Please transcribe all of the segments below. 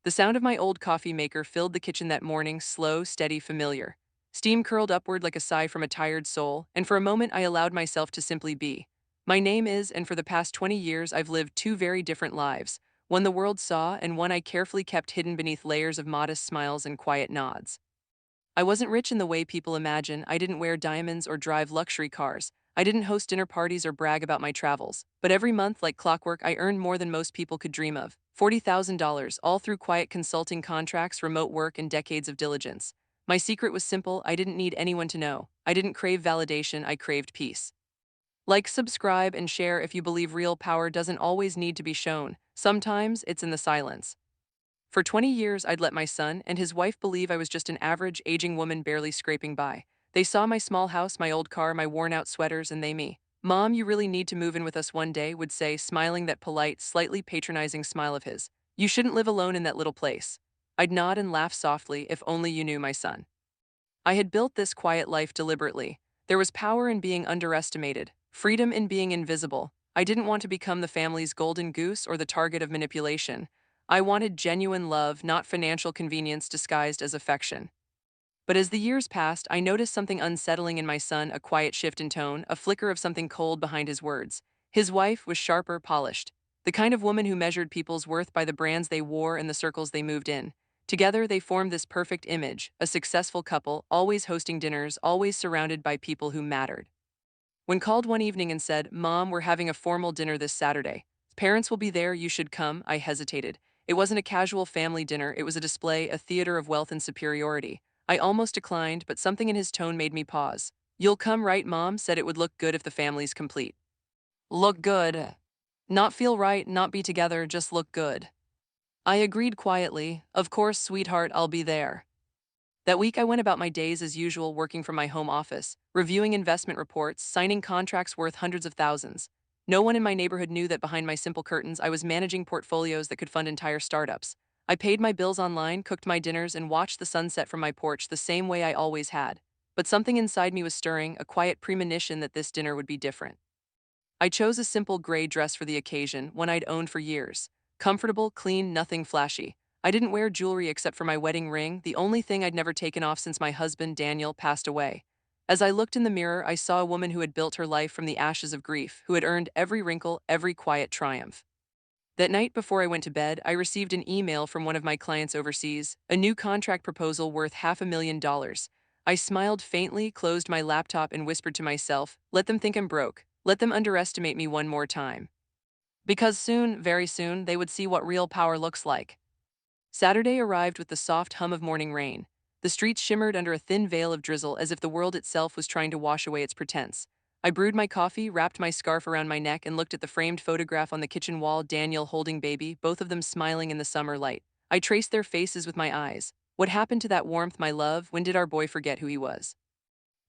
The sound of my old coffee maker filled the kitchen that morning, slow, steady, familiar. Steam curled upward like a sigh from a tired soul, and for a moment I allowed myself to simply be. My name is, and for the past 20 years I've lived two very different lives, one the world saw and one I carefully kept hidden beneath layers of modest smiles and quiet nods. I wasn't rich in the way people imagine. I didn't wear diamonds or drive luxury cars. I didn't host dinner parties or brag about my travels. But every month, like clockwork, I earned more than most people could dream of. $40,000, all through quiet consulting contracts, remote work, and decades of diligence. My secret was simple. I didn't need anyone to know. I didn't crave validation. I craved peace. Like, subscribe, and share if you believe real power doesn't always need to be shown. Sometimes it's in the silence. For 20 years, I'd let my son and his wife believe I was just an average, aging woman barely scraping by. They saw my small house, my old car, my worn-out sweaters, and they me. "Mom, you really need to move in with us one day," would say, smiling that polite, slightly patronizing smile of his. "You shouldn't live alone in that little place." I'd nod and laugh softly. If only you knew, my son. I had built this quiet life deliberately. There was power in being underestimated, freedom in being invisible. I didn't want to become the family's golden goose or the target of manipulation. I wanted genuine love, not financial convenience disguised as affection. But as the years passed, I noticed something unsettling in my son, a quiet shift in tone, a flicker of something cold behind his words. His wife was sharper, polished, the kind of woman who measured people's worth by the brands they wore and the circles they moved in. Together, they formed this perfect image, a successful couple, always hosting dinners, always surrounded by people who mattered. When called one evening and said, "Mom, we're having a formal dinner this Saturday. Parents will be there, you should come," I hesitated. It wasn't a casual family dinner, it was a display, a theater of wealth and superiority. I almost declined, but something in his tone made me pause. "You'll come, right?" Mom said. "It would look good if the family's complete." Look good. Not feel right, not be together, just look good. I agreed quietly. "Of course, sweetheart, I'll be there." That week, I went about my days as usual, working from my home office, reviewing investment reports, signing contracts worth hundreds of thousands. No one in my neighborhood knew that behind my simple curtains, I was managing portfolios that could fund entire startups. I paid my bills online, cooked my dinners, and watched the sunset from my porch the same way I always had. But something inside me was stirring, a quiet premonition that this dinner would be different. I chose a simple gray dress for the occasion, one I'd owned for years. Comfortable, clean, nothing flashy. I didn't wear jewelry except for my wedding ring, the only thing I'd never taken off since my husband, Daniel, passed away. As I looked in the mirror, I saw a woman who had built her life from the ashes of grief, who had earned every wrinkle, every quiet triumph. That night before I went to bed, I received an email from one of my clients overseas, a new contract proposal worth $500,000. I smiled faintly, closed my laptop, and whispered to myself, "Let them think I'm broke. Let them underestimate me one more time." Because soon, very soon, they would see what real power looks like. Saturday arrived with the soft hum of morning rain. The streets shimmered under a thin veil of drizzle as if the world itself was trying to wash away its pretense. I brewed my coffee, wrapped my scarf around my neck, and looked at the framed photograph on the kitchen wall, Daniel holding baby, both of them smiling in the summer light. I traced their faces with my eyes. What happened to that warmth, my love? When did our boy forget who he was?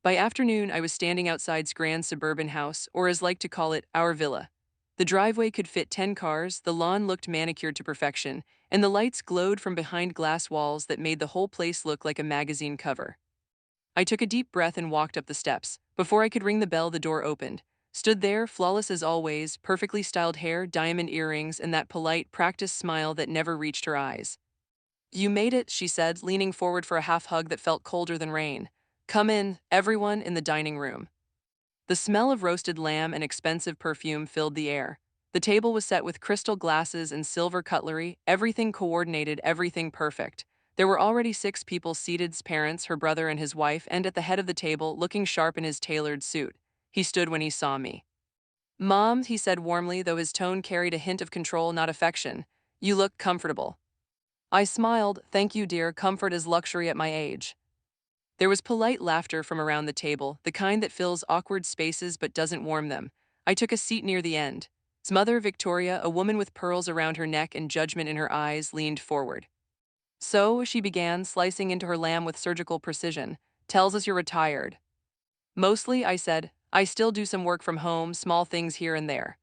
By afternoon, I was standing outside's grand suburban house, or as like to call it, our villa. The driveway could fit 10 cars, the lawn looked manicured to perfection, and the lights glowed from behind glass walls that made the whole place look like a magazine cover. I took a deep breath and walked up the steps. Before I could ring the bell, the door opened. Stood there, flawless as always, perfectly styled hair, diamond earrings, and that polite, practiced smile that never reached her eyes. "You made it," she said, leaning forward for a half hug that felt colder than rain. "Come in, everyone," in the dining room. The smell of roasted lamb and expensive perfume filled the air. The table was set with crystal glasses and silver cutlery, everything coordinated, everything perfect. There were already 6 people seated: parents, her brother, and his wife, and at the head of the table, looking sharp in his tailored suit, he stood when he saw me. "Mom," he said warmly, though his tone carried a hint of control, not affection. "You look comfortable." I smiled. "Thank you, dear. Comfort is luxury at my age." There was polite laughter from around the table, the kind that fills awkward spaces but doesn't warm them. I took a seat near the end. His mother, Victoria, a woman with pearls around her neck and judgment in her eyes, leaned forward. "So," she began, slicing into her lamb with surgical precision, "tells us you're retired." "Mostly," I said. "I still do some work from home, small things here and there."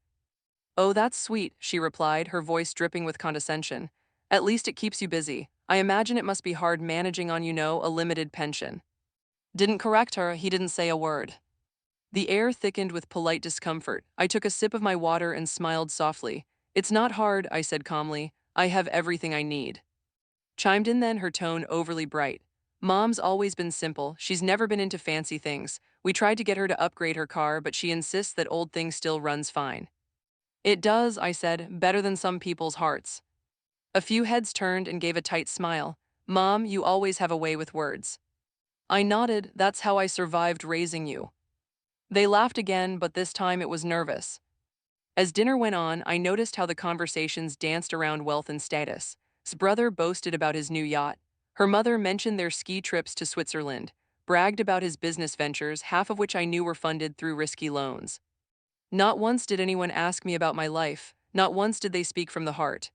"Oh, that's sweet," she replied, her voice dripping with condescension. "At least it keeps you busy. I imagine it must be hard managing on, a limited pension." Didn't correct her, he didn't say a word. The air thickened with polite discomfort. I took a sip of my water and smiled softly. "It's not hard," I said calmly. "I have everything I need." chimed in then, her tone overly bright. Mom's always been simple, she's never been into fancy things. We tried to get her to upgrade her car, but she insists that old thing still runs fine. It does, I said, better than some people's hearts. A few heads turned and gave a tight smile. Mom, you always have a way with words. I nodded, that's how I survived raising you. They laughed again, but this time it was nervous. As dinner went on, I noticed how the conversations danced around wealth and status. His brother boasted about his new yacht. Her mother mentioned their ski trips to Switzerland, bragged about his business ventures, half of which I knew were funded through risky loans. Not once did anyone ask me about my life, not once did they speak from the heart.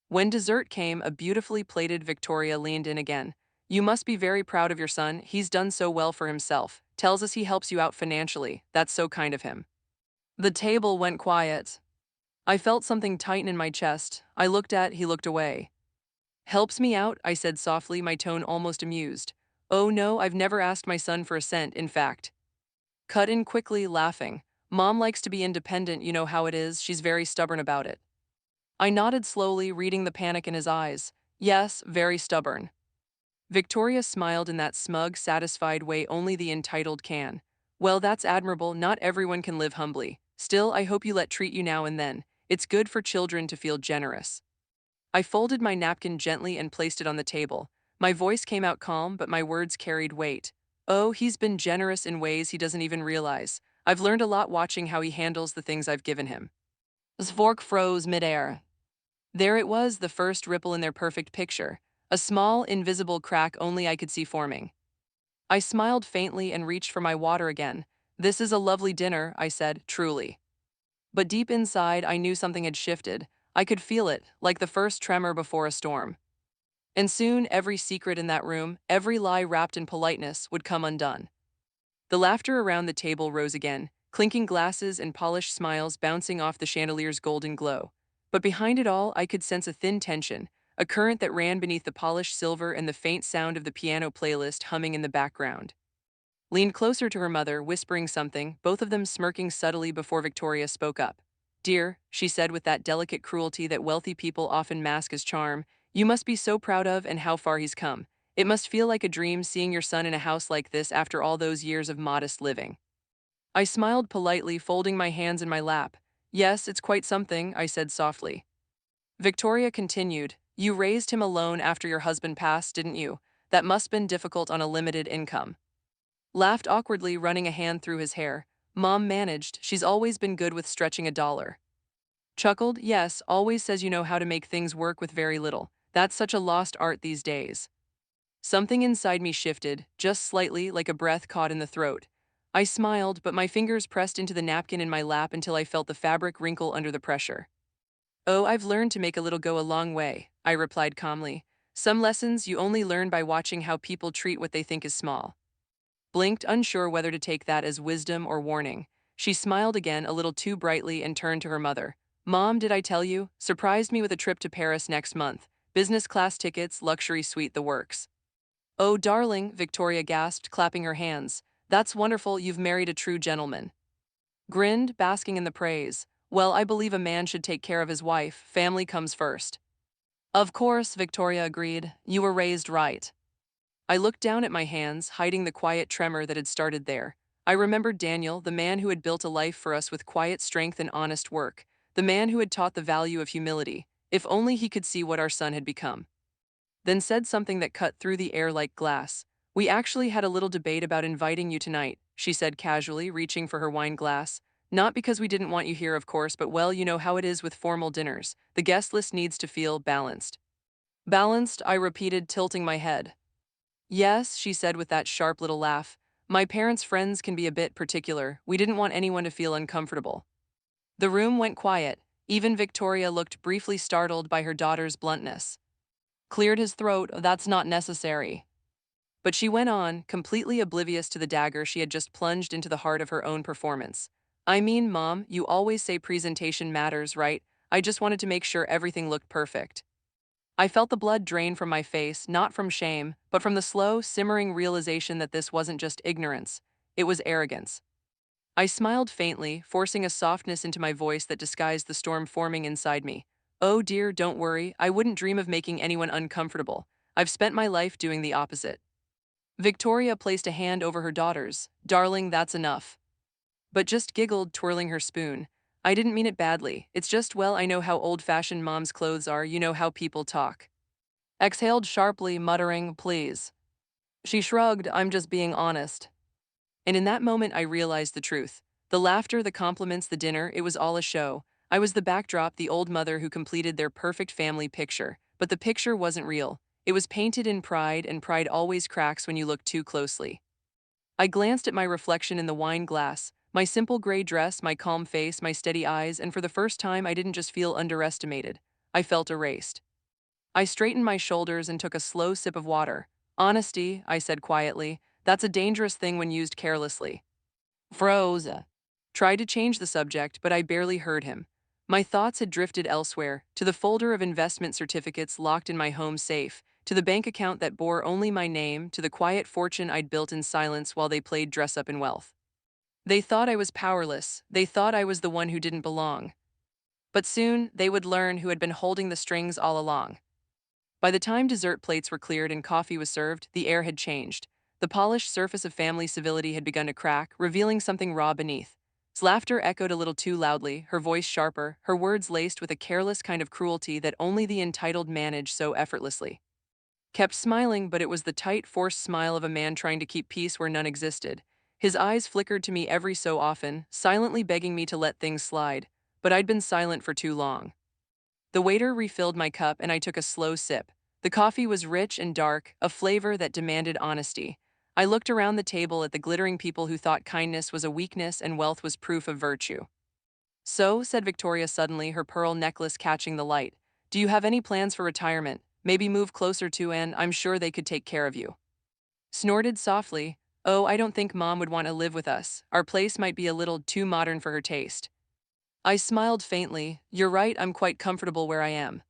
When dessert came, a beautifully plated Victoria leaned in again. You must be very proud of your son, he's done so well for himself. Tells us he helps you out financially, that's so kind of him. The table went quiet. I felt something tighten in my chest. He looked away. Helps me out, I said softly, my tone almost amused. Oh no, I've never asked my son for a cent, in fact. Cut in quickly, laughing. Mom likes to be independent, you know how it is, she's very stubborn about it. I nodded slowly, reading the panic in his eyes. Yes, very stubborn. Victoria smiled in that smug, satisfied way only the entitled can. Well, that's admirable, not everyone can live humbly. Still, I hope you let treat you now and then. It's good for children to feel generous. I folded my napkin gently and placed it on the table. My voice came out calm, but my words carried weight. Oh, he's been generous in ways he doesn't even realize. I've learned a lot watching how he handles the things I've given him. His fork froze midair. There it was, the first ripple in their perfect picture. A small, invisible crack only I could see forming. I smiled faintly and reached for my water again. This is a lovely dinner, I said, truly. But deep inside, I knew something had shifted. I could feel it, like the first tremor before a storm. And soon, every secret in that room, every lie wrapped in politeness, would come undone. The laughter around the table rose again, clinking glasses and polished smiles bouncing off the chandelier's golden glow. But behind it all, I could sense a thin tension, a current that ran beneath the polished silver and the faint sound of the piano playlist humming in the background. Leaned closer to her mother, whispering something, both of them smirking subtly before Victoria spoke up. Dear, she said with that delicate cruelty that wealthy people often mask as charm, you must be so proud of and how far he's come. It must feel like a dream seeing your son in a house like this after all those years of modest living. I smiled politely, folding my hands in my lap. Yes, it's quite something, I said softly. Victoria continued, you raised him alone after your husband passed, didn't you? That must been difficult on a limited income. Laughed awkwardly, running a hand through his hair. Mom managed, she's always been good with stretching a dollar. Chuckled, yes, always says you know how to make things work with very little. That's such a lost art these days. Something inside me shifted, just slightly, like a breath caught in the throat. I smiled, but my fingers pressed into the napkin in my lap until I felt the fabric wrinkle under the pressure. Oh, I've learned to make a little go a long way, I replied calmly. Some lessons you only learn by watching how people treat what they think is small. Blinked, unsure whether to take that as wisdom or warning. She smiled again a little too brightly and turned to her mother. Mom, did I tell you? Surprised me with a trip to Paris next month. Business class tickets, luxury suite, the works. Oh, darling, Victoria gasped, clapping her hands. That's wonderful, you've married a true gentleman. Grinned, basking in the praise. Well, I believe a man should take care of his wife, family comes first. Of course, Victoria agreed. You were raised right. I looked down at my hands, hiding the quiet tremor that had started there. I remembered Daniel, the man who had built a life for us with quiet strength and honest work, the man who had taught the value of humility. If only he could see what our son had become. Then said something that cut through the air like glass. We actually had a little debate about inviting you tonight, she said casually, reaching for her wine glass. Not because we didn't want you here, of course, but well, you know how it is with formal dinners. The guest list needs to feel balanced. Balanced, I repeated, tilting my head. Yes, she said with that sharp little laugh. My parents' friends can be a bit particular. We didn't want anyone to feel uncomfortable. The room went quiet. Even Victoria looked briefly startled by her daughter's bluntness. Cleared his throat, that's not necessary. But she went on, completely oblivious to the dagger she had just plunged into the heart of her own performance. I mean, Mom, you always say presentation matters, right? I just wanted to make sure everything looked perfect. I felt the blood drain from my face, not from shame, but from the slow, simmering realization that this wasn't just ignorance. It was arrogance. I smiled faintly, forcing a softness into my voice that disguised the storm forming inside me. Oh dear, don't worry, I wouldn't dream of making anyone uncomfortable. I've spent my life doing the opposite. Victoria placed a hand over her daughter's. Darling, that's enough. But just giggled, twirling her spoon. I didn't mean it badly. It's just, well, I know how old-fashioned mom's clothes are, you know how people talk. Exhaled sharply, muttering, please. She shrugged, I'm just being honest. And in that moment I realized the truth. The laughter, the compliments, the dinner, it was all a show. I was the backdrop, the old mother who completed their perfect family picture. But the picture wasn't real. It was painted in pride, and pride always cracks when you look too closely. I glanced at my reflection in the wine glass, my simple gray dress, my calm face, my steady eyes, and for the first time I didn't just feel underestimated. I felt erased. I straightened my shoulders and took a slow sip of water. Honesty, I said quietly, that's a dangerous thing when used carelessly. Froze. Tried to change the subject, but I barely heard him. My thoughts had drifted elsewhere, to the folder of investment certificates locked in my home safe, to the bank account that bore only my name, to the quiet fortune I'd built in silence while they played dress up in wealth. They thought I was powerless. They thought I was the one who didn't belong. But soon, they would learn who had been holding the strings all along. By the time dessert plates were cleared and coffee was served, the air had changed. The polished surface of family civility had begun to crack, revealing something raw beneath. His laughter echoed a little too loudly, her voice sharper, her words laced with a careless kind of cruelty that only the entitled manage so effortlessly. Kept smiling, but it was the tight, forced smile of a man trying to keep peace where none existed. His eyes flickered to me every so often, silently begging me to let things slide. But I'd been silent for too long. The waiter refilled my cup and I took a slow sip. The coffee was rich and dark, a flavor that demanded honesty. I looked around the table at the glittering people who thought kindness was a weakness and wealth was proof of virtue. So, said Victoria suddenly, her pearl necklace catching the light, do you have any plans for retirement? Maybe move closer to, and I'm sure they could take care of you. Snorted softly, oh, I don't think Mom would want to live with us. Our place might be a little too modern for her taste. I smiled faintly, you're right, I'm quite comfortable where I am.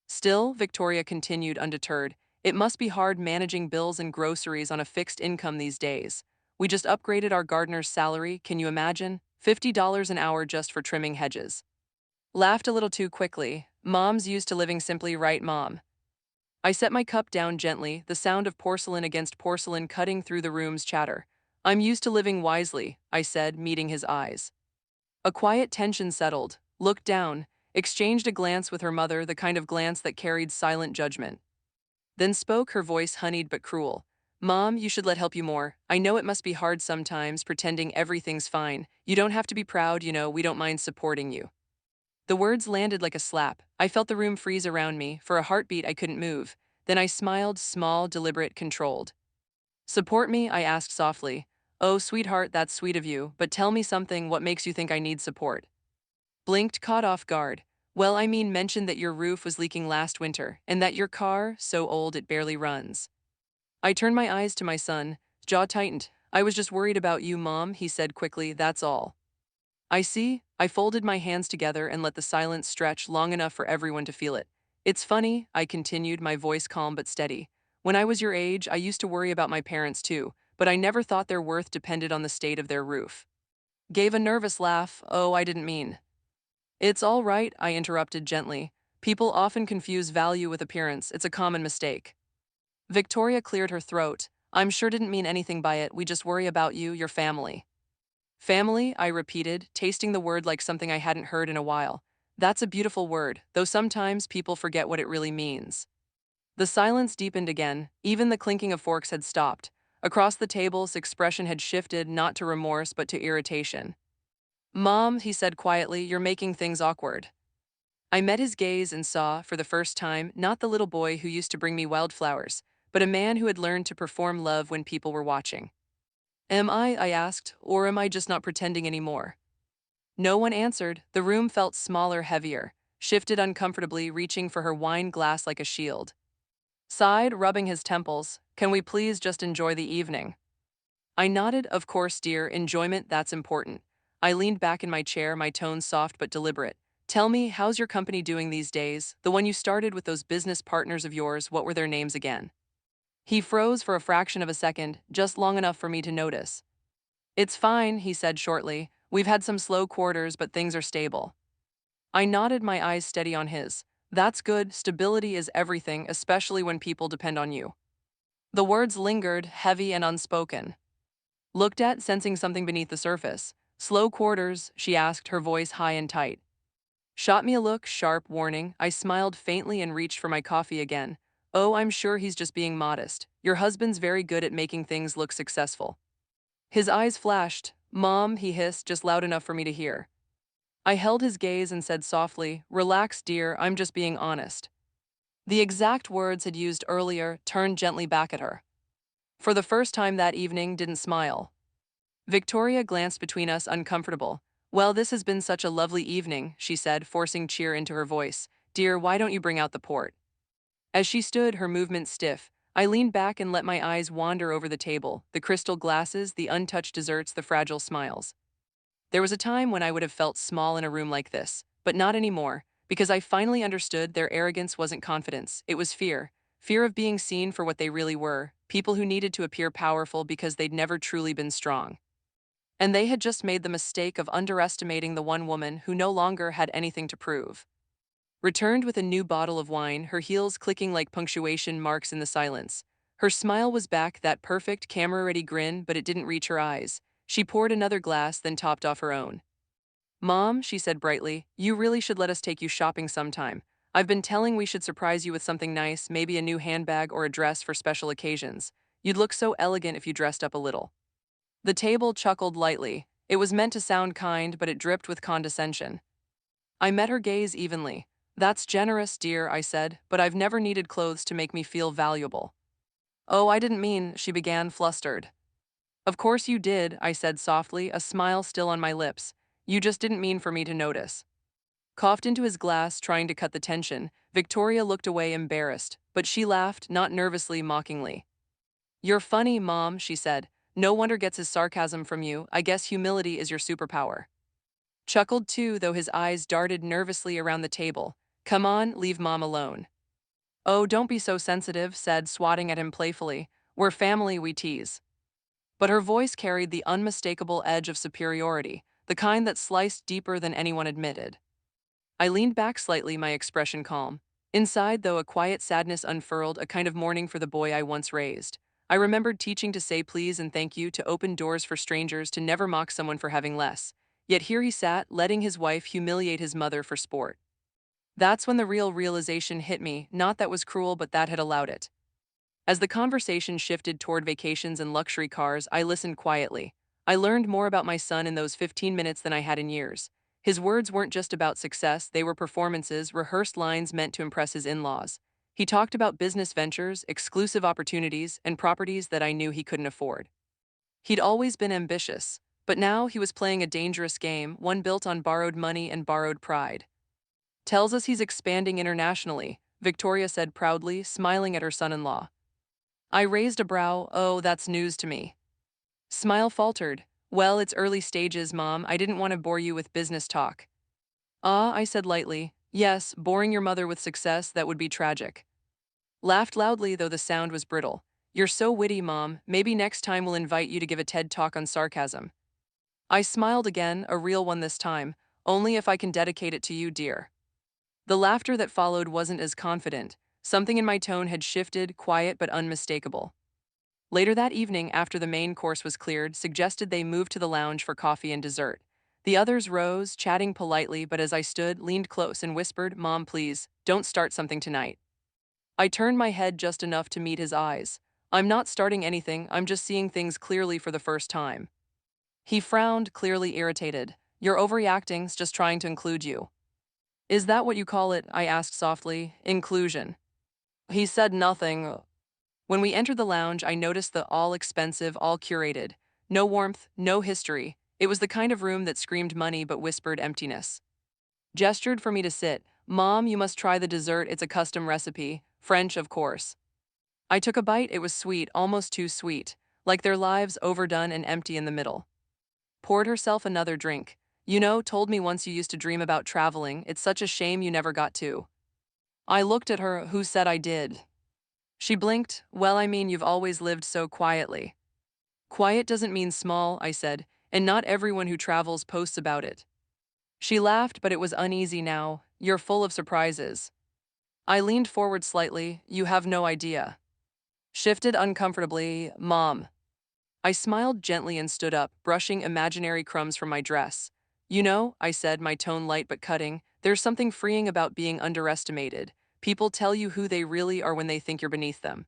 Still, Victoria continued undeterred, it must be hard managing bills and groceries on a fixed income these days. We just upgraded our gardener's salary, can you imagine? $50 an hour just for trimming hedges. Laughed a little too quickly. Mom's used to living simply, right, Mom? I set my cup down gently, the sound of porcelain against porcelain cutting through the room's chatter. I'm used to living wisely, I said, meeting his eyes. A quiet tension settled, looked down, exchanged a glance with her mother, the kind of glance that carried silent judgment. Then spoke, her voice honeyed but cruel. Mom, you should let help you more. I know it must be hard sometimes, pretending everything's fine. You don't have to be proud, you know, we don't mind supporting you. The words landed like a slap. I felt the room freeze around me. For a heartbeat, I couldn't move. Then I smiled, small, deliberate, controlled. Support me? I asked softly. Oh, sweetheart, that's sweet of you, but tell me something, what makes you think I need support? Blinked, caught off guard. Well, I mean, mentioned that your roof was leaking last winter, and that your car, so old it barely runs. I turned my eyes to my son, jaw tightened. I was just worried about you, Mom, he said quickly, that's all. I see. I folded my hands together and let the silence stretch long enough for everyone to feel it. It's funny, I continued, my voice calm but steady. When I was your age, I used to worry about my parents too, but I never thought their worth depended on the state of their roof. Gave a nervous laugh. Oh, I didn't mean. It's all right, I interrupted gently. People often confuse value with appearance. It's a common mistake. Victoria cleared her throat. I'm sure didn't mean anything by it. We just worry about you, your family. Family, I repeated, tasting the word like something I hadn't heard in a while. That's a beautiful word, though sometimes people forget what it really means. The silence deepened again. Even the clinking of forks had stopped. Across the tables, expression had shifted not to remorse but to irritation. Mom, he said quietly, you're making things awkward. I met his gaze and saw, for the first time, not the little boy who used to bring me wildflowers, but a man who had learned to perform love when people were watching. Am I asked, or am I just not pretending anymore? No one answered. The room felt smaller, heavier, shifted uncomfortably, reaching for her wine glass like a shield. Sighed, rubbing his temples, can we please just enjoy the evening? I nodded, of course, dear, enjoyment, that's important. I leaned back in my chair, my tone soft but deliberate. Tell me, how's your company doing these days? The one you started with those business partners of yours, what were their names again? He froze for a fraction of a second, just long enough for me to notice. It's fine, he said shortly. We've had some slow quarters, but things are stable. I nodded, my eyes steady on his. That's good, stability is everything, especially when people depend on you. The words lingered, heavy and unspoken. Looked at, sensing something beneath the surface. Slow quarters, she asked, her voice high and tight. Shot me a look, sharp, warning. I smiled faintly and reached for my coffee again. Oh, I'm sure he's just being modest. Your husband's very good at making things look successful. His eyes flashed. Mom, he hissed, just loud enough for me to hear. I held his gaze and said softly, Relax, dear, I'm just being honest. The exact words had used earlier turned gently back at her. For the first time that evening, didn't smile. Victoria glanced between us, uncomfortable. Well, this has been such a lovely evening, she said, forcing cheer into her voice. Dear, why don't you bring out the port? As she stood, her movement stiff, I leaned back and let my eyes wander over the table, the crystal glasses, the untouched desserts, the fragile smiles. There was a time when I would have felt small in a room like this, but not anymore, because I finally understood their arrogance wasn't confidence, it was fear. Fear of being seen for what they really were, people who needed to appear powerful because they'd never truly been strong. And they had just made the mistake of underestimating the one woman who no longer had anything to prove. Returned with a new bottle of wine, her heels clicking like punctuation marks in the silence. Her smile was back, that perfect, camera-ready grin, but it didn't reach her eyes. She poured another glass, then topped off her own. Mom, she said brightly, you really should let us take you shopping sometime. I've been telling we should surprise you with something nice, maybe a new handbag or a dress for special occasions. You'd look so elegant if you dressed up a little. The table chuckled lightly. It was meant to sound kind, but it dripped with condescension. I met her gaze evenly. That's generous, dear, I said, but I've never needed clothes to make me feel valuable. Oh, I didn't mean, she began, flustered. Of course you did, I said softly, a smile still on my lips. You just didn't mean for me to notice. Coughed into his glass, trying to cut the tension. Victoria looked away, embarrassed, but she laughed, not nervously, mockingly. You're funny, Mom, she said. No wonder gets his sarcasm from you. I guess humility is your superpower. Chuckled too, though his eyes darted nervously around the table. Come on, leave Mom alone. Oh, don't be so sensitive, said, swatting at him playfully. We're family, we tease. But her voice carried the unmistakable edge of superiority, the kind that sliced deeper than anyone admitted. I leaned back slightly, my expression calm. Inside, though, a quiet sadness unfurled, a kind of mourning for the boy I once raised. I remembered teaching to say please and thank you, to open doors for strangers, to never mock someone for having less. Yet here he sat, letting his wife humiliate his mother for sport. That's when the real realization hit me, not that was cruel, but that had allowed it. As the conversation shifted toward vacations and luxury cars, I listened quietly. I learned more about my son in those 15 minutes than I had in years. His words weren't just about success, they were performances, rehearsed lines meant to impress his in-laws. He talked about business ventures, exclusive opportunities, and properties that I knew he couldn't afford. He'd always been ambitious, but now he was playing a dangerous game, one built on borrowed money and borrowed pride. Tells us he's expanding internationally, Victoria said proudly, smiling at her son-in-law. I raised a brow. Oh, that's news to me. Smile faltered. Well, it's early stages, Mom. I didn't want to bore you with business talk. Ah, I said lightly. Yes, boring your mother with success, that would be tragic. Laughed loudly, though the sound was brittle. You're so witty, Mom. Maybe next time we'll invite you to give a TED talk on sarcasm. I smiled again, a real one this time. Only if I can dedicate it to you, dear. The laughter that followed wasn't as confident. Something in my tone had shifted, quiet but unmistakable. Later that evening, after the main course was cleared, suggested they move to the lounge for coffee and dessert. The others rose, chatting politely, but as I stood, leaned close and whispered, Mom, please, don't start something tonight. I turned my head just enough to meet his eyes. I'm not starting anything, I'm just seeing things clearly for the first time. He frowned, clearly irritated. You're overreacting, just trying to include you. Is that what you call it? I asked softly. Inclusion. He said nothing. When we entered the lounge, I noticed the all-expensive, all-curated. No warmth, no history. It was the kind of room that screamed money but whispered emptiness. Gestured for me to sit. Mom, you must try the dessert, it's a custom recipe. French, of course. I took a bite, it was sweet, almost too sweet. Like their lives overdone and empty in the middle. Poured herself another drink. You know, told me once you used to dream about traveling, it's such a shame you never got to. I looked at her, who said I did. She blinked. Well, I mean, you've always lived so quietly. Quiet doesn't mean small, I said, and not everyone who travels posts about it. She laughed, but it was uneasy now. You're full of surprises. I leaned forward slightly. You have no idea. Shifted uncomfortably. Mom. I smiled gently and stood up, brushing imaginary crumbs from my dress. You know, I said, my tone light but cutting, there's something freeing about being underestimated. People tell you who they really are when they think you're beneath them.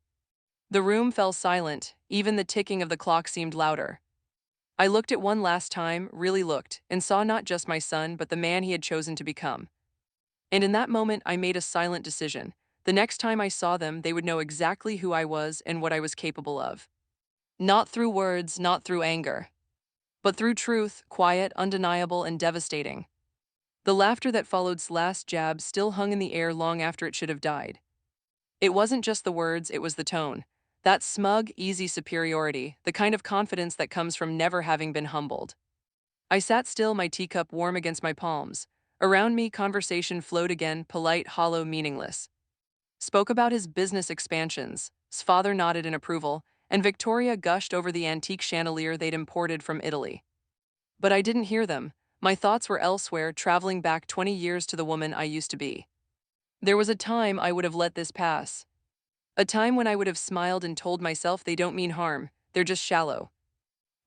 The room fell silent. Even the ticking of the clock seemed louder. I looked at one last time, really looked, and saw not just my son, but the man he had chosen to become. And in that moment, I made a silent decision. The next time I saw them, they would know exactly who I was and what I was capable of. Not through words, not through anger, but through truth, quiet, undeniable, and devastating. The laughter that followed last jab still hung in the air long after it should have died. It wasn't just the words, it was the tone. That smug, easy superiority, the kind of confidence that comes from never having been humbled. I sat still, my teacup warm against my palms. Around me, conversation flowed again, polite, hollow, meaningless. Spoke about his business expansions. His father nodded in approval, and Victoria gushed over the antique chandelier they'd imported from Italy. But I didn't hear them. My thoughts were elsewhere, traveling back 20 years to the woman I used to be. There was a time I would have let this pass. A time when I would have smiled and told myself they don't mean harm, they're just shallow.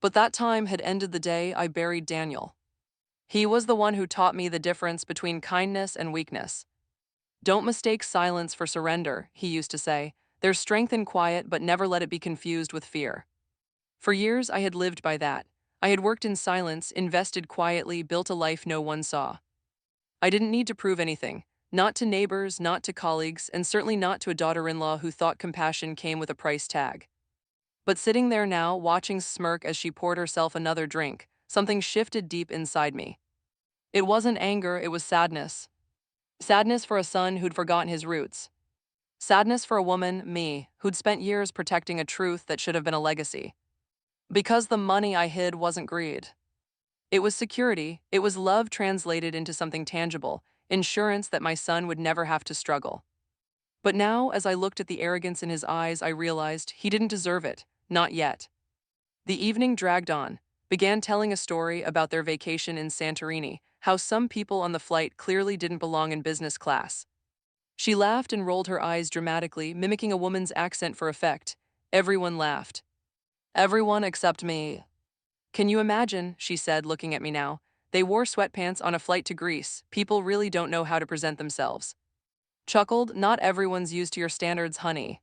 But that time had ended the day I buried Daniel. He was the one who taught me the difference between kindness and weakness. Don't mistake silence for surrender, he used to say. There's strength in quiet, but never let it be confused with fear. For years, I had lived by that. I had worked in silence, invested quietly, built a life no one saw. I didn't need to prove anything. Not to neighbors, not to colleagues, and certainly not to a daughter-in-law who thought compassion came with a price tag. But sitting there now, watching smirk as she poured herself another drink, something shifted deep inside me. It wasn't anger, it was sadness. Sadness for a son who'd forgotten his roots. Sadness for a woman, me, who'd spent years protecting a truth that should have been a legacy. Because the money I hid wasn't greed. It was security, it was love translated into something tangible, insurance that my son would never have to struggle. But now, as I looked at the arrogance in his eyes, I realized he didn't deserve it, not yet. The evening dragged on, began telling a story about their vacation in Santorini, how some people on the flight clearly didn't belong in business class. She laughed and rolled her eyes dramatically, mimicking a woman's accent for effect. Everyone laughed. Everyone except me. Can you imagine, she said, looking at me now. They wore sweatpants on a flight to Greece. People really don't know how to present themselves. Chuckled, not everyone's used to your standards, honey.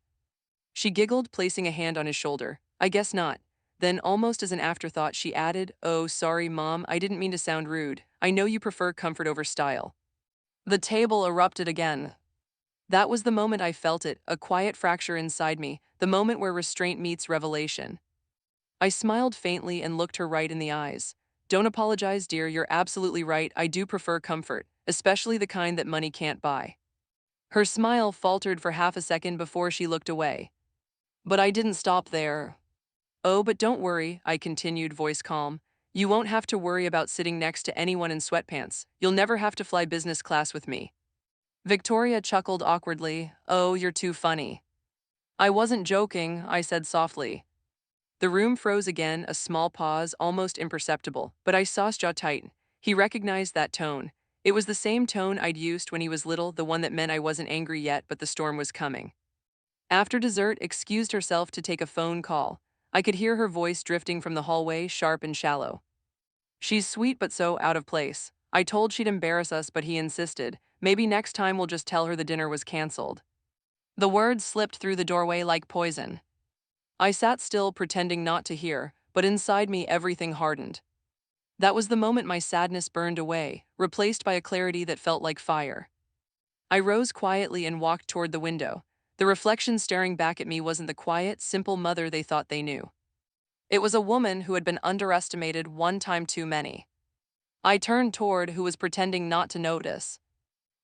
She giggled, placing a hand on his shoulder. I guess not. Then, almost as an afterthought, she added, oh, sorry, Mom, I didn't mean to sound rude. I know you prefer comfort over style. The table erupted again. That was the moment I felt it, a quiet fracture inside me, the moment where restraint meets revelation. I smiled faintly and looked her right in the eyes. Don't apologize, dear, you're absolutely right, I do prefer comfort, especially the kind that money can't buy. Her smile faltered for half a second before she looked away. But I didn't stop there. Oh, but don't worry, I continued, voice calm. You won't have to worry about sitting next to anyone in sweatpants. You'll never have to fly business class with me. Victoria chuckled awkwardly. Oh, you're too funny. I wasn't joking, I said softly. The room froze again, a small pause, almost imperceptible, but I saw his jaw tighten. He recognized that tone. It was the same tone I'd used when he was little, the one that meant I wasn't angry yet, but the storm was coming. After dessert, excused herself to take a phone call. I could hear her voice drifting from the hallway, sharp and shallow. She's sweet but so out of place. I told she'd embarrass us, but he insisted. Maybe next time we'll just tell her the dinner was canceled. The words slipped through the doorway like poison. I sat still, pretending not to hear, but inside me everything hardened. That was the moment my sadness burned away, replaced by a clarity that felt like fire. I rose quietly and walked toward the window. The reflection staring back at me wasn't the quiet, simple mother they thought they knew. It was a woman who had been underestimated one time too many. I turned toward who was pretending not to notice.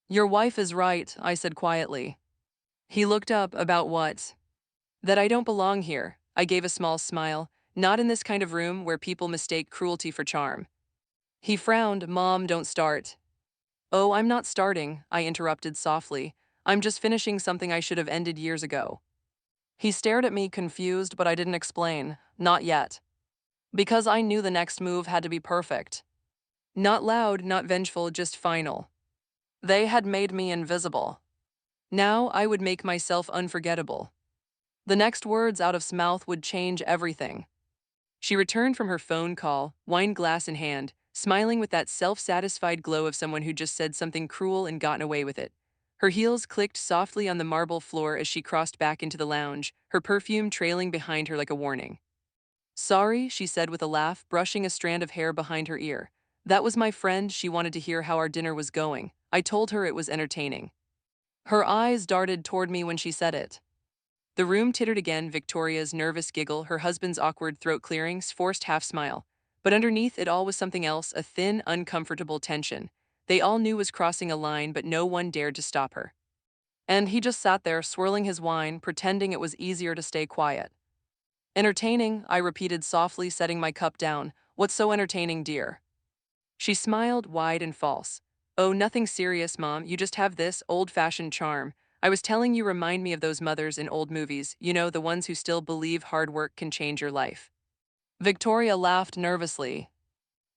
Your wife is right, I said quietly. He looked up. About what? That I don't belong here. I gave a small smile. Not in this kind of room where people mistake cruelty for charm. He frowned. Mom, don't start. Oh, I'm not starting, I interrupted softly. I'm just finishing something I should have ended years ago. He stared at me, confused, but I didn't explain. Not yet. Because I knew the next move had to be perfect. Not loud, not vengeful, just final. They had made me invisible. Now I would make myself unforgettable. The next words out of his mouth would change everything. She returned from her phone call, wine glass in hand, smiling with that self-satisfied glow of someone who just said something cruel and gotten away with it. Her heels clicked softly on the marble floor as she crossed back into the lounge, her perfume trailing behind her like a warning. Sorry, she said with a laugh, brushing a strand of hair behind her ear. That was my friend. She wanted to hear how our dinner was going. I told her it was entertaining. Her eyes darted toward me when she said it. The room tittered again, Victoria's nervous giggle, her husband's awkward throat clearings, forced half-smile. But underneath it all was something else, a thin, uncomfortable tension. They all knew was crossing a line, but no one dared to stop her. And he just sat there, swirling his wine, pretending it was easier to stay quiet. Entertaining, I repeated softly, setting my cup down. What's so entertaining, dear? She smiled, wide and false. Oh, nothing serious, Mom. You just have this old-fashioned charm. I was telling you remind me of those mothers in old movies, you know, the ones who still believe hard work can change your life. Victoria laughed nervously.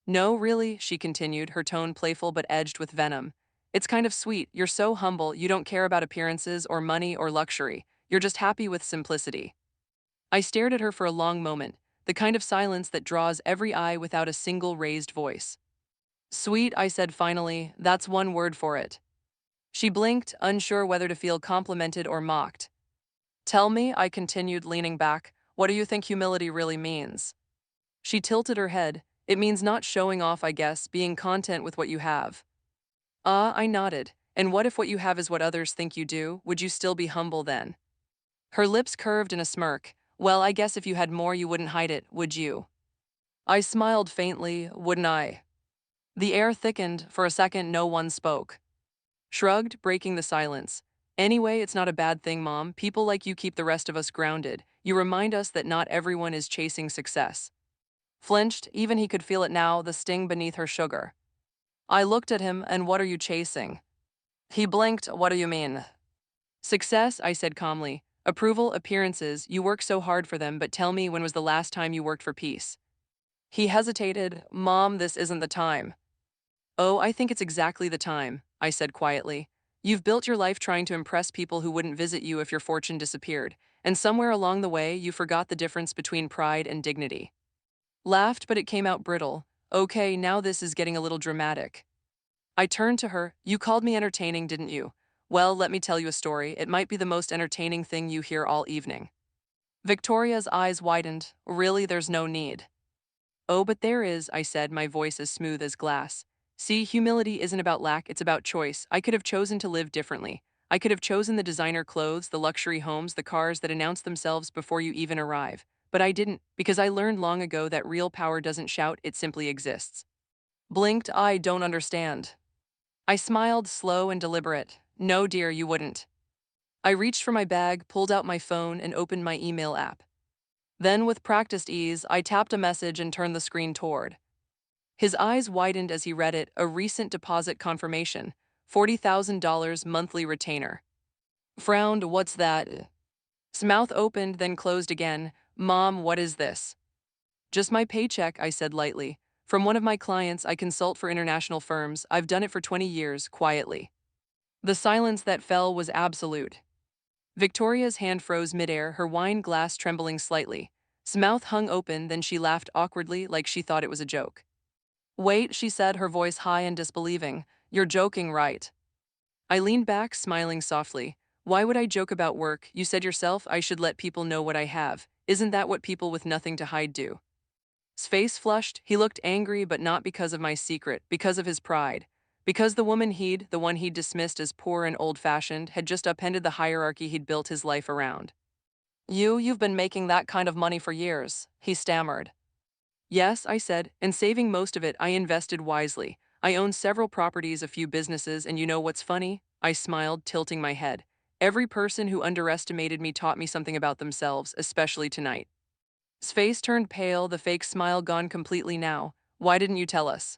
No, really, she continued, her tone playful but edged with venom. It's kind of sweet. You're so humble. You don't care about appearances or money or luxury. You're just happy with simplicity. I stared at her for a long moment, the kind of silence that draws every eye without a single raised voice. Sweet, I said finally, that's one word for it. She blinked, unsure whether to feel complimented or mocked. Tell me, I continued, leaning back, what do you think humility really means? She tilted her head. It means not showing off, I guess, being content with what you have. Ah, I nodded. And what if what you have is what others think you do? Would you still be humble then? Her lips curved in a smirk. Well, I guess if you had more, you wouldn't hide it, would you? I smiled faintly, wouldn't I? The air thickened. For a second, no one spoke. Shrugged, breaking the silence. Anyway, it's not a bad thing, Mom. People like you keep the rest of us grounded. You remind us that not everyone is chasing success. Flinched, even he could feel it now, the sting beneath her sugar. I looked at him, and what are you chasing? He blinked, what do you mean? Success, I said calmly. Approval, appearances, you work so hard for them, but tell me, when was the last time you worked for peace? He hesitated. Mom, this isn't the time. Oh, I think it's exactly the time, I said quietly. You've built your life trying to impress people who wouldn't visit you if your fortune disappeared, and somewhere along the way you forgot the difference between pride and dignity. Laughed, but it came out brittle. Okay, now this is getting a little dramatic. I turned to her. You called me entertaining, didn't you? Well, let me tell you a story. It might be the most entertaining thing you hear all evening. Victoria's eyes widened. Really, there's no need. Oh, but there is, I said, my voice as smooth as glass. See, humility isn't about lack, it's about choice. I could have chosen to live differently. I could have chosen the designer clothes, the luxury homes, the cars that announce themselves before you even arrive. But I didn't, because I learned long ago that real power doesn't shout, it simply exists. Blinked, I don't understand. I smiled, slow and deliberate. No, dear, you wouldn't. I reached for my bag, pulled out my phone, and opened my email app. Then, with practiced ease, I tapped a message and turned the screen toward. His eyes widened as he read it, a recent deposit confirmation, $40,000 monthly retainer. Frowned, what's that? His mouth opened, then closed again. Mom, what is this? Just my paycheck, I said lightly. From one of my clients, I consult for international firms. I've done it for 20 years, quietly. The silence that fell was absolute. Victoria's hand froze midair, her wine glass trembling slightly. His mouth hung open, then she laughed awkwardly, like she thought it was a joke. Wait, she said, her voice high and disbelieving. You're joking, right? I leaned back, smiling softly. Why would I joke about work? You said yourself I should let people know what I have. Isn't that what people with nothing to hide do? His face flushed. He looked angry, but not because of my secret, because of his pride. Because the woman the one he'd dismissed as poor and old-fashioned, had just upended the hierarchy he'd built his life around. You've been making that kind of money for years, he stammered. Yes, I said, and saving most of it, I invested wisely. I own several properties, a few businesses, and you know what's funny? I smiled, tilting my head. Every person who underestimated me taught me something about themselves, especially tonight. His face turned pale, the fake smile gone completely now. Why didn't you tell us?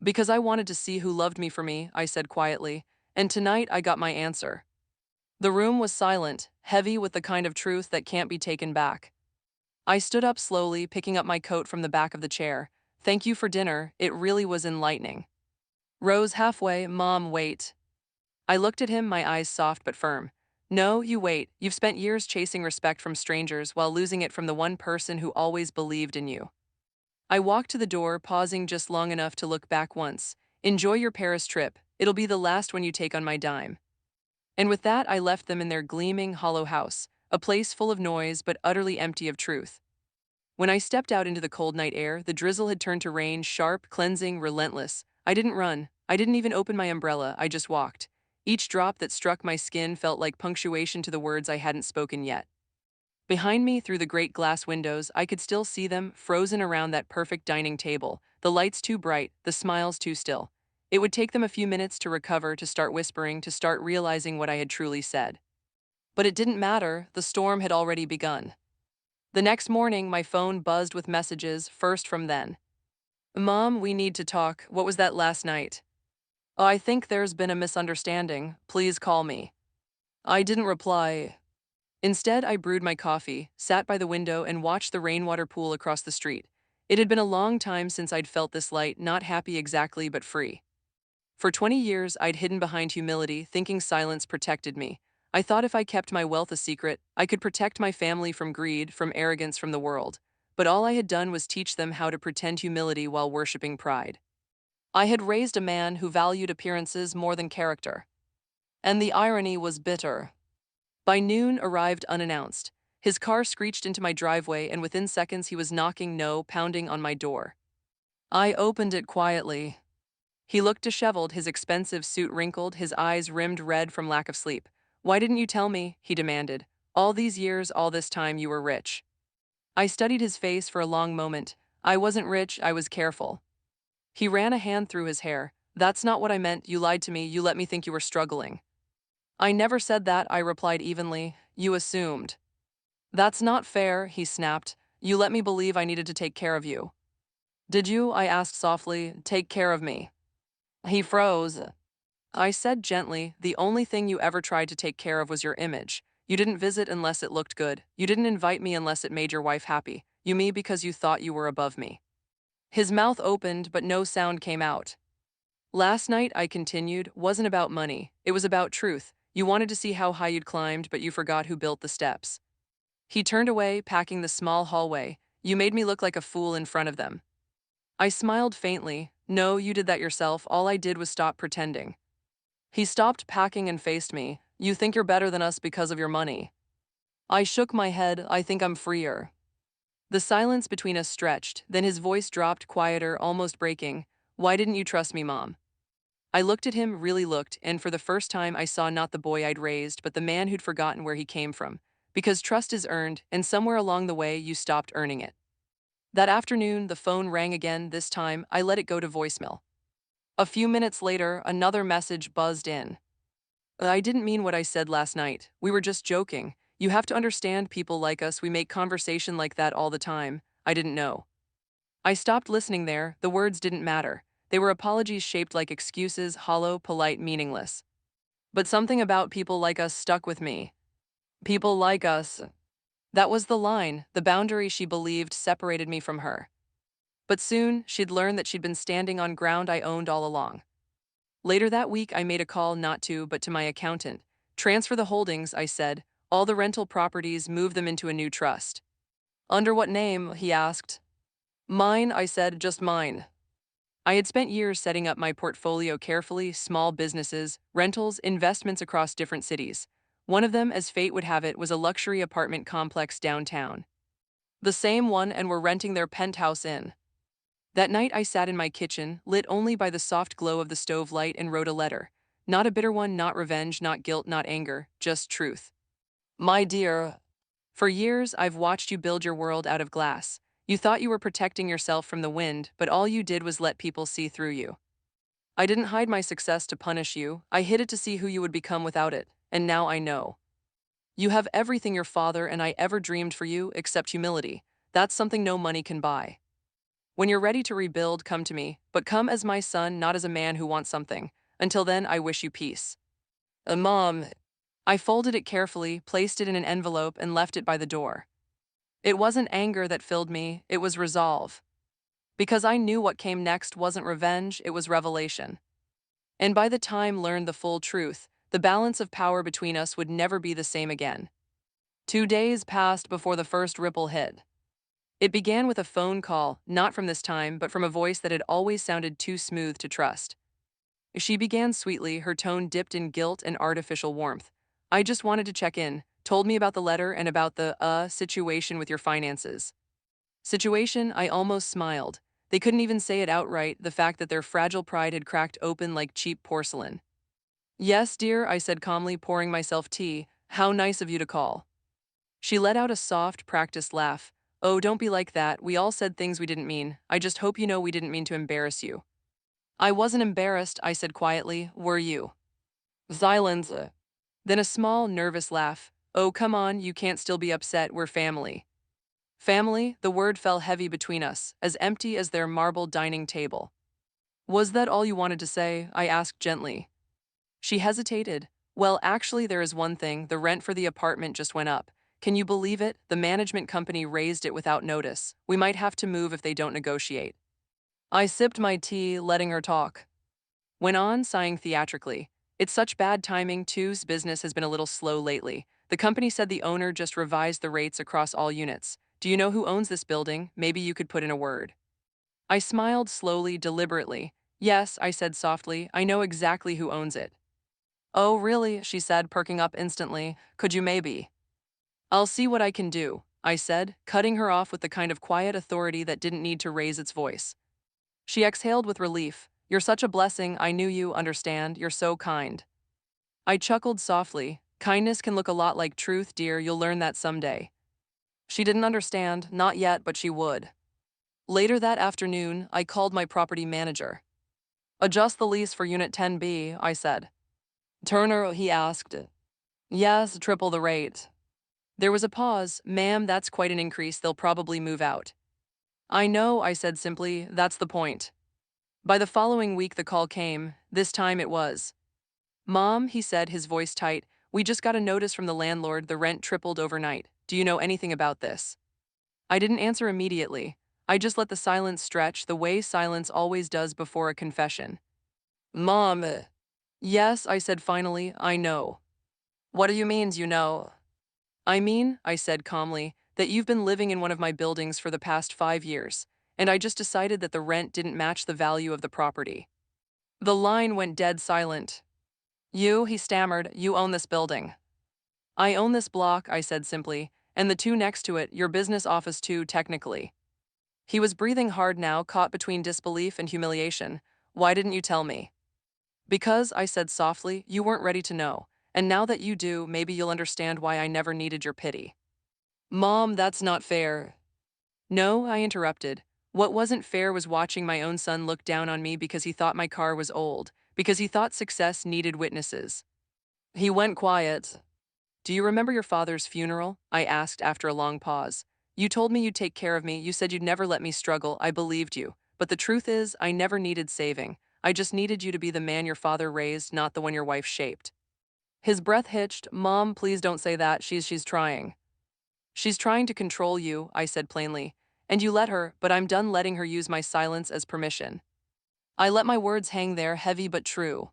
Because I wanted to see who loved me for me, I said quietly, and tonight I got my answer. The room was silent, heavy with the kind of truth that can't be taken back. I stood up slowly, picking up my coat from the back of the chair. Thank you for dinner, it really was enlightening. Rose halfway, Mom, wait. I looked at him, my eyes soft but firm. No, you wait. You've spent years chasing respect from strangers while losing it from the one person who always believed in you. I walked to the door, pausing just long enough to look back once. Enjoy your Paris trip. It'll be the last one you take on my dime. And with that, I left them in their gleaming, hollow house, a place full of noise but utterly empty of truth. When I stepped out into the cold night air, the drizzle had turned to rain, sharp, cleansing, relentless. I didn't run. I didn't even open my umbrella. I just walked. Each drop that struck my skin felt like punctuation to the words I hadn't spoken yet. Behind me, through the great glass windows, I could still see them, frozen around that perfect dining table, the lights too bright, the smiles too still. It would take them a few minutes to recover, to start whispering, to start realizing what I had truly said. But it didn't matter, the storm had already begun. The next morning, my phone buzzed with messages, first from then. Mom, we need to talk. What was that last night? "Oh, I think there's been a misunderstanding. Please call me." I didn't reply. Instead, I brewed my coffee, sat by the window, and watched the rainwater pool across the street. It had been a long time since I'd felt this light, not happy exactly, but free. For 20 years, I'd hidden behind humility, thinking silence protected me. I thought if I kept my wealth a secret, I could protect my family from greed, from arrogance, from the world. But all I had done was teach them how to pretend humility while worshiping pride. I had raised a man who valued appearances more than character. And the irony was bitter. By noon, arrived unannounced. His car screeched into my driveway, and within seconds he was knocking, no, pounding on my door. I opened it quietly. He looked disheveled, his expensive suit wrinkled, his eyes rimmed red from lack of sleep. "Why didn't you tell me?" he demanded. "All these years, all this time, you were rich." I studied his face for a long moment. "I wasn't rich, I was careful." He ran a hand through his hair. "That's not what I meant. You lied to me. You let me think you were struggling." "I never said that," I replied evenly. "You assumed." "That's not fair," he snapped. "You let me believe I needed to take care of you." "Did you?" I asked softly. "Take care of me?" He froze. I said gently, "The only thing you ever tried to take care of was your image. You didn't visit unless it looked good. You didn't invite me unless it made your wife happy. You me because you thought you were above me." His mouth opened, but no sound came out. "Last night," I continued, "wasn't about money. It was about truth. You wanted to see how high you'd climbed, but you forgot who built the steps." He turned away, packing the small hallway. "You made me look like a fool in front of them." I smiled faintly. "No, you did that yourself. All I did was stop pretending." He stopped packing and faced me. "You think you're better than us because of your money." I shook my head. "I think I'm freer." The silence between us stretched, then his voice dropped, quieter, almost breaking. "Why didn't you trust me, Mom?" I looked at him, really looked, and for the first time I saw not the boy I'd raised, but the man who'd forgotten where he came from. Because trust is earned, and somewhere along the way you stopped earning it. That afternoon, the phone rang again. This time, I let it go to voicemail. A few minutes later, another message buzzed in. "I didn't mean what I said last night. We were just joking. You have to understand people like us, we make conversation like that all the time." I didn't know. I stopped listening there, the words didn't matter. They were apologies shaped like excuses, hollow, polite, meaningless. But something about people like us stuck with me. People like us. That was the line, the boundary she believed separated me from her. But soon, she'd learned that she'd been standing on ground I owned all along. Later that week, I made a call not to, but to my accountant. "Transfer the holdings," I said. "All the rental properties, move them into a new trust." "Under what name?" he asked. "Mine," I said, "just mine." I had spent years setting up my portfolio carefully, small businesses, rentals, investments across different cities. One of them, as fate would have it, was a luxury apartment complex downtown. The same one, and we're renting their penthouse in. That night I sat in my kitchen, lit only by the soft glow of the stove light, and wrote a letter. Not a bitter one, not revenge, not guilt, not anger, just truth. "My dear, for years I've watched you build your world out of glass. You thought you were protecting yourself from the wind, but all you did was let people see through you. I didn't hide my success to punish you. I hid it to see who you would become without it, and now I know. You have everything your father and I ever dreamed for you, except humility. That's something no money can buy. When you're ready to rebuild, come to me, but come as my son, not as a man who wants something. Until then, I wish you peace." Mom." I folded it carefully, placed it in an envelope, and left it by the door. It wasn't anger that filled me, it was resolve. Because I knew what came next wasn't revenge, it was revelation. And by the time I learned the full truth, The balance of power between us would never be the same again. 2 days passed before the first ripple hit. It began with a phone call, not from this time, but from a voice that had always sounded too smooth to trust. She began sweetly, her tone dipped in guilt and artificial warmth. I just wanted to check in, told me about the letter and about the, situation with your finances. Situation, I almost smiled. They couldn't even say it outright, the fact that their fragile pride had cracked open like cheap porcelain. Yes, dear, I said calmly, pouring myself tea. How nice of you to call. She let out a soft, practiced laugh. Oh, don't be like that. We all said things we didn't mean. I just hope you know we didn't mean to embarrass you. I wasn't embarrassed, I said quietly. Were you? Silence. Then a small, nervous laugh. Oh, come on, you can't still be upset. We're family. Family, the word fell heavy between us, as empty as their marble dining table. Was that all you wanted to say? I asked gently. She hesitated. Well, actually, there is one thing. The rent for the apartment just went up. Can you believe it? The management company raised it without notice. We might have to move if they don't negotiate. I sipped my tea, letting her talk. Went on, sighing theatrically. It's such bad timing, too's business has been a little slow lately. The company said the owner just revised the rates across all units. Do you know who owns this building? Maybe you could put in a word. I smiled slowly, deliberately. Yes, I said softly, I know exactly who owns it. Oh, really? She said, perking up instantly. Could you maybe? I'll see what I can do, I said, cutting her off with the kind of quiet authority that didn't need to raise its voice. She exhaled with relief. You're such a blessing, I knew you, understand, you're so kind. I chuckled softly. Kindness can look a lot like truth, dear, you'll learn that someday. She didn't understand, not yet, but she would. Later that afternoon, I called my property manager. Adjust the lease for Unit 10B, I said. Turner, he asked. Yes, triple the rate. There was a pause. Ma'am, that's quite an increase, they'll probably move out. I know, I said simply, that's the point. By the following week, the call came. This time it was. Mom, he said, his voice tight, we just got a notice from the landlord, the rent tripled overnight. Do you know anything about this? I didn't answer immediately. I just let the silence stretch, the way silence always does before a confession. Mom. Yes, I said finally, I know. What do you mean, you know? I mean, I said calmly, that you've been living in one of my buildings for the past 5 years, and I just decided that the rent didn't match the value of the property. The line went dead silent. You, he stammered, you own this building. I own this block, I said simply, and the two next to it, your business office too, technically. He was breathing hard now, caught between disbelief and humiliation. Why didn't you tell me? Because, I said softly, you weren't ready to know, and now that you do, maybe you'll understand why I never needed your pity. Mom, that's not fair. No, I interrupted. What wasn't fair was watching my own son look down on me because he thought my car was old, because he thought success needed witnesses. He went quiet. Do you remember your father's funeral? I asked after a long pause. You told me you'd take care of me, you said you'd never let me struggle, I believed you. But the truth is, I never needed saving. I just needed you to be the man your father raised, not the one your wife shaped. His breath hitched. Mom, please don't say that, she's trying. She's trying to control you, I said plainly. And you let her, but I'm done letting her use my silence as permission. I let my words hang there, heavy but true.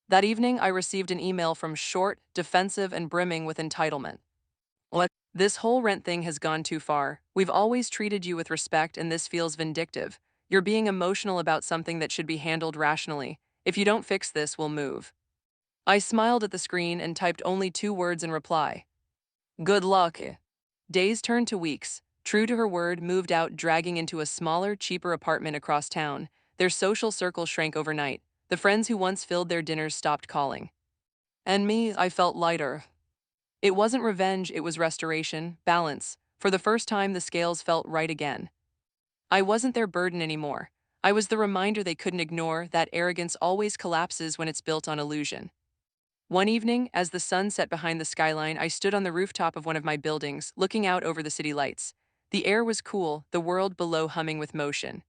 That evening, I received an email from Short, defensive and brimming with entitlement. What? This whole rent thing has gone too far. We've always treated you with respect and this feels vindictive. You're being emotional about something that should be handled rationally. If you don't fix this, we'll move. I smiled at the screen and typed only 2 words in reply. Good luck. Days turned to weeks. True to her word, moved out, dragging into a smaller, cheaper apartment across town. Their social circle shrank overnight. The friends who once filled their dinners stopped calling. And me, I felt lighter. It wasn't revenge, it was restoration, balance. For the first time, the scales felt right again. I wasn't their burden anymore. I was the reminder they couldn't ignore, that arrogance always collapses when it's built on illusion. One evening, as the sun set behind the skyline, I stood on the rooftop of one of my buildings, looking out over the city lights. The air was cool, the world below humming with motion.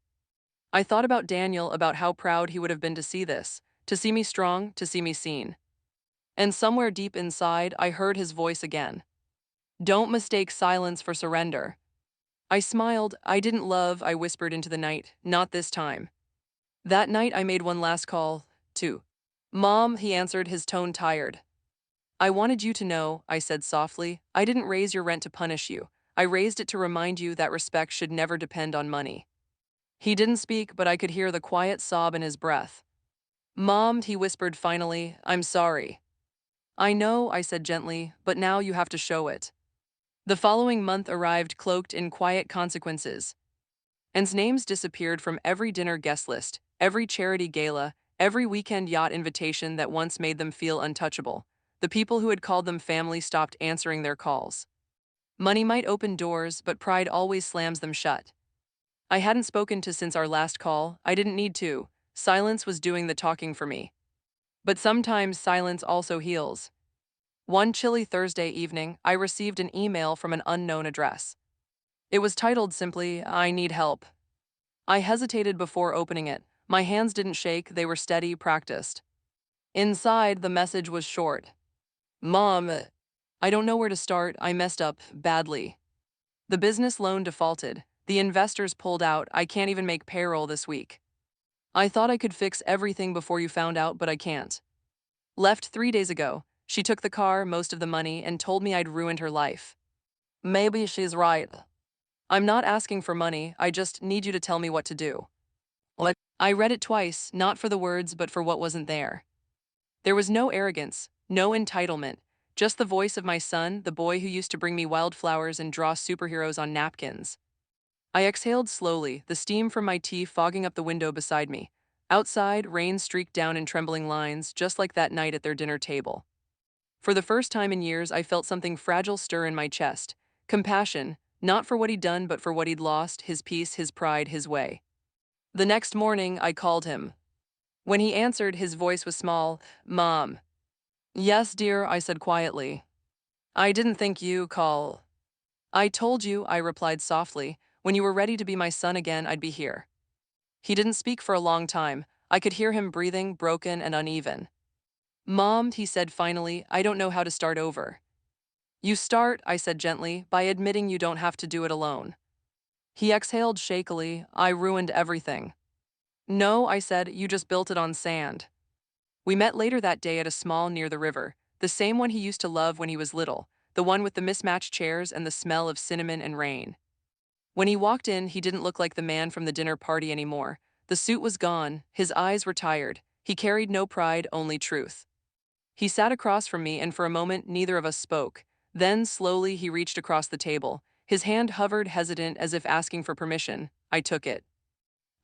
I thought about Daniel, about how proud he would have been to see this, to see me strong, to see me seen. And somewhere deep inside, I heard his voice again. Don't mistake silence for surrender. I smiled. I didn't love, I whispered into the night. Not this time. That night, I made one last call, too. Mom, he answered, his tone tired. I wanted you to know, I said softly, I didn't raise your rent to punish you. I raised it to remind you that respect should never depend on money. He didn't speak, but I could hear the quiet sob in his breath. Mom, he whispered finally, I'm sorry. I know, I said gently, but now you have to show it. The following month arrived cloaked in quiet consequences. And names disappeared from every dinner guest list, every charity gala, every weekend yacht invitation that once made them feel untouchable. The people who had called them family stopped answering their calls. Money might open doors, but pride always slams them shut. I hadn't spoken to since our last call. I didn't need to. Silence was doing the talking for me. But sometimes silence also heals. One chilly Thursday evening, I received an email from an unknown address. It was titled simply, I need help. I hesitated before opening it. My hands didn't shake, they were steady, practiced. Inside, the message was short. Mom, I don't know where to start, I messed up, badly. The business loan defaulted. The investors pulled out, I can't even make payroll this week. I thought I could fix everything before you found out, but I can't. Left 3 days ago. She took the car, most of the money, and told me I'd ruined her life. Maybe she's right. I'm not asking for money, I just need you to tell me what to do. I read it twice, not for the words, but for what wasn't there. There was no arrogance, no entitlement, just the voice of my son, the boy who used to bring me wildflowers and draw superheroes on napkins. I exhaled slowly, the steam from my tea fogging up the window beside me. Outside, rain streaked down in trembling lines, just like that night at their dinner table. For the first time in years, I felt something fragile stir in my chest. Compassion, not for what he'd done, but for what he'd lost, his peace, his pride, his way. The next morning, I called him. When he answered, his voice was small. Mom. Yes, dear, I said quietly. I didn't think you call. I told you, I replied softly, when you were ready to be my son again, I'd be here. He didn't speak for a long time. I could hear him breathing, broken and uneven. Mom, he said finally, I don't know how to start over. You start, I said gently, by admitting you don't have to do it alone. He exhaled shakily. I ruined everything. No, I said, you just built it on sand. We met later that day at a small near the river, the same one he used to love when he was little, the one with the mismatched chairs and the smell of cinnamon and rain. When he walked in, he didn't look like the man from the dinner party anymore. The suit was gone, his eyes were tired. He carried no pride, only truth. He sat across from me, and for a moment neither of us spoke. Then, slowly, he reached across the table. His hand hovered, hesitant, as if asking for permission. I took it.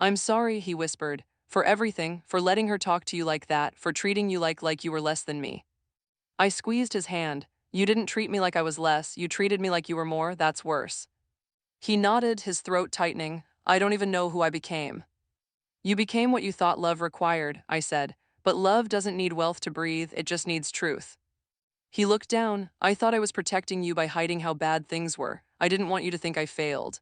I'm sorry, he whispered, for everything, for letting her talk to you like that, for treating you like you were less than me. I squeezed his hand. You didn't treat me like I was less, you treated me like you were more, that's worse. He nodded, his throat tightening. I don't even know who I became. You became what you thought love required, I said, but love doesn't need wealth to breathe, it just needs truth. He looked down. I thought I was protecting you by hiding how bad things were. I didn't want you to think I failed.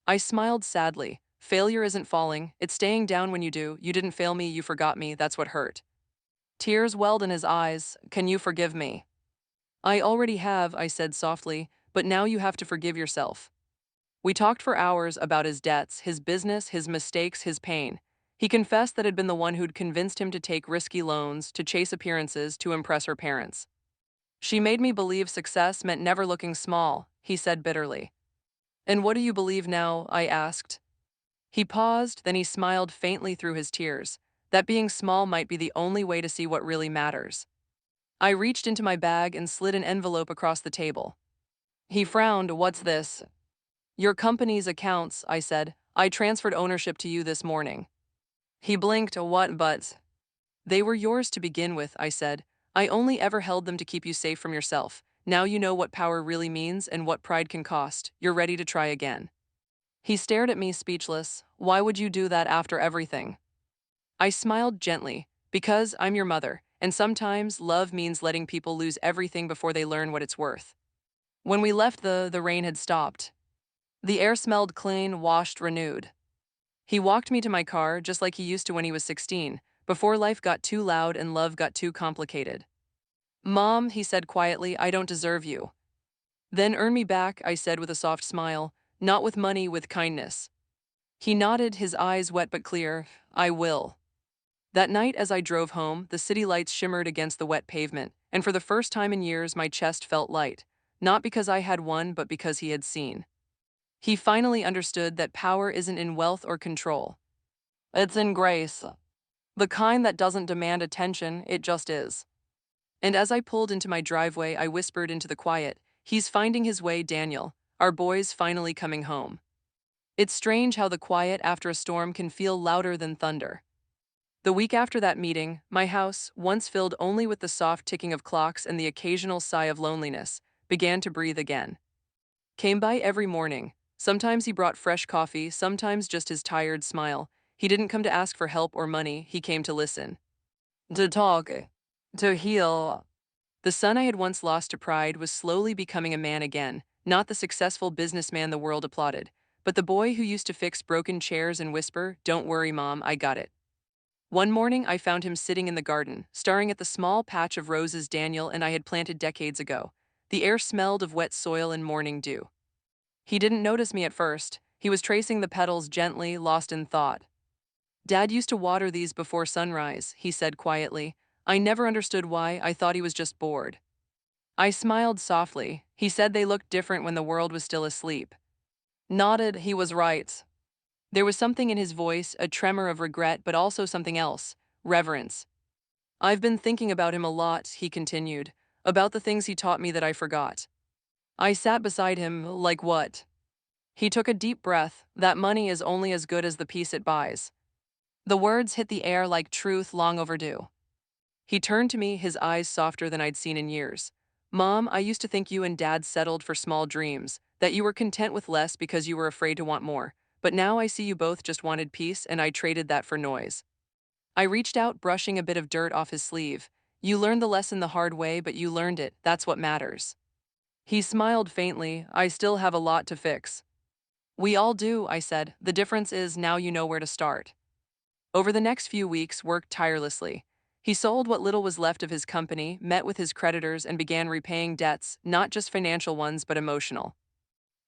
I smiled sadly. Failure isn't falling, it's staying down when you do. You didn't fail me, you forgot me, that's what hurt. Tears welled in his eyes. Can you forgive me? I already have, I said softly, but now you have to forgive yourself. We talked for hours about his debts, his business, his mistakes, his pain. He confessed that had been the one who'd convinced him to take risky loans, to chase appearances, to impress her parents. She made me believe success meant never looking small, he said bitterly. And what do you believe now? I asked. He paused, then he smiled faintly through his tears, that being small might be the only way to see what really matters. I reached into my bag and slid an envelope across the table. He frowned. What's this? Your company's accounts, I said. I transferred ownership to you this morning. He blinked. What but? They were yours to begin with, I said. I only ever held them to keep you safe from yourself. Now you know what power really means and what pride can cost. You're ready to try again. He stared at me, speechless. Why would you do that after everything? I smiled gently. Because I'm your mother, and sometimes love means letting people lose everything before they learn what it's worth. When we left, the rain had stopped. The air smelled clean, washed, renewed. He walked me to my car just like he used to when he was 16, before life got too loud and love got too complicated. Mom, he said quietly, I don't deserve you. Then earn me back, I said with a soft smile, not with money, with kindness. He nodded, his eyes wet but clear. I will. That night, as I drove home, the city lights shimmered against the wet pavement, and for the first time in years, my chest felt light. Not because I had won, but because he had seen. He finally understood that power isn't in wealth or control. It's in grace. The kind that doesn't demand attention, it just is. And as I pulled into my driveway, I whispered into the quiet, "He's finding his way, Daniel. Our boy's finally coming home." It's strange how the quiet after a storm can feel louder than thunder. The week after that meeting, my house, once filled only with the soft ticking of clocks and the occasional sigh of loneliness, began to breathe again. Came by every morning. Sometimes he brought fresh coffee, sometimes just his tired smile. He didn't come to ask for help or money, he came to listen. To talk. To heal. The son I had once lost to pride was slowly becoming a man again, not the successful businessman the world applauded, but the boy who used to fix broken chairs and whisper, "Don't worry, Mom, I got it." One morning, I found him sitting in the garden, staring at the small patch of roses Daniel and I had planted decades ago. The air smelled of wet soil and morning dew. He didn't notice me at first. He was tracing the petals gently, lost in thought. "Dad used to water these before sunrise," he said quietly. "I never understood why, I thought he was just bored." I smiled softly. He said they looked different when the world was still asleep. Nodded, he was right. There was something in his voice, a tremor of regret, but also something else, reverence. "I've been thinking about him a lot," he continued, "about the things he taught me that I forgot." I sat beside him, like what? He took a deep breath. "That money is only as good as the peace it buys." The words hit the air like truth long overdue. He turned to me, his eyes softer than I'd seen in years. "Mom, I used to think you and Dad settled for small dreams, that you were content with less because you were afraid to want more. But now I see you both just wanted peace, and I traded that for noise." I reached out, brushing a bit of dirt off his sleeve. "You learned the lesson the hard way, but you learned it. That's what matters." He smiled faintly. "I still have a lot to fix." "We all do," I said. "The difference is now you know where to start." Over the next few weeks, worked tirelessly. He sold what little was left of his company, met with his creditors, and began repaying debts, not just financial ones but emotional.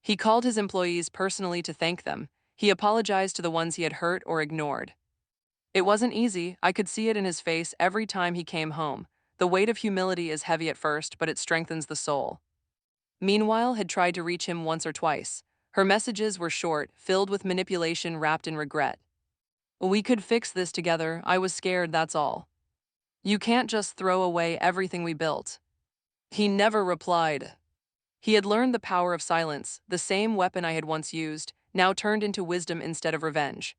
He called his employees personally to thank them. He apologized to the ones he had hurt or ignored. It wasn't easy. I could see it in his face every time he came home. The weight of humility is heavy at first, but it strengthens the soul. Meanwhile, had tried to reach him once or twice. Her messages were short, filled with manipulation wrapped in regret. "We could fix this together. I was scared, that's all. You can't just throw away everything we built." He never replied. He had learned the power of silence, the same weapon I had once used, now turned into wisdom instead of revenge.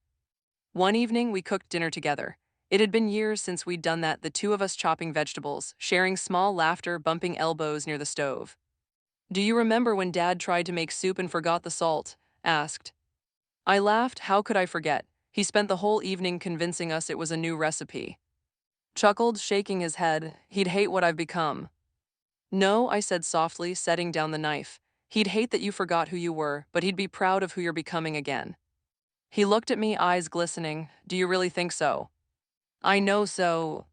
One evening, we cooked dinner together. It had been years since we'd done that, the two of us chopping vegetables, sharing small laughter, bumping elbows near the stove. "Do you remember when Dad tried to make soup and forgot the salt?" asked. I laughed. How could I forget? He spent the whole evening convincing us it was a new recipe. Chuckled, shaking his head. "He'd hate what I've become." "No," I said softly, setting down the knife. "He'd hate that you forgot who you were, but he'd be proud of who you're becoming again." He looked at me, eyes glistening. "Do you really think so?" "I know so."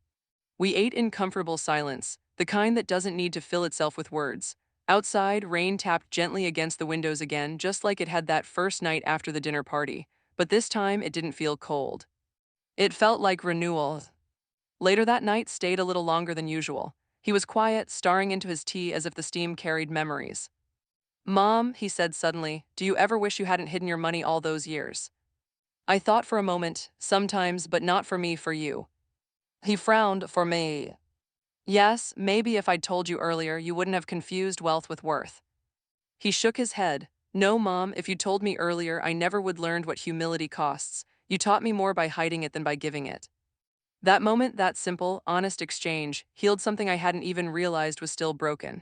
We ate in comfortable silence, the kind that doesn't need to fill itself with words. Outside, rain tapped gently against the windows again, just like it had that first night after the dinner party. But this time, it didn't feel cold. It felt like renewal. Later that night, stayed a little longer than usual. He was quiet, staring into his tea as if the steam carried memories. "Mom," he said suddenly, "do you ever wish you hadn't hidden your money all those years?" I thought for a moment. "Sometimes, but not for me, for you." He frowned. "For me?" "Yes, maybe if I'd told you earlier, you wouldn't have confused wealth with worth." He shook his head. "No, Mom, if you told me earlier, I never would learned what humility costs. You taught me more by hiding it than by giving it." That moment, that simple, honest exchange, healed something I hadn't even realized was still broken.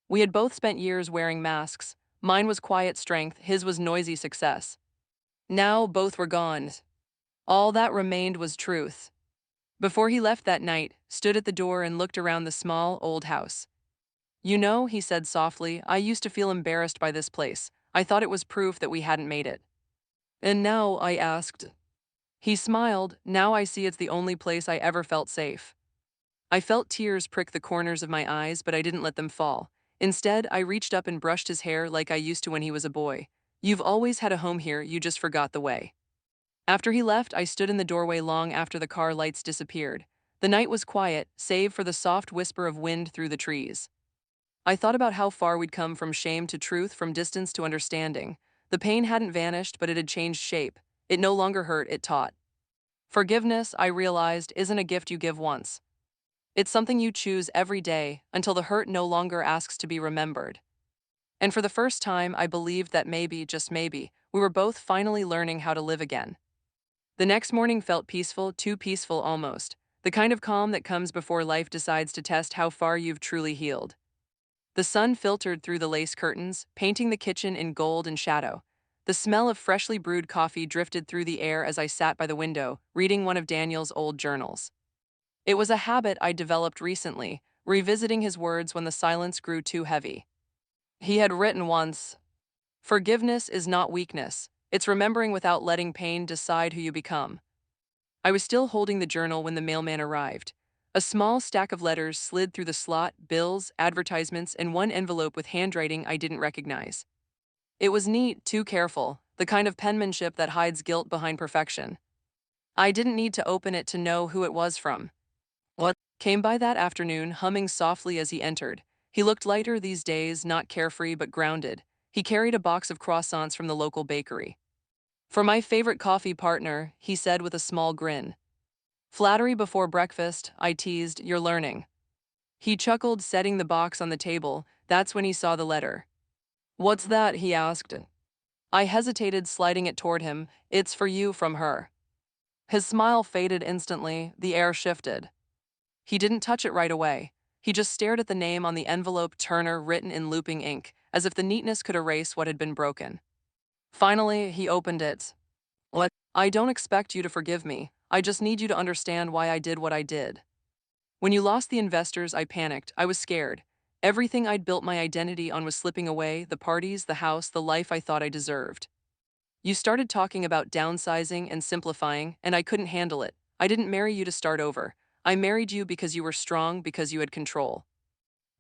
We had both spent years wearing masks. Mine was quiet strength, his was noisy success. Now both were gone. All that remained was truth. Before he left that night, stood at the door and looked around the small, old house. "You know," he said softly, "I used to feel embarrassed by this place. I thought it was proof that we hadn't made it." "And now?" I asked. He smiled. "Now I see it's the only place I ever felt safe." I felt tears prick the corners of my eyes, but I didn't let them fall. Instead, I reached up and brushed his hair like I used to when he was a boy. "You've always had a home here, you just forgot the way." After he left, I stood in the doorway long after the car lights disappeared. The night was quiet, save for the soft whisper of wind through the trees. I thought about how far we'd come from shame to truth, from distance to understanding. The pain hadn't vanished, but it had changed shape. It no longer hurt, it taught. Forgiveness, I realized, isn't a gift you give once. It's something you choose every day until the hurt no longer asks to be remembered. And for the first time, I believed that maybe, just maybe, we were both finally learning how to live again. The next morning felt peaceful, too peaceful almost. The kind of calm that comes before life decides to test how far you've truly healed. The sun filtered through the lace curtains, painting the kitchen in gold and shadow. The smell of freshly brewed coffee drifted through the air as I sat by the window, reading one of Daniel's old journals. It was a habit I developed recently, revisiting his words when the silence grew too heavy. He had written once, "Forgiveness is not weakness. It's remembering without letting pain decide who you become." I was still holding the journal when the mailman arrived. A small stack of letters slid through the slot, bills, advertisements, and one envelope with handwriting I didn't recognize. It was neat, too careful, the kind of penmanship that hides guilt behind perfection. I didn't need to open it to know who it was from. What came by that afternoon, humming softly as he entered. He looked lighter these days, not carefree but grounded. He carried a box of croissants from the local bakery. "For my favorite coffee partner," he said with a small grin. "Flattery before breakfast," I teased, "you're learning." He chuckled, setting the box on the table. That's when he saw the letter. "What's that?" he asked. I hesitated, sliding it toward him. "It's for you from her." His smile faded instantly, the air shifted. He didn't touch it right away. He just stared at the name on the envelope, Turner, written in looping ink, as if the neatness could erase what had been broken. Finally, he opened it. "What?" "I don't expect you to forgive me. I just need you to understand why I did what I did. When you lost the investors, I panicked. I was scared. Everything I'd built my identity on was slipping away, the parties, the house, the life I thought I deserved. You started talking about downsizing and simplifying, and I couldn't handle it. I didn't marry you to start over. I married you because you were strong, because you had control.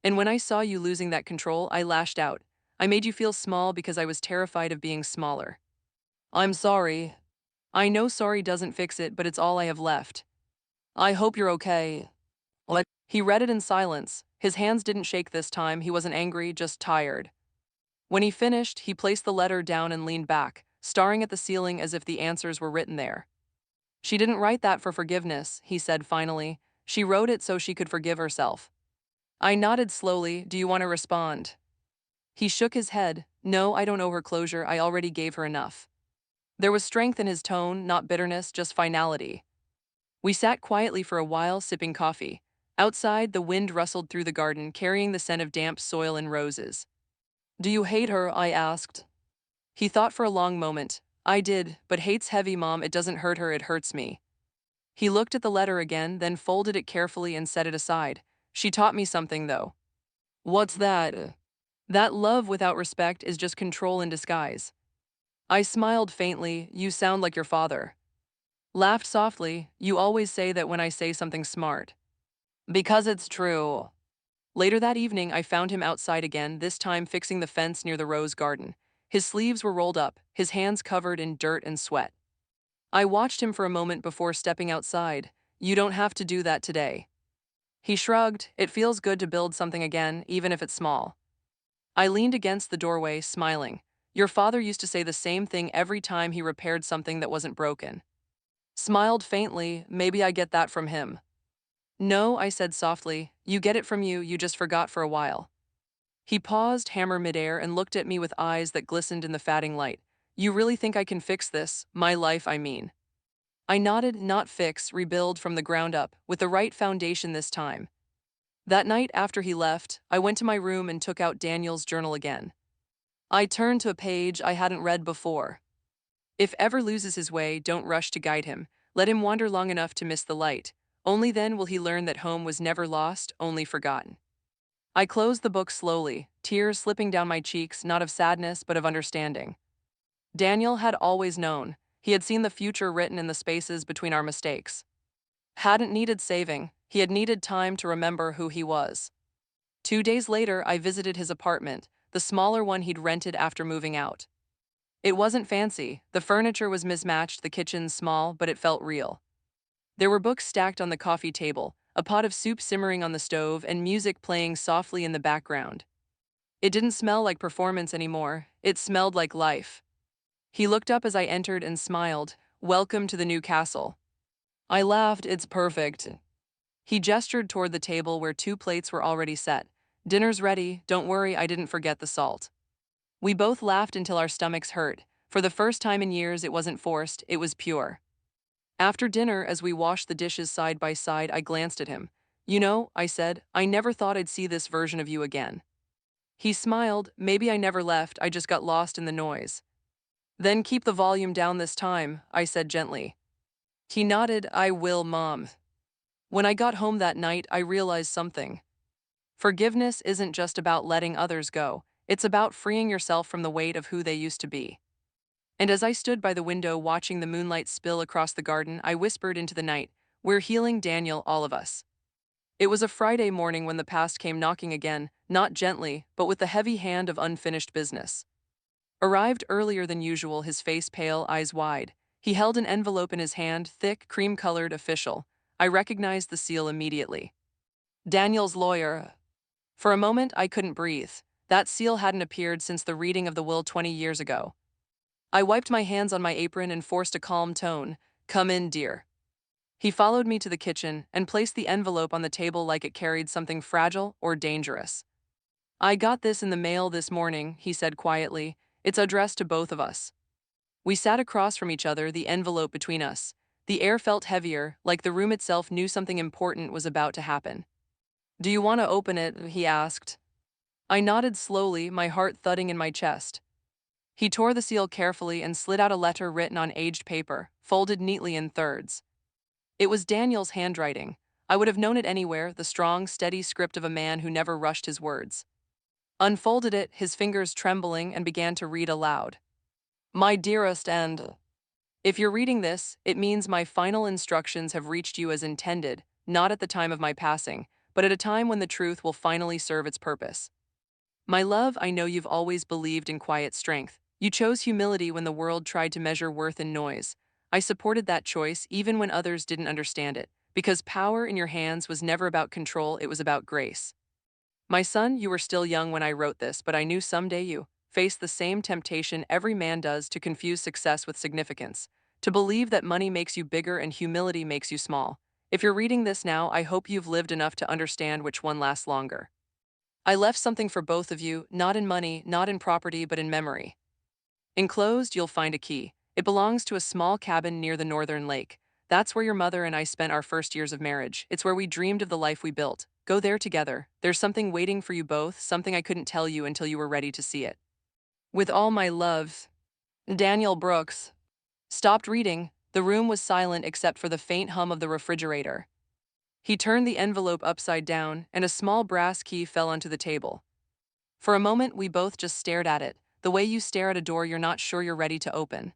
And when I saw you losing that control, I lashed out. I made you feel small because I was terrified of being smaller. I'm sorry. I know sorry doesn't fix it, but it's all I have left. I hope you're okay." What? He read it in silence. His hands didn't shake this time. He wasn't angry, just tired. When he finished, he placed the letter down and leaned back, staring at the ceiling as if the answers were written there. "She didn't write that for forgiveness," he said finally. "She wrote it so she could forgive herself." I nodded slowly. "Do you want to respond?" He shook his head. "No, I don't owe her closure. I already gave her enough." There was strength in his tone, not bitterness, just finality. We sat quietly for a while, sipping coffee. Outside, the wind rustled through the garden, carrying the scent of damp soil and roses. "Do you hate her?" I asked. He thought for a long moment. "I did, but hate's heavy, Mom. It doesn't hurt her, it hurts me." He looked at the letter again, then folded it carefully and set it aside. "She taught me something, though." "What's that?" "That love without respect is just control in disguise." I smiled faintly. "You sound like your father." Laughed softly. "You always say that when I say something smart." "Because it's true." Later that evening, I found him outside again, this time fixing the fence near the rose garden. His sleeves were rolled up, his hands covered in dirt and sweat. I watched him for a moment before stepping outside. "You don't have to do that today." He shrugged. "It feels good to build something again, even if it's small." I leaned against the doorway, smiling. "Your father used to say the same thing every time he repaired something that wasn't broken." Smiled faintly. "Maybe I get that from him." "No," I said softly. "You get it from you, you just forgot for a while." He paused, hammer midair, and looked at me with eyes that glistened in the fading light. "You really think I can fix this? My life, I mean." I nodded. "Not fix, rebuild from the ground up, with the right foundation this time." That night after he left, I went to my room and took out Daniel's journal again. I turned to a page I hadn't read before. "If ever loses his way, don't rush to guide him. Let him wander long enough to miss the light. Only then will he learn that home was never lost, only forgotten." I closed the book slowly, tears slipping down my cheeks, not of sadness, but of understanding. Daniel had always known. He had seen the future written in the spaces between our mistakes. Hadn't needed saving. He had needed time to remember who he was. 2 days later, I visited his apartment, the smaller one he'd rented after moving out. It wasn't fancy. The furniture was mismatched, the kitchen small, but it felt real. There were books stacked on the coffee table, a pot of soup simmering on the stove, and music playing softly in the background. It didn't smell like performance anymore. It smelled like life. He looked up as I entered and smiled. Welcome to the new castle. I laughed. It's perfect. He gestured toward the table where 2 plates were already set. Dinner's ready. Don't worry, I didn't forget the salt. We both laughed until our stomachs hurt. For the first time in years, it wasn't forced, it was pure. After dinner, as we washed the dishes side by side, I glanced at him. You know, I said, I never thought I'd see this version of you again. He smiled. Maybe I never left, I just got lost in the noise. Then keep the volume down this time, I said gently. He nodded. I will, Mom. When I got home that night, I realized something. Forgiveness isn't just about letting others go, it's about freeing yourself from the weight of who they used to be. And as I stood by the window watching the moonlight spill across the garden, I whispered into the night, We're healing, Daniel, all of us. It was a Friday morning when the past came knocking again, not gently, but with the heavy hand of unfinished business. Arrived earlier than usual, his face pale, eyes wide. He held an envelope in his hand, thick, cream-colored, official. I recognized the seal immediately. Daniel's lawyer. For a moment, I couldn't breathe. That seal hadn't appeared since the reading of the will 20 years ago. I wiped my hands on my apron and forced a calm tone. Come in, dear. He followed me to the kitchen and placed the envelope on the table like it carried something fragile or dangerous. I got this in the mail this morning, he said quietly. It's addressed to both of us. We sat across from each other, the envelope between us. The air felt heavier, like the room itself knew something important was about to happen. Do you want to open it? He asked. I nodded slowly, my heart thudding in my chest. He tore the seal carefully and slid out a letter written on aged paper, folded neatly in thirds. It was Daniel's handwriting. I would have known it anywhere, the strong, steady script of a man who never rushed his words. Unfolded it, his fingers trembling, and began to read aloud. My dearest, and if you're reading this, it means my final instructions have reached you as intended, not at the time of my passing, but at a time when the truth will finally serve its purpose. My love, I know you've always believed in quiet strength. You chose humility when the world tried to measure worth in noise. I supported that choice even when others didn't understand it, because power in your hands was never about control, it was about grace. My son, you were still young when I wrote this, but I knew someday you faced the same temptation every man does to confuse success with significance, to believe that money makes you bigger and humility makes you small. If you're reading this now, I hope you've lived enough to understand which one lasts longer. I left something for both of you, not in money, not in property, but in memory. Enclosed, you'll find a key. It belongs to a small cabin near the northern lake. That's where your mother and I spent our first years of marriage. It's where we dreamed of the life we built. Go there together. There's something waiting for you both, something I couldn't tell you until you were ready to see it. With all my love, Daniel Brooks. Stopped reading. The room was silent except for the faint hum of the refrigerator. He turned the envelope upside down, and a small brass key fell onto the table. For a moment, we both just stared at it, the way you stare at a door you're not sure you're ready to open.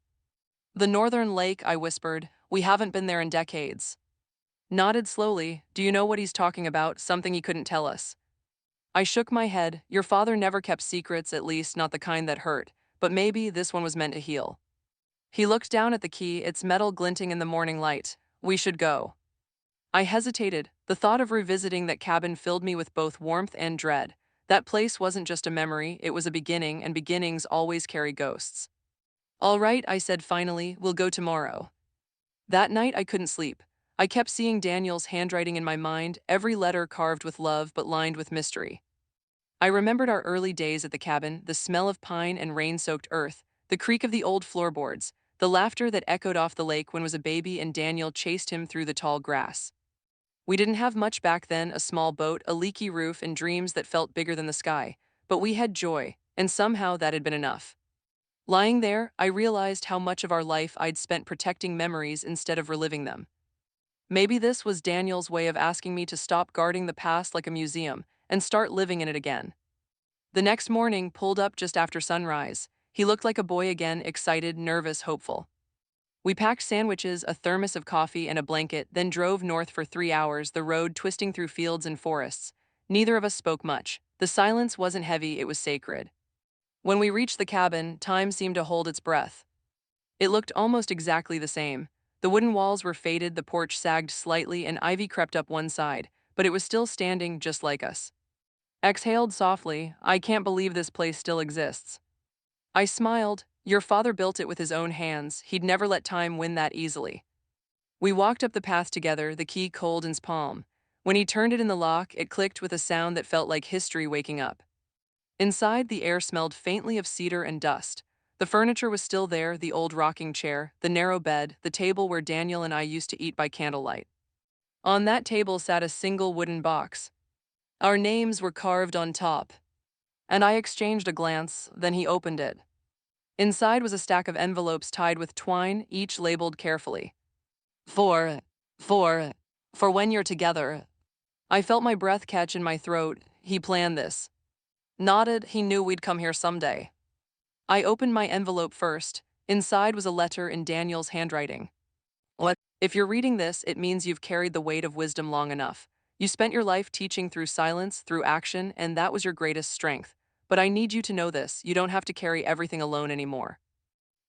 The northern lake, I whispered. We haven't been there in decades. Nodded slowly. Do you know what he's talking about? Something he couldn't tell us. I shook my head. Your father never kept secrets, at least not the kind that hurt, but maybe this one was meant to heal. He looked down at the key, its metal glinting in the morning light. We should go. I hesitated. The thought of revisiting that cabin filled me with both warmth and dread. That place wasn't just a memory, it was a beginning, and beginnings always carry ghosts. All right, I said finally, we'll go tomorrow. That night I couldn't sleep. I kept seeing Daniel's handwriting in my mind, every letter carved with love but lined with mystery. I remembered our early days at the cabin, the smell of pine and rain-soaked earth, the creak of the old floorboards, the laughter that echoed off the lake when was a baby and Daniel chased him through the tall grass. We didn't have much back then, a small boat, a leaky roof, and dreams that felt bigger than the sky, but we had joy, and somehow that had been enough. Lying there, I realized how much of our life I'd spent protecting memories instead of reliving them. Maybe this was Daniel's way of asking me to stop guarding the past like a museum and start living in it again. The next morning pulled up just after sunrise. He looked like a boy again, excited, nervous, hopeful. We packed sandwiches, a thermos of coffee, and a blanket, then drove north for 3 hours, the road twisting through fields and forests. Neither of us spoke much. The silence wasn't heavy, it was sacred. When we reached the cabin, time seemed to hold its breath. It looked almost exactly the same. The wooden walls were faded, the porch sagged slightly, and ivy crept up one side, but it was still standing just like us. Exhaled softly, I can't believe this place still exists. I smiled. Your father built it with his own hands. He'd never let time win that easily. We walked up the path together, the key cold in his palm. When he turned it in the lock, it clicked with a sound that felt like history waking up. Inside, the air smelled faintly of cedar and dust. The furniture was still there, the old rocking chair, the narrow bed, the table where Daniel and I used to eat by candlelight. On that table sat a single wooden box. Our names were carved on top, and I exchanged a glance, then he opened it. Inside was a stack of envelopes tied with twine, each labeled carefully. For, for, for when you're together. I felt my breath catch in my throat. He planned this. Nodded, he knew we'd come here someday. I opened my envelope first. Inside was a letter in Daniel's handwriting. What? If you're reading this, it means you've carried the weight of wisdom long enough. You spent your life teaching through silence, through action, and that was your greatest strength. But I need you to know this, you don't have to carry everything alone anymore.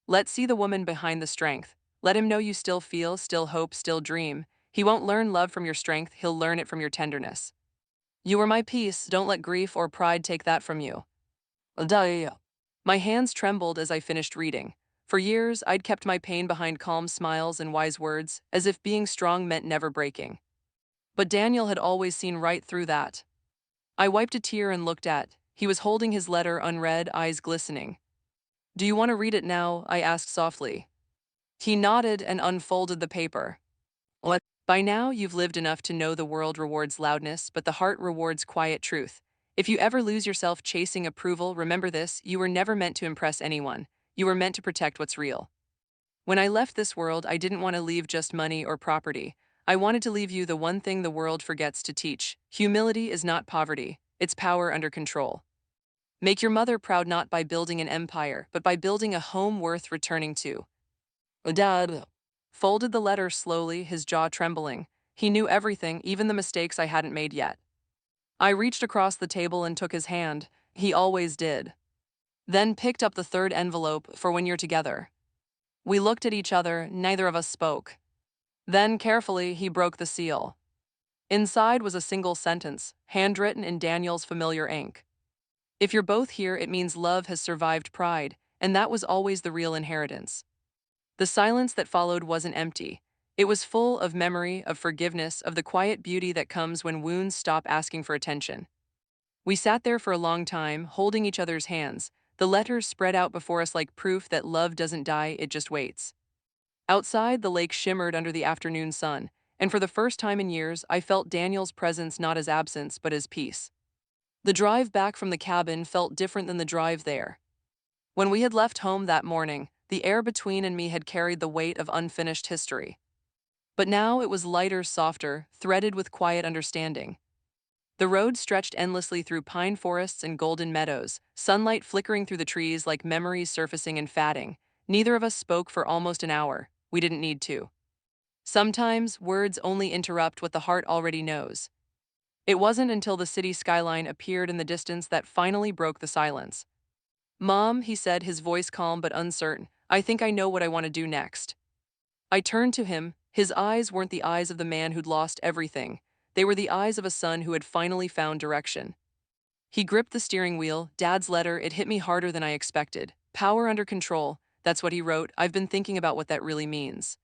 Let's see the woman behind the strength. Let him know you still feel, still hope, still dream. He won't learn love from your strength, he'll learn it from your tenderness. You are my peace, don't let grief or pride take that from you. Duh. My hands trembled as I finished reading. For years, I'd kept my pain behind calm smiles and wise words, as if being strong meant never breaking. But Daniel had always seen right through that. I wiped a tear and looked at. He was holding his letter unread, eyes glistening. Do you want to read it now? I asked softly. He nodded and unfolded the paper. What? By now, you've lived enough to know the world rewards loudness, but the heart rewards quiet truth. If you ever lose yourself chasing approval, remember this, you were never meant to impress anyone. You were meant to protect what's real. When I left this world, I didn't want to leave just money or property. I wanted to leave you the one thing the world forgets to teach. Humility is not poverty, it's power under control. Make your mother proud not by building an empire, but by building a home worth returning to. Dad folded the letter slowly, his jaw trembling. He knew everything, even the mistakes I hadn't made yet. I reached across the table and took his hand. He always did. Then picked up the third envelope for when you're together. We looked at each other, neither of us spoke. Then, carefully, he broke the seal. Inside was a single sentence, handwritten in Daniel's familiar ink. If you're both here, it means love has survived pride, and that was always the real inheritance. The silence that followed wasn't empty. It was full of memory, of forgiveness, of the quiet beauty that comes when wounds stop asking for attention. We sat there for a long time, holding each other's hands, the letters spread out before us like proof that love doesn't die, it just waits. Outside, the lake shimmered under the afternoon sun, and for the first time in years, I felt Daniel's presence not as absence, but as peace. The drive back from the cabin felt different than the drive there. When we had left home that morning, the air between and me had carried the weight of unfinished history. But now it was lighter, softer, threaded with quiet understanding. The road stretched endlessly through pine forests and golden meadows, sunlight flickering through the trees like memories surfacing and fading. Neither of us spoke for almost an hour. We didn't need to. Sometimes, words only interrupt what the heart already knows. It wasn't until the city skyline appeared in the distance that finally broke the silence. Mom, he said, his voice calm but uncertain, I think I know what I want to do next. I turned to him. His eyes weren't the eyes of the man who'd lost everything. They were the eyes of a son who had finally found direction. He gripped the steering wheel. Dad's letter, it hit me harder than I expected. Power under control, that's what he wrote. I've been thinking about what that really means.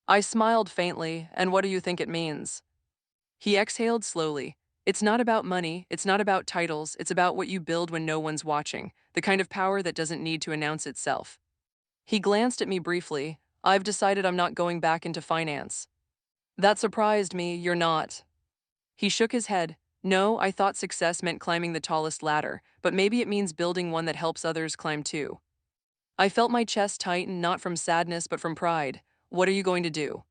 I smiled faintly, and what do you think it means? He exhaled slowly. It's not about money, it's not about titles, it's about what you build when no one's watching, the kind of power that doesn't need to announce itself. He glanced at me briefly. I've decided I'm not going back into finance. That surprised me, you're not. He shook his head. No, I thought success meant climbing the tallest ladder, but maybe it means building one that helps others climb too. I felt my chest tighten, not from sadness but from pride. What are you going to do?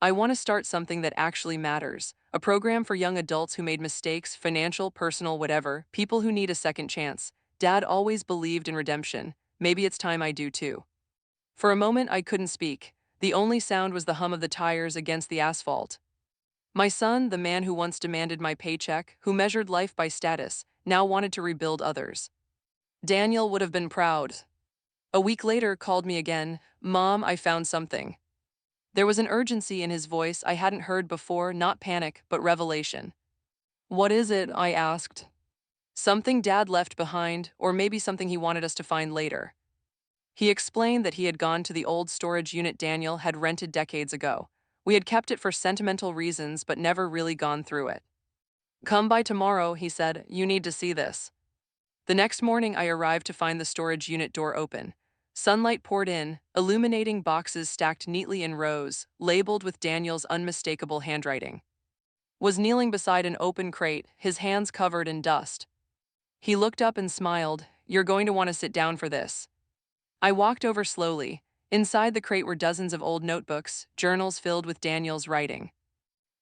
I want to start something that actually matters. A program for young adults who made mistakes, financial, personal, whatever, people who need a second chance. Dad always believed in redemption. Maybe it's time I do too. For a moment, I couldn't speak. The only sound was the hum of the tires against the asphalt. My son, the man who once demanded my paycheck, who measured life by status, now wanted to rebuild others. Daniel would have been proud. A week later, called me again. Mom, I found something. There was an urgency in his voice I hadn't heard before, not panic, but revelation. What is it? I asked. Something Dad left behind, or maybe something he wanted us to find later. He explained that he had gone to the old storage unit Daniel had rented decades ago. We had kept it for sentimental reasons, but never really gone through it. Come by tomorrow, he said. You need to see this. The next morning, I arrived to find the storage unit door open. Sunlight poured in, illuminating boxes stacked neatly in rows, labeled with Daniel's unmistakable handwriting. Was kneeling beside an open crate, his hands covered in dust. He looked up and smiled. You're going to want to sit down for this. I walked over slowly. Inside the crate were dozens of old notebooks, journals filled with Daniel's writing.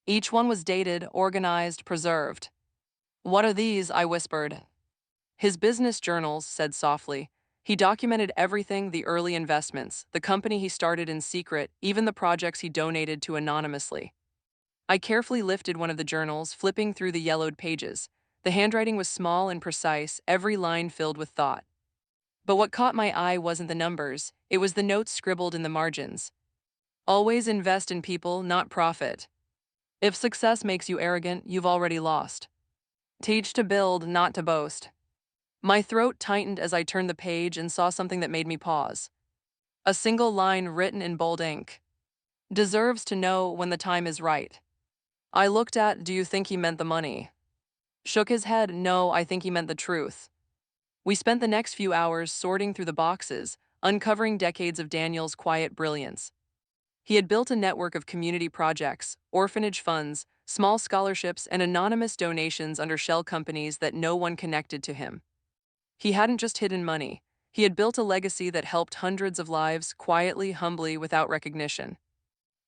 Each one was dated, organized, preserved. What are these? I whispered. His business journals, said softly. He documented everything, the early investments, the company he started in secret, even the projects he donated to anonymously. I carefully lifted one of the journals, flipping through the yellowed pages. The handwriting was small and precise, every line filled with thought. But what caught my eye wasn't the numbers, it was the notes scribbled in the margins. Always invest in people, not profit. If success makes you arrogant, you've already lost. Teach to build, not to boast. My throat tightened as I turned the page and saw something that made me pause. A single line written in bold ink. Deserves to know when the time is right. I looked at, do you think he meant the money? Shook his head, no, I think he meant the truth. We spent the next few hours sorting through the boxes, uncovering decades of Daniel's quiet brilliance. He had built a network of community projects, orphanage funds, small scholarships, and anonymous donations under shell companies that no one connected to him. He hadn't just hidden money. He had built a legacy that helped hundreds of lives, quietly, humbly, without recognition.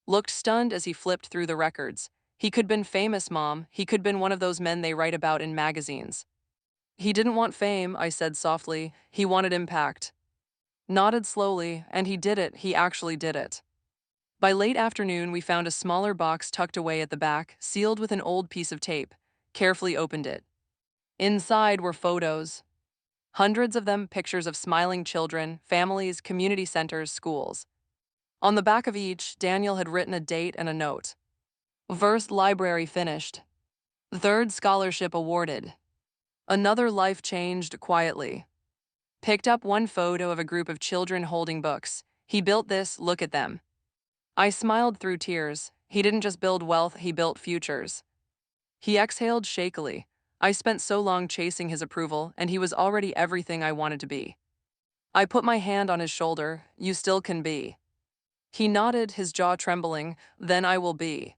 Looked stunned as he flipped through the records. He could been famous, Mom. He could been one of those men they write about in magazines. He didn't want fame, I said softly. He wanted impact. Nodded slowly, and he did it. He actually did it. By late afternoon, we found a smaller box tucked away at the back, sealed with an old piece of tape. Carefully opened it. Inside were photos. Hundreds of them, pictures of smiling children, families, community centers, schools. On the back of each, Daniel had written a date and a note. First library finished. Third scholarship awarded. Another life changed quietly. Picked up one photo of a group of children holding books. He built this, look at them. I smiled through tears. He didn't just build wealth, he built futures. He exhaled shakily. I spent so long chasing his approval, and he was already everything I wanted to be. I put my hand on his shoulder. You still can be. He nodded, his jaw trembling. Then I will be.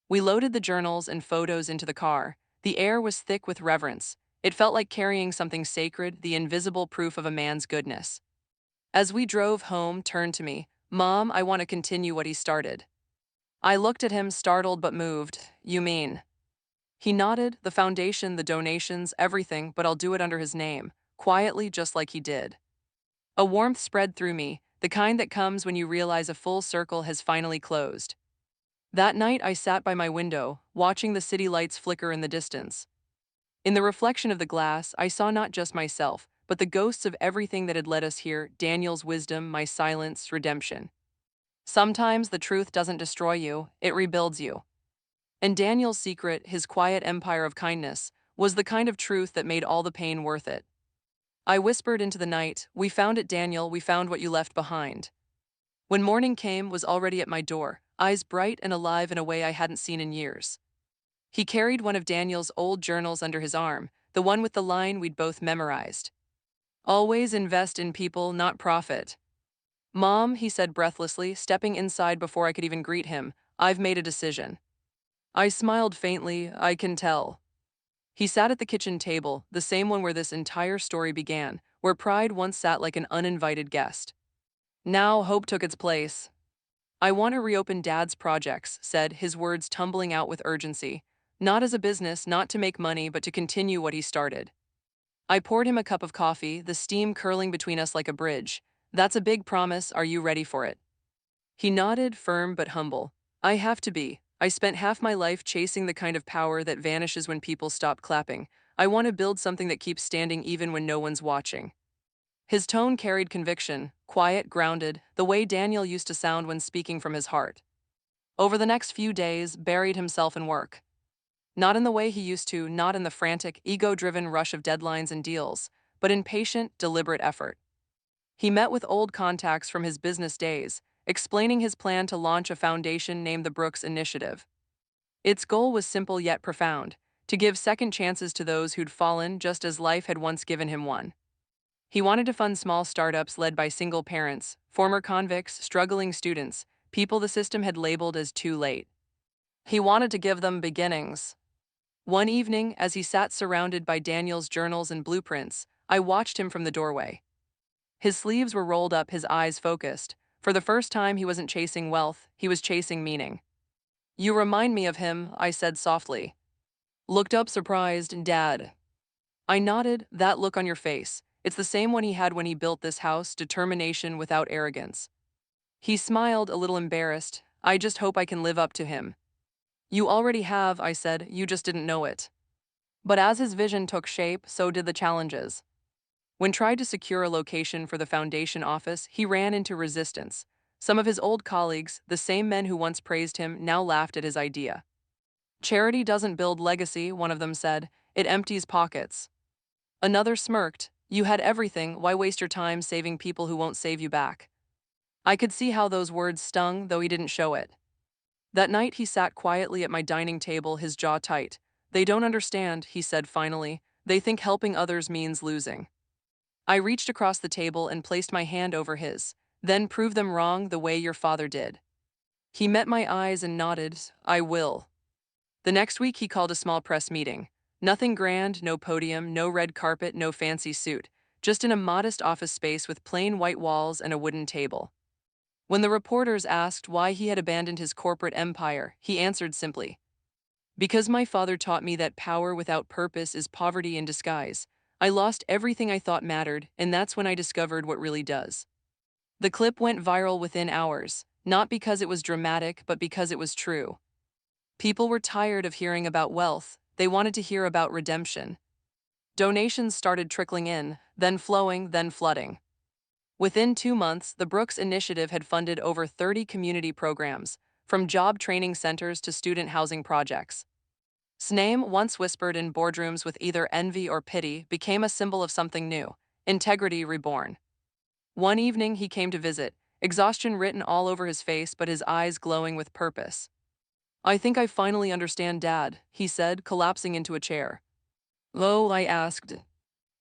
We loaded the journals and photos into the car. The air was thick with reverence. It felt like carrying something sacred, the invisible proof of a man's goodness. As we drove home, turned to me. Mom, I want to continue what he started. I looked at him, startled but moved. You mean? He nodded, the foundation, the donations, everything, but I'll do it under his name, quietly, just like he did. A warmth spread through me, the kind that comes when you realize a full circle has finally closed. That night, I sat by my window, watching the city lights flicker in the distance. In the reflection of the glass, I saw not just myself, but the ghosts of everything that had led us here, Daniel's wisdom, my silence, redemption. Sometimes the truth doesn't destroy you, it rebuilds you. And Daniel's secret, his quiet empire of kindness, was the kind of truth that made all the pain worth it. I whispered into the night, we found it, Daniel, we found what you left behind. When morning came, was already at my door, eyes bright and alive in a way I hadn't seen in years. He carried one of Daniel's old journals under his arm, the one with the line we'd both memorized. Always invest in people, not profit. Mom, he said breathlessly, stepping inside before I could even greet him, I've made a decision. I smiled faintly, I can tell. He sat at the kitchen table, the same one where this entire story began, where pride once sat like an uninvited guest. Now hope took its place. I want to reopen Dad's projects, said, his words tumbling out with urgency. Not as a business, not to make money, but to continue what he started. I poured him a cup of coffee, the steam curling between us like a bridge. That's a big promise, are you ready for it? He nodded, firm but humble. I have to be. I spent half my life chasing the kind of power that vanishes when people stop clapping. I want to build something that keeps standing even when no one's watching. His tone carried conviction, quiet, grounded, the way Daniel used to sound when speaking from his heart. Over the next few days, buried himself in work. Not in the way he used to, not in the frantic, ego-driven rush of deadlines and deals, but in patient, deliberate effort. He met with old contacts from his business days, explaining his plan to launch a foundation named the Brooks Initiative. Its goal was simple yet profound: to give second chances to those who'd fallen just as life had once given him one. He wanted to fund small startups led by single parents, former convicts, struggling students, people the system had labeled as too late. He wanted to give them beginnings. One evening, as he sat surrounded by Daniel's journals and blueprints, I watched him from the doorway. His sleeves were rolled up, his eyes focused. For the first time, he wasn't chasing wealth, he was chasing meaning. "You remind me of him," I said softly. Looked up surprised. "Dad." I nodded. "That look on your face. It's the same one he had when he built this house, determination without arrogance." He smiled, a little embarrassed. "I just hope I can live up to him." "You already have," I said, "you just didn't know it." But as his vision took shape, so did the challenges. When tried to secure a location for the foundation office, he ran into resistance. Some of his old colleagues, the same men who once praised him, now laughed at his idea. "Charity doesn't build legacy," one of them said, "it empties pockets." Another smirked. "You had everything, why waste your time saving people who won't save you back?" I could see how those words stung, though he didn't show it. That night he sat quietly at my dining table, his jaw tight. "They don't understand," he said finally. "They think helping others means losing." I reached across the table and placed my hand over his. "Then prove them wrong the way your father did." He met my eyes and nodded. "I will." The next week he called a small press meeting. Nothing grand, no podium, no red carpet, no fancy suit. Just in a modest office space with plain white walls and a wooden table. When the reporters asked why he had abandoned his corporate empire, he answered simply, "Because my father taught me that power without purpose is poverty in disguise. I lost everything I thought mattered, and that's when I discovered what really does." The clip went viral within hours, not because it was dramatic, but because it was true. People were tired of hearing about wealth, they wanted to hear about redemption. Donations started trickling in, then flowing, then flooding. Within 2 months, the Brooks Initiative had funded over 30 community programs, from job training centers to student housing projects. His name, once whispered in boardrooms with either envy or pity, became a symbol of something new: integrity reborn. One evening he came to visit, exhaustion written all over his face but his eyes glowing with purpose. "I think I finally understand, Dad," he said, collapsing into a chair. "Oh?" I asked.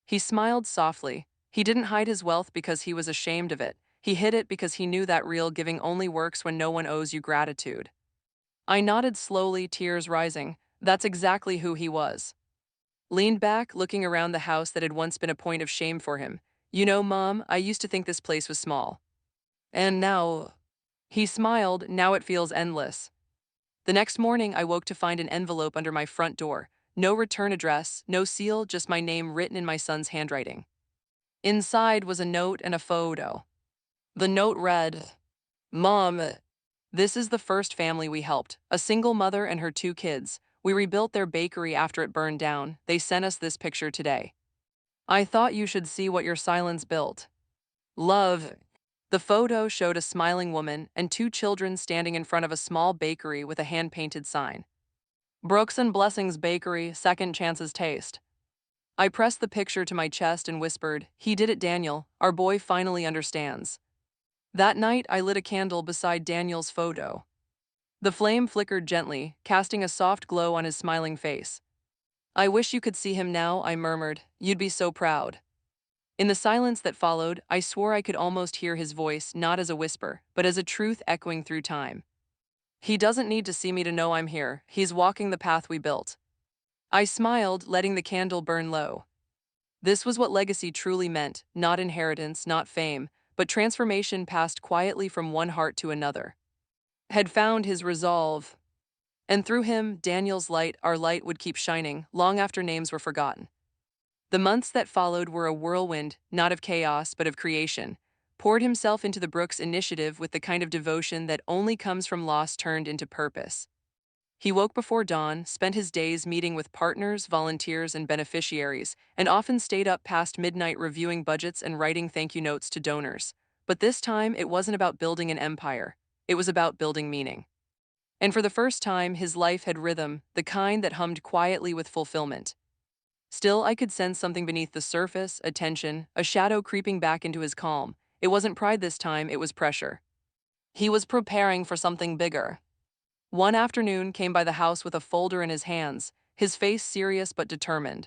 He smiled softly. He didn't hide his wealth because he was ashamed of it. He hid it because he knew that real giving only works when no one owes you gratitude. I nodded slowly, tears rising. That's exactly who he was. Leaned back, looking around the house that had once been a point of shame for him. "You know, Mom, I used to think this place was small. And now—" He smiled. "Now it feels endless." The next morning, I woke to find an envelope under my front door. No return address, no seal, just my name written in my son's handwriting. Inside was a note and a photo. The note read, "Mom, this is the first family we helped, a single mother and her 2 kids. We rebuilt their bakery after it burned down. They sent us this picture today. I thought you should see what your silence built. Love." The photo showed a smiling woman and 2 children standing in front of a small bakery with a hand-painted sign. "Brooks and Blessings Bakery, Second Chances Taste." I pressed the picture to my chest and whispered, "He did it, Daniel. Our boy finally understands." That night, I lit a candle beside Daniel's photo. The flame flickered gently, casting a soft glow on his smiling face. "I wish you could see him now," I murmured. "You'd be so proud." In the silence that followed, I swore I could almost hear his voice, not as a whisper, but as a truth echoing through time. "He doesn't need to see me to know I'm here. He's walking the path we built." I smiled, letting the candle burn low. This was what legacy truly meant: not inheritance, not fame, but transformation passed quietly from one heart to another. Had found his resolve. And through him, Daniel's light, our light, would keep shining, long after names were forgotten. The months that followed were a whirlwind, not of chaos, but of creation. Poured himself into the Brooks Initiative with the kind of devotion that only comes from loss turned into purpose. He woke before dawn, spent his days meeting with partners, volunteers, and beneficiaries, and often stayed up past midnight reviewing budgets and writing thank you notes to donors. But this time, it wasn't about building an empire. It was about building meaning. And for the first time, his life had rhythm, the kind that hummed quietly with fulfillment. Still, I could sense something beneath the surface, a tension, a shadow creeping back into his calm. It wasn't pride this time, it was pressure. He was preparing for something bigger. One afternoon came by the house with a folder in his hands, his face serious but determined.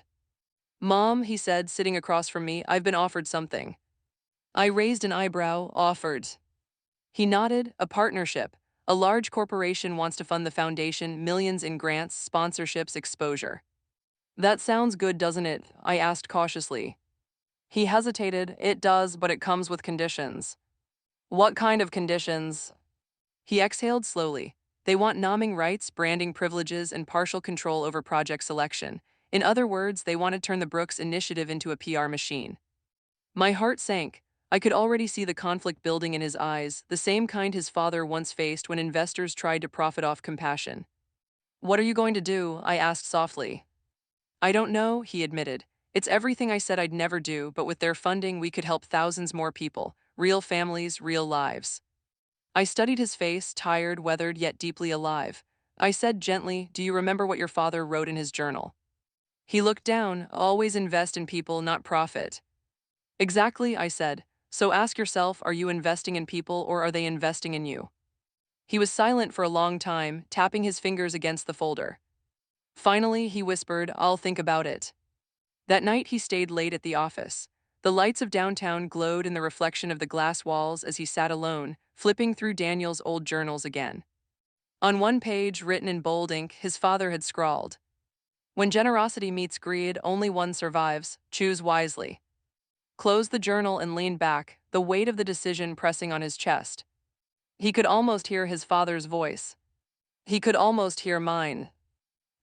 "Mom," he said, sitting across from me, "I've been offered something." I raised an eyebrow. "Offered?" He nodded. "A partnership. A large corporation wants to fund the foundation, millions in grants, sponsorships, exposure." "That sounds good, doesn't it?" I asked cautiously. He hesitated. "It does, but it comes with conditions." "What kind of conditions?" He exhaled slowly. "They want naming rights, branding privileges, and partial control over project selection. In other words, they want to turn the Brooks Initiative into a PR machine." My heart sank. I could already see the conflict building in his eyes, the same kind his father once faced when investors tried to profit off compassion. "What are you going to do?" I asked softly. "I don't know," he admitted. "It's everything I said I'd never do, but with their funding, we could help thousands more people, real families, real lives." I studied his face, tired, weathered, yet deeply alive. I said gently, "Do you remember what your father wrote in his journal?" He looked down. "Always invest in people, not profit." "Exactly," I said. "So ask yourself, are you investing in people or are they investing in you?" He was silent for a long time, tapping his fingers against the folder. Finally, he whispered, "I'll think about it." That night he stayed late at the office. The lights of downtown glowed in the reflection of the glass walls as he sat alone, flipping through Daniel's old journals again. On one page, written in bold ink, his father had scrawled, "When generosity meets greed, only one survives. Choose wisely." Closed the journal and leaned back, the weight of the decision pressing on his chest. He could almost hear his father's voice. He could almost hear mine.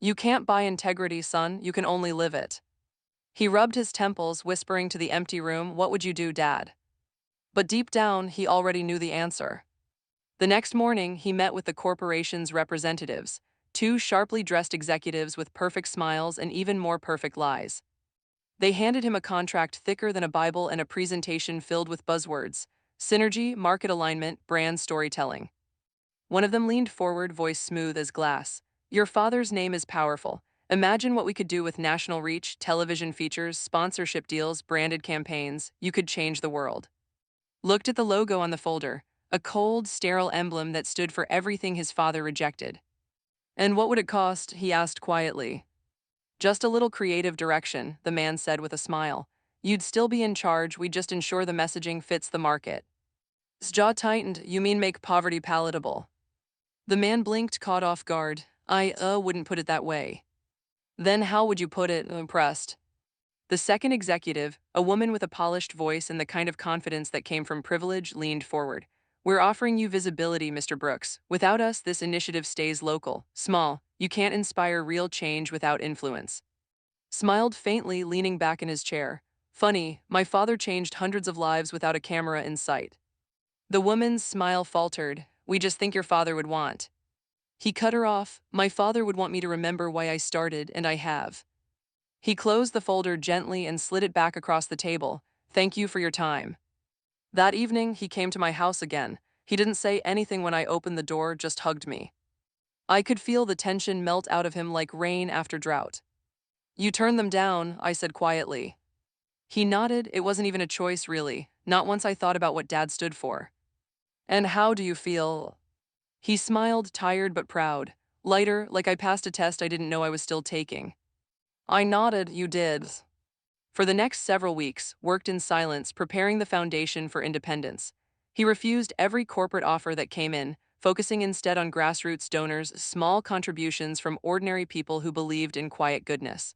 "You can't buy integrity, son, you can only live it." He rubbed his temples, whispering to the empty room, "What would you do, Dad?" But deep down, he already knew the answer. The next morning, he met with the corporation's representatives, two sharply dressed executives with perfect smiles and even more perfect lies. They handed him a contract thicker than a Bible and a presentation filled with buzzwords: synergy, market alignment, brand storytelling. One of them leaned forward, voice smooth as glass. "Your father's name is powerful. Imagine what we could do with national reach, television features, sponsorship deals, branded campaigns. You could change the world." Looked at the logo on the folder, a cold, sterile emblem that stood for everything his father rejected. "And what would it cost?" he asked quietly. "Just a little creative direction," the man said with a smile. "You'd still be in charge, we'd just ensure the messaging fits the market." His jaw tightened. "You mean make poverty palatable?" The man blinked, caught off guard. "I wouldn't put it that way." "Then how would you put it?" Impressed. The second executive, a woman with a polished voice and the kind of confidence that came from privilege, leaned forward. "We're offering you visibility, Mr. Brooks. Without us, this initiative stays local, small. You can't inspire real change without influence." Smiled faintly, leaning back in his chair. "Funny, my father changed hundreds of lives without a camera in sight." The woman's smile faltered. "We just think your father would want." He cut her off. "My father would want me to remember why I started, and I have." He closed the folder gently and slid it back across the table. "Thank you for your time." That evening, he came to my house again. He didn't say anything when I opened the door, just hugged me. I could feel the tension melt out of him like rain after drought. "You turned them down," I said quietly. He nodded. "It wasn't even a choice, really. Not once I thought about what Dad stood for." "And how do you feel?" He smiled, tired but proud. Lighter, like I passed a test I didn't know I was still taking. I nodded. "You did." For the next several weeks, worked in silence, preparing the foundation for independence. He refused every corporate offer that came in, focusing instead on grassroots donors, small contributions from ordinary people who believed in quiet goodness.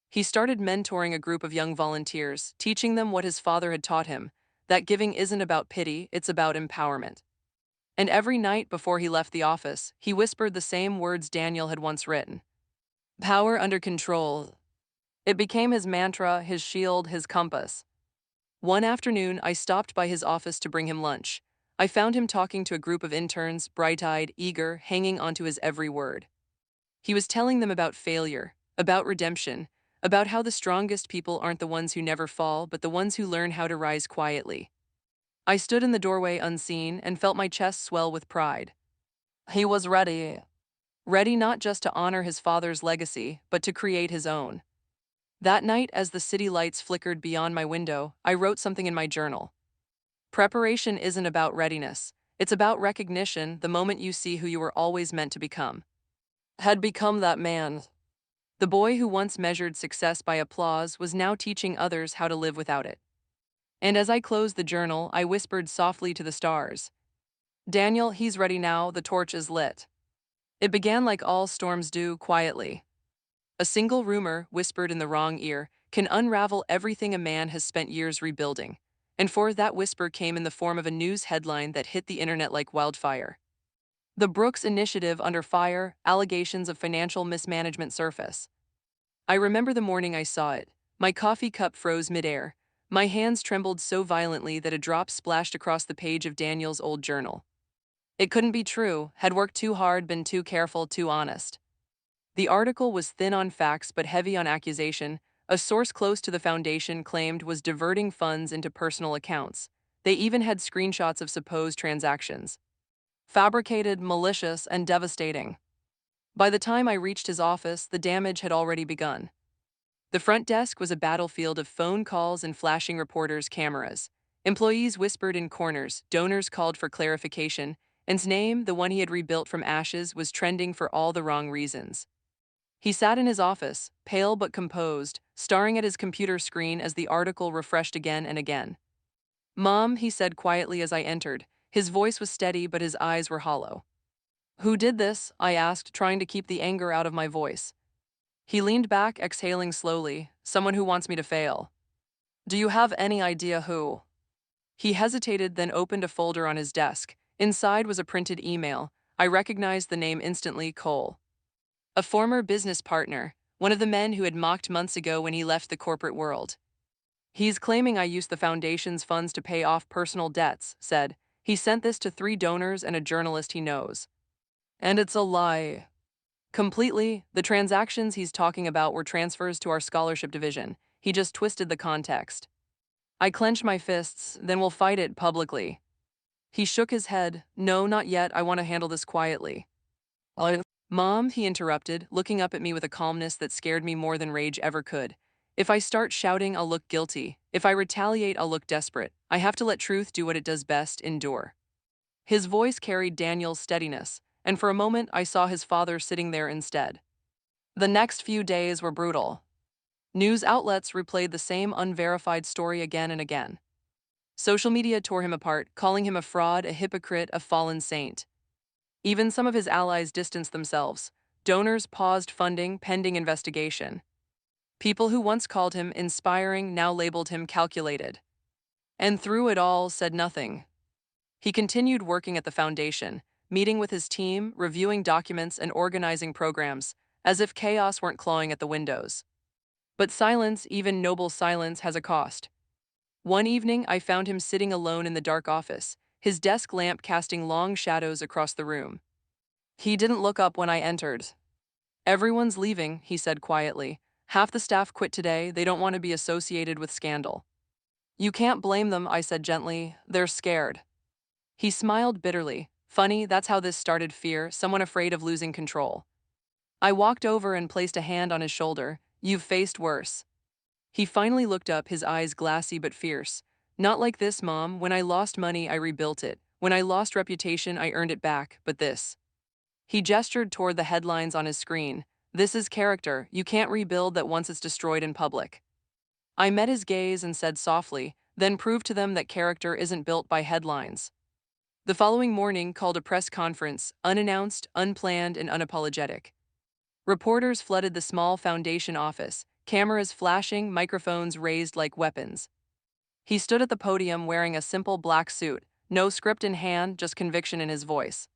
He started mentoring a group of young volunteers, teaching them what his father had taught him, that giving isn't about pity, it's about empowerment. And every night before he left the office, he whispered the same words Daniel had once written: "Power under control." It became his mantra, his shield, his compass. One afternoon, I stopped by his office to bring him lunch. I found him talking to a group of interns, bright-eyed, eager, hanging onto his every word. He was telling them about failure, about redemption, about how the strongest people aren't the ones who never fall, but the ones who learn how to rise quietly. I stood in the doorway unseen and felt my chest swell with pride. He was ready. Ready not just to honor his father's legacy, but to create his own. That night, as the city lights flickered beyond my window, I wrote something in my journal. Preparation isn't about readiness. It's about recognition the moment you see who you were always meant to become. Had become that man. The boy who once measured success by applause was now teaching others how to live without it. And as I closed the journal, I whispered softly to the stars, Daniel, he's ready now, the torch is lit. It began like all storms do, quietly. A single rumor, whispered in the wrong ear, can unravel everything a man has spent years rebuilding. And for that whisper came in the form of a news headline that hit the internet like wildfire. The Brooks Initiative under fire, allegations of financial mismanagement surface. I remember the morning I saw it. My coffee cup froze midair. My hands trembled so violently that a drop splashed across the page of Daniel's old journal. It couldn't be true, had worked too hard, been too careful, too honest. The article was thin on facts but heavy on accusation. A source close to the foundation claimed was diverting funds into personal accounts. They even had screenshots of supposed transactions. Fabricated, malicious, and devastating. By the time I reached his office, the damage had already begun. The front desk was a battlefield of phone calls and flashing reporters' cameras. Employees whispered in corners, donors called for clarification, and his name, the one he had rebuilt from ashes, was trending for all the wrong reasons. He sat in his office, pale but composed, staring at his computer screen as the article refreshed again and again. Mom, he said quietly as I entered. His voice was steady but his eyes were hollow. Who did this? I asked, trying to keep the anger out of my voice. He leaned back, exhaling slowly. Someone who wants me to fail. Do you have any idea who? He hesitated, then opened a folder on his desk. Inside was a printed email. I recognized the name instantly, Cole. A former business partner, one of the men who had mocked months ago when he left the corporate world. He's claiming I used the foundation's funds to pay off personal debts, said. He sent this to 3 donors and a journalist he knows. And it's a lie. Completely, the transactions he's talking about were transfers to our scholarship division. He just twisted the context. I clenched my fists, then we'll fight it publicly. He shook his head. No, not yet, I want to handle this quietly. Mom, he interrupted, looking up at me with a calmness that scared me more than rage ever could. If I start shouting, I'll look guilty. If I retaliate, I'll look desperate. I have to let truth do what it does best, endure. His voice carried Daniel's steadiness, and for a moment I saw his father sitting there instead. The next few days were brutal. News outlets replayed the same unverified story again and again. Social media tore him apart, calling him a fraud, a hypocrite, a fallen saint. Even some of his allies distanced themselves. Donors paused funding pending investigation. People who once called him inspiring now labeled him calculated. And through it all, said nothing. He continued working at the foundation, meeting with his team, reviewing documents, and organizing programs, as if chaos weren't clawing at the windows. But silence, even noble silence, has a cost. One evening, I found him sitting alone in the dark office, his desk lamp casting long shadows across the room. He didn't look up when I entered. Everyone's leaving, he said quietly. Half the staff quit today, they don't want to be associated with scandal. You can't blame them, I said gently. They're scared. He smiled bitterly. Funny, that's how this started, fear, someone afraid of losing control. I walked over and placed a hand on his shoulder. You've faced worse. He finally looked up, his eyes glassy but fierce. Not like this, Mom. When I lost money, I rebuilt it. When I lost reputation, I earned it back, but this. He gestured toward the headlines on his screen. This is character. You can't rebuild that once it's destroyed in public. I met his gaze and said softly, then prove to them that character isn't built by headlines. The following morning called a press conference, unannounced, unplanned, and unapologetic. Reporters flooded the small foundation office, cameras flashing, microphones raised like weapons. He stood at the podium wearing a simple black suit, no script in hand, just conviction in his voice.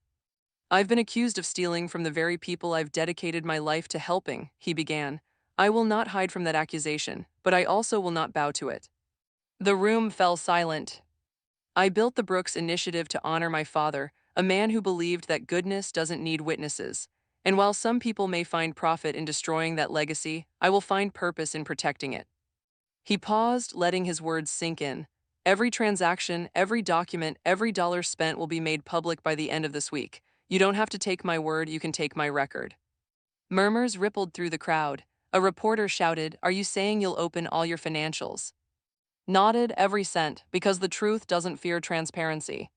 I've been accused of stealing from the very people I've dedicated my life to helping, he began. I will not hide from that accusation, but I also will not bow to it. The room fell silent. I built the Brooks Initiative to honor my father, a man who believed that goodness doesn't need witnesses. And while some people may find profit in destroying that legacy, I will find purpose in protecting it. He paused, letting his words sink in. Every transaction, every document, every dollar spent will be made public by the end of this week. You don't have to take my word, you can take my record. Murmurs rippled through the crowd. A reporter shouted, "Are you saying you'll open all your financials?" Nodded, every cent, because the truth doesn't fear transparency.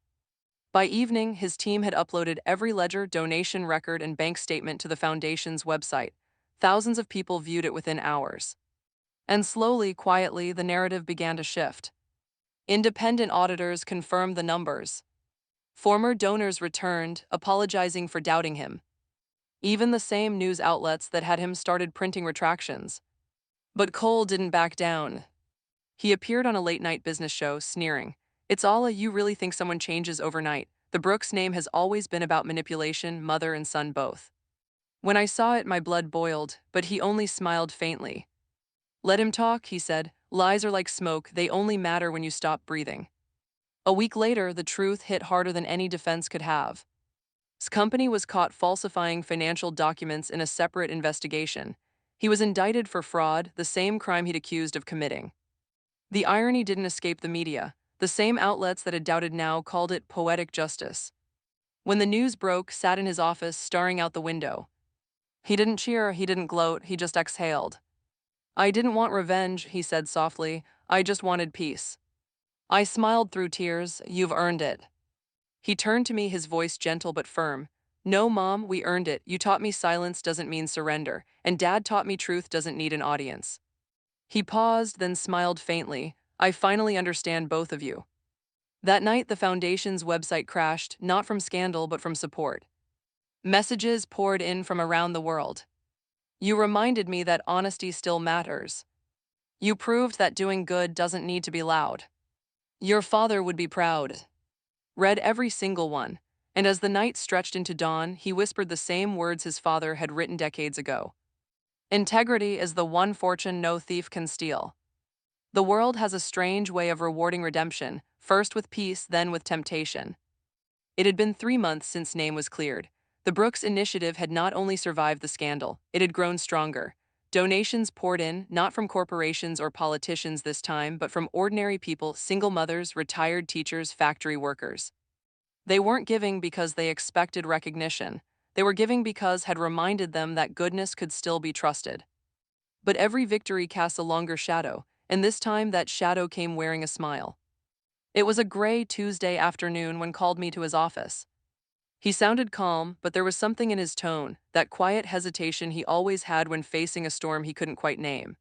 By evening, his team had uploaded every ledger, donation record, and bank statement to the foundation's website. Thousands of people viewed it within hours. And slowly, quietly, the narrative began to shift. Independent auditors confirmed the numbers. Former donors returned, apologizing for doubting him. Even the same news outlets that had him started printing retractions. But Cole didn't back down. He appeared on a late-night business show, sneering. "It's all a you really think someone changes overnight. The Brooks name has always been about manipulation, mother and son both." When I saw it, my blood boiled, but he only smiled faintly. "Let him talk," he said. "Lies are like smoke, they only matter when you stop breathing." A week later, the truth hit harder than any defense could have. His company was caught falsifying financial documents in a separate investigation. He was indicted for fraud, the same crime he'd accused of committing. The irony didn't escape the media. The same outlets that had doubted now called it poetic justice. When the news broke, sat in his office, staring out the window. He didn't cheer, he didn't gloat, he just exhaled. "I didn't want revenge," he said softly. "I just wanted peace." I smiled through tears. "You've earned it." He turned to me, his voice gentle but firm. "No, Mom, we earned it. You taught me silence doesn't mean surrender, and Dad taught me truth doesn't need an audience." He paused, then smiled faintly. "I finally understand both of you." That night, the Foundation's website crashed, not from scandal but from support. Messages poured in from around the world. "You reminded me that honesty still matters. You proved that doing good doesn't need to be loud. Your father would be proud." Read every single one, and as the night stretched into dawn, he whispered the same words his father had written decades ago. "Integrity is the one fortune no thief can steal." The world has a strange way of rewarding redemption, first with peace, then with temptation. It had been 3 months since name was cleared. The Brooks Initiative had not only survived the scandal, it had grown stronger. Donations poured in, not from corporations or politicians this time, but from ordinary people, single mothers, retired teachers, factory workers. They weren't giving because they expected recognition. They were giving because had reminded them that goodness could still be trusted. But every victory casts a longer shadow, and this time that shadow came wearing a smile. It was a gray Tuesday afternoon when called me to his office. He sounded calm, but there was something in his tone, that quiet hesitation he always had when facing a storm he couldn't quite name.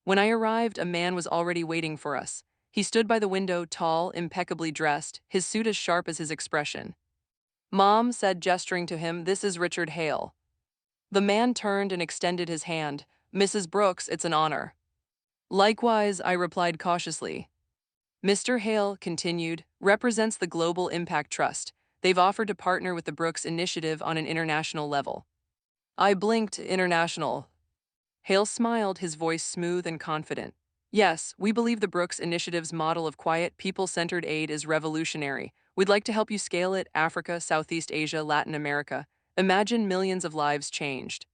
When I arrived, a man was already waiting for us. He stood by the window, tall, impeccably dressed, his suit as sharp as his expression. "Mom," said, gesturing to him, "this is Richard Hale." The man turned and extended his hand. "Mrs. Brooks, it's an honor." "Likewise," I replied cautiously. Mr. Hale continued, "represents the Global Impact Trust. They've offered to partner with the Brooks Initiative on an international level." I blinked. "International?" Hale smiled, his voice smooth and confident. "Yes, we believe the Brooks Initiative's model of quiet, people-centered aid is revolutionary. We'd like to help you scale it: Africa, Southeast Asia, Latin America. Imagine millions of lives changed."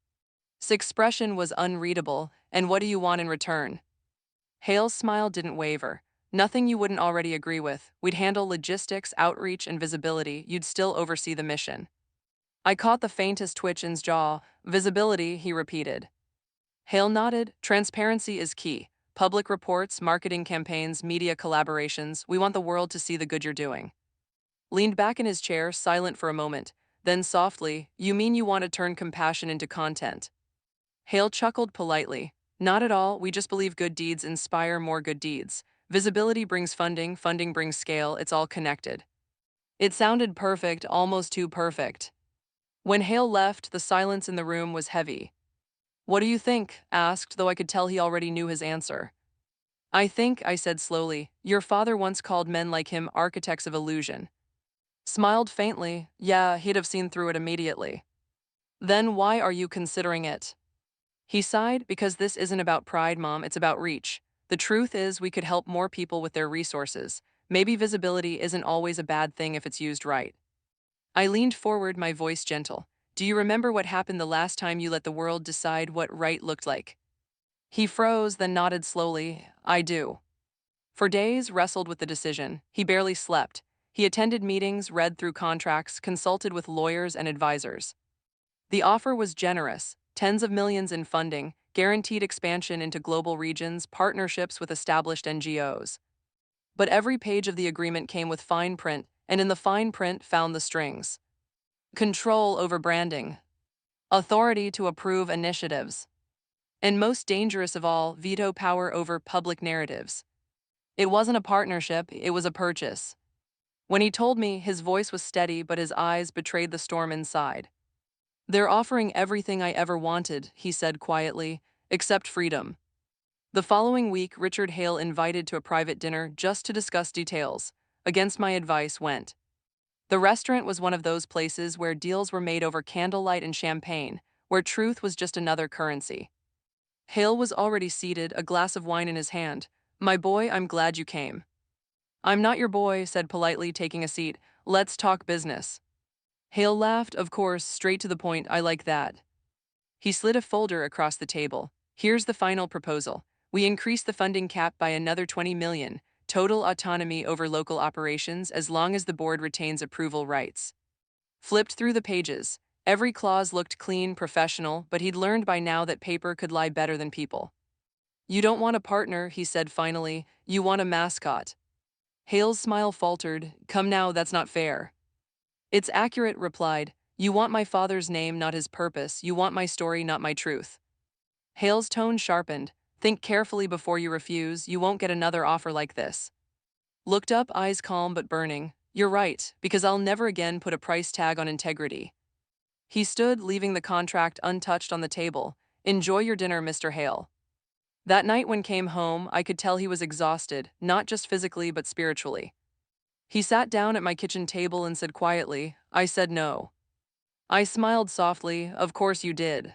His expression was unreadable. "And what do you want in return?" Hale's smile didn't waver. "Nothing you wouldn't already agree with. We'd handle logistics, outreach, and visibility. You'd still oversee the mission." I caught the faintest twitch in his jaw. "Visibility," he repeated. Hale nodded. "Transparency is key. Public reports, marketing campaigns, media collaborations. We want the world to see the good you're doing." Leaned back in his chair, silent for a moment. Then softly, "You mean you want to turn compassion into content?" Hale chuckled politely. "Not at all, we just believe good deeds inspire more good deeds. Visibility brings funding, funding brings scale, it's all connected." It sounded perfect, almost too perfect. When Hale left, the silence in the room was heavy. "What do you think?" asked, though I could tell he already knew his answer. "I think," I said slowly, "your father once called men like him architects of illusion." Smiled faintly. "Yeah, he'd have seen through it immediately." "Then why are you considering it?" He sighed. "Because this isn't about pride, Mom, it's about reach. The truth is we could help more people with their resources. Maybe visibility isn't always a bad thing if it's used right." I leaned forward, my voice gentle. do you remember what happened the last time you let the world decide what right looked like? He froze, then nodded slowly. I do. For days, wrestled with the decision. He barely slept. He attended meetings, read through contracts, consulted with lawyers and advisors. The offer was generous, tens of millions in funding, guaranteed expansion into global regions, partnerships with established NGOs. But every page of the agreement came with fine print, and in the fine print found the strings. Control over branding, authority to approve initiatives, and most dangerous of all, veto power over public narratives. It wasn't a partnership, it was a purchase. When he told me, his voice was steady, but his eyes betrayed the storm inside. They're offering everything I ever wanted, he said quietly, except freedom. The following week, Richard Hale invited to a private dinner just to discuss details. Against my advice, went. The restaurant was one of those places where deals were made over candlelight and champagne, where truth was just another currency. Hale was already seated, a glass of wine in his hand. My boy, I'm glad you came. I'm not your boy, said politely, taking a seat. Let's talk business. Hale laughed, of course, straight to the point, I like that. He slid a folder across the table. Here's the final proposal. We increase the funding cap by another 20 million, total autonomy over local operations as long as the board retains approval rights. Flipped through the pages. Every clause looked clean, professional, but he'd learned by now that paper could lie better than people. You don't want a partner, he said finally. You want a mascot. Hale's smile faltered. Come now, that's not fair. It's accurate, replied. You want my father's name, not his purpose. You want my story, not my truth. Hale's tone sharpened. Think carefully before you refuse. You won't get another offer like this. Looked up, eyes calm but burning. You're right, because I'll never again put a price tag on integrity. He stood, leaving the contract untouched on the table. Enjoy your dinner, Mr. Hale. That night when came home, I could tell he was exhausted, not just physically but spiritually. He sat down at my kitchen table and said quietly, I said no. I smiled softly, of course you did.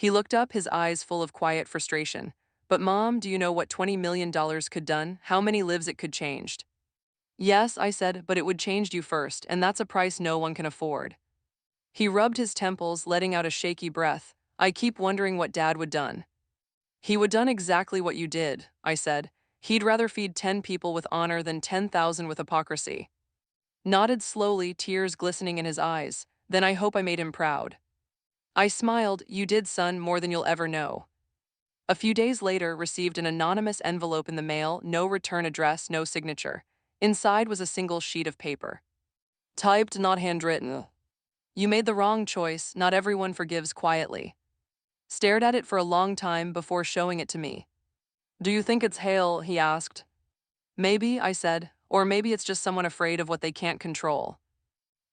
He looked up, his eyes full of quiet frustration. But Mom, do you know what $20 million could done? How many lives it could changed? Yes, I said, but it would change you first, and that's a price no one can afford. He rubbed his temples, letting out a shaky breath. I keep wondering what Dad would done. He would done exactly what you did, I said. He'd rather feed 10 people with honor than 10,000 with hypocrisy. Nodded slowly, tears glistening in his eyes. Then I hope I made him proud. I smiled. You did, son, more than you'll ever know. A few days later, received an anonymous envelope in the mail, no return address, no signature. Inside was a single sheet of paper. Typed, not handwritten. You made the wrong choice, not everyone forgives quietly. Stared at it for a long time before showing it to me. Do you think it's Hale? He asked. Maybe, I said, or maybe it's just someone afraid of what they can't control.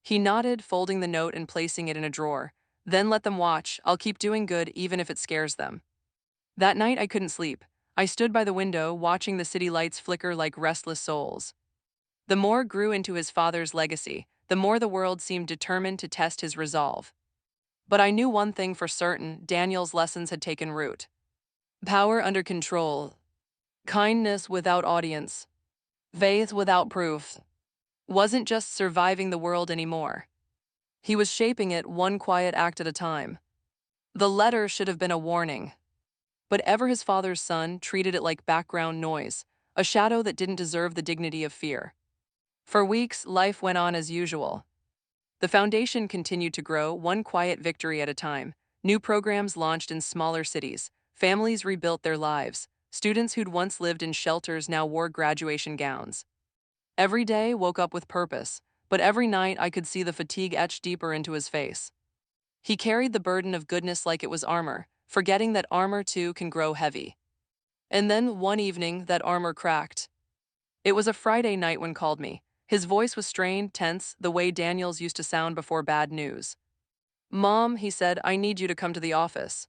He nodded, folding the note and placing it in a drawer. Then let them watch. I'll keep doing good even if it scares them. That night I couldn't sleep. I stood by the window, watching the city lights flicker like restless souls. The more grew into his father's legacy, the more the world seemed determined to test his resolve. But I knew one thing for certain, Daniel's lessons had taken root. Power under control, kindness without audience, faith without proof, wasn't just surviving the world anymore. He was shaping it one quiet act at a time. The letter should have been a warning. But ever his father's son treated it like background noise, a shadow that didn't deserve the dignity of fear. For weeks, life went on as usual. The foundation continued to grow, one quiet victory at a time. New programs launched in smaller cities. Families rebuilt their lives. Students who'd once lived in shelters now wore graduation gowns. Every day woke up with purpose, but every night I could see the fatigue etched deeper into his face. He carried the burden of goodness like it was armor, forgetting that armor too can grow heavy. And then one evening, that armor cracked. It was a Friday night when called me. His voice was strained, tense, the way Daniel's used to sound before bad news. Mom, he said, I need you to come to the office.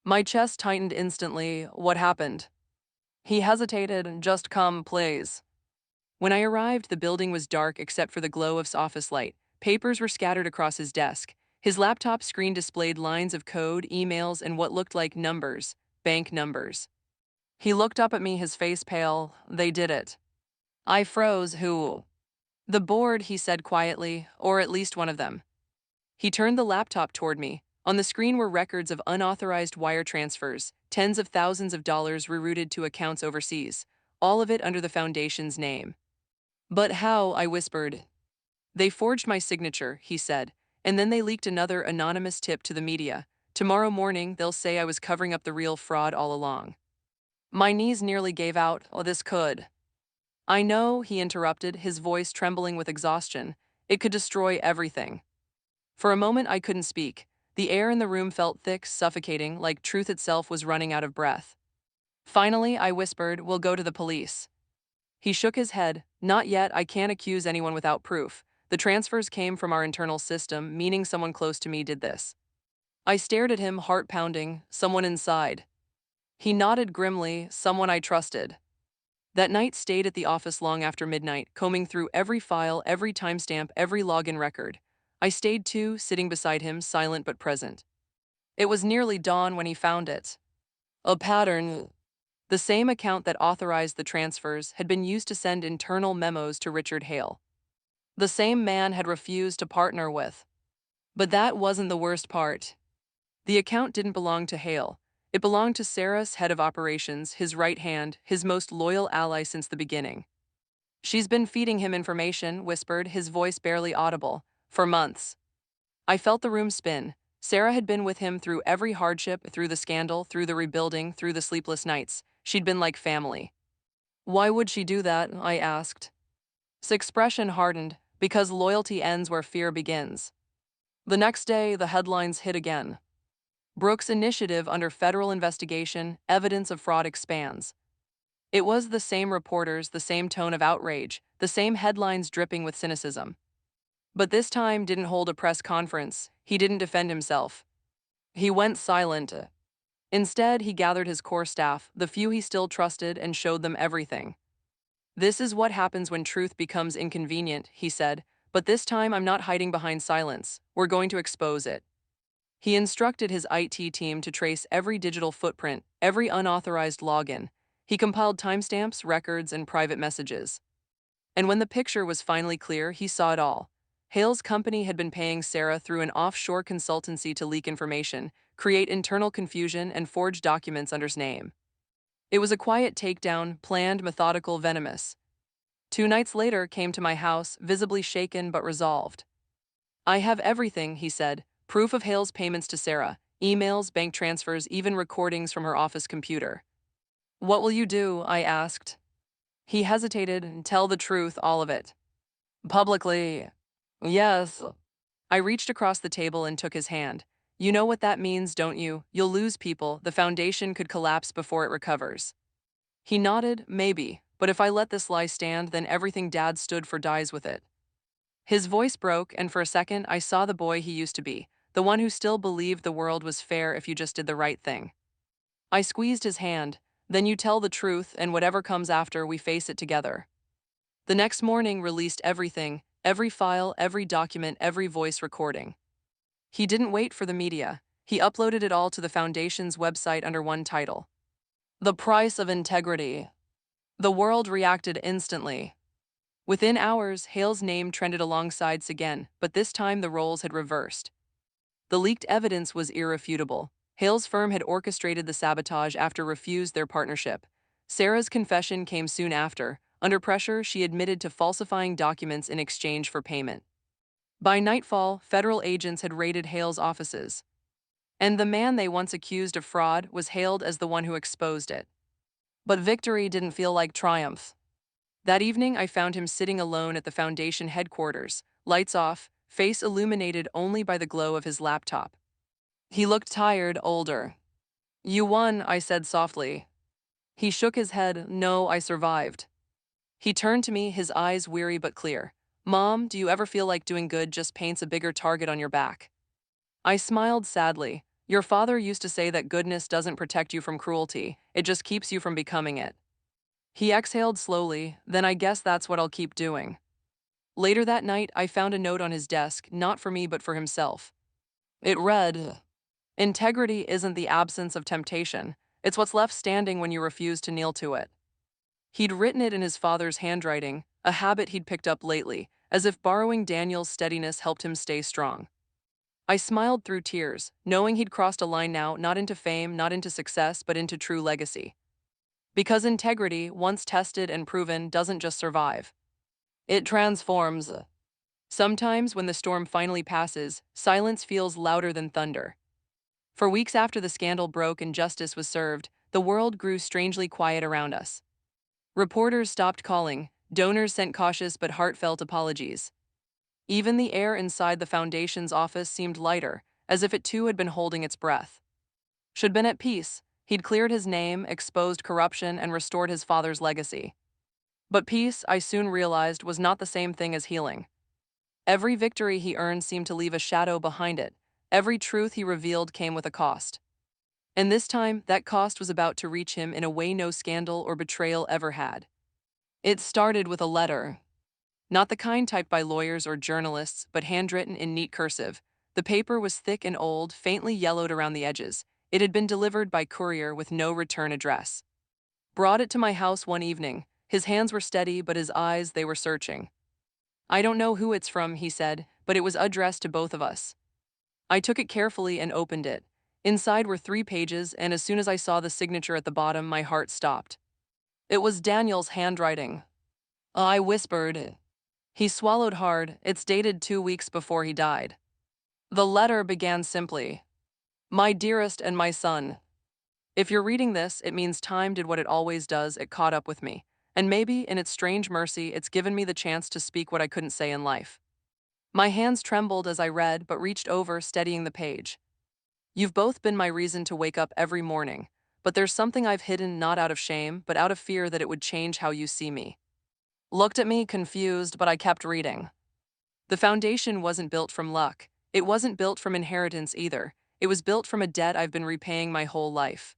My chest tightened instantly. What happened? He hesitated. Just come, please. When I arrived, the building was dark except for the glow of his office light. Papers were scattered across his desk. His laptop screen displayed lines of code, emails, and what looked like numbers, bank numbers. He looked up at me, his face pale. They did it. I froze. Who? The board, he said quietly, or at least one of them. He turned the laptop toward me. On the screen were records of unauthorized wire transfers, tens of thousands of dollars rerouted to accounts overseas, all of it under the foundation's name. But how? I whispered. They forged my signature, he said, and then they leaked another anonymous tip to the media. Tomorrow morning, they'll say I was covering up the real fraud all along. My knees nearly gave out. Oh, this could. I know, he interrupted, his voice trembling with exhaustion. It could destroy everything. For a moment, I couldn't speak. The air in the room felt thick, suffocating, like truth itself was running out of breath. Finally, I whispered, we'll go to the police. He shook his head. Not yet, I can't accuse anyone without proof. The transfers came from our internal system, meaning someone close to me did this. I stared at him, heart pounding. Someone inside. He nodded grimly. Someone I trusted. That night stayed at the office long after midnight, combing through every file, every timestamp, every login record. I stayed too, sitting beside him, silent but present. It was nearly dawn when he found it. A pattern. The same account that authorized the transfers had been used to send internal memos to Richard Hale. The same man had refused to partner with. But that wasn't the worst part. The account didn't belong to Hale. It belonged to Sarah's head of operations, his right hand, his most loyal ally since the beginning. She's been feeding him information, whispered, his voice barely audible, for months. I felt the room spin. Sarah had been with him through every hardship, through the scandal, through the rebuilding, through the sleepless nights. She'd been like family. Why would she do that? I asked. His expression hardened, because loyalty ends where fear begins. The next day, the headlines hit again. Brooks' initiative under federal investigation, evidence of fraud expands. It was the same reporters, the same tone of outrage, the same headlines dripping with cynicism. But this time didn't hold a press conference. He didn't defend himself. He went silent. Instead, he gathered his core staff, the few he still trusted, and showed them everything. This is what happens when truth becomes inconvenient, he said, but this time I'm not hiding behind silence. We're going to expose it. He instructed his IT team to trace every digital footprint, every unauthorized login. He compiled timestamps, records, and private messages. And when the picture was finally clear, he saw it all. Hale's company had been paying Sarah through an offshore consultancy to leak information, create internal confusion, and forge documents under his name. It was a quiet takedown, planned, methodical, venomous. 2 nights later came to my house, visibly shaken but resolved. I have everything, he said, proof of Hale's payments to Sarah, emails, bank transfers, even recordings from her office computer. What will you do? I asked. He hesitated. Tell the truth, all of it. Publicly. Yes. I reached across the table and took his hand. You know what that means, don't you? You'll lose people, the foundation could collapse before it recovers. He nodded, maybe, but if I let this lie stand, then everything Dad stood for dies with it. His voice broke, and for a second I saw the boy he used to be, the one who still believed the world was fair if you just did the right thing. I squeezed his hand. Then you tell the truth, and whatever comes after, we face it together. The next morning released everything, every file, every document, every voice recording. He didn't wait for the media. He uploaded it all to the Foundation's website under one title. The Price of Integrity. The world reacted instantly. Within hours, Hale's name trended alongside again, but this time the roles had reversed. The leaked evidence was irrefutable. Hale's firm had orchestrated the sabotage after refused their partnership. Sarah's confession came soon after. Under pressure, she admitted to falsifying documents in exchange for payment. By nightfall, federal agents had raided Hale's offices. And the man they once accused of fraud was hailed as the one who exposed it. But victory didn't feel like triumph. That evening, I found him sitting alone at the Foundation headquarters, lights off, face illuminated only by the glow of his laptop. He looked tired, older. You won, I said softly. He shook his head. No, I survived. He turned to me, his eyes weary but clear. Mom, do you ever feel like doing good just paints a bigger target on your back? I smiled sadly. Your father used to say that goodness doesn't protect you from cruelty, it just keeps you from becoming it. He exhaled slowly. Then I guess that's what I'll keep doing. Later that night, I found a note on his desk, not for me but for himself. It read, integrity isn't the absence of temptation, it's what's left standing when you refuse to kneel to it. He'd written it in his father's handwriting, a habit he'd picked up lately, as if borrowing Daniel's steadiness helped him stay strong. I smiled through tears, knowing he'd crossed a line now, not into fame, not into success, but into true legacy. Because integrity, once tested and proven, doesn't just survive. It transforms. Sometimes, when the storm finally passes, silence feels louder than thunder. For weeks after the scandal broke and justice was served, the world grew strangely quiet around us. Reporters stopped calling, donors sent cautious but heartfelt apologies. Even the air inside the foundation's office seemed lighter, as if it too had been holding its breath. Should been at peace, he'd cleared his name, exposed corruption, and restored his father's legacy. But peace, I soon realized, was not the same thing as healing. Every victory he earned seemed to leave a shadow behind it. Every truth he revealed came with a cost. And this time, that cost was about to reach him in a way no scandal or betrayal ever had. It started with a letter. Not the kind typed by lawyers or journalists, but handwritten in neat cursive. The paper was thick and old, faintly yellowed around the edges. It had been delivered by courier with no return address. Brought it to my house one evening. His hands were steady, but his eyes, they were searching. "I don't know who it's from," he said, "but it was addressed to both of us." I took it carefully and opened it. Inside were 3 pages, and as soon as I saw the signature at the bottom, my heart stopped. It was Daniel's handwriting. I whispered. He swallowed hard. It's dated 2 weeks before he died. The letter began simply, "My dearest and my son. If you're reading this, it means time did what it always does, it caught up with me. And maybe, in its strange mercy, it's given me the chance to speak what I couldn't say in life." My hands trembled as I read, but reached over, steadying the page. "You've both been my reason to wake up every morning, but there's something I've hidden not out of shame, but out of fear that it would change how you see me." Looked at me, confused, but I kept reading. The foundation wasn't built from luck. It wasn't built from inheritance either. It was built from a debt I've been repaying my whole life.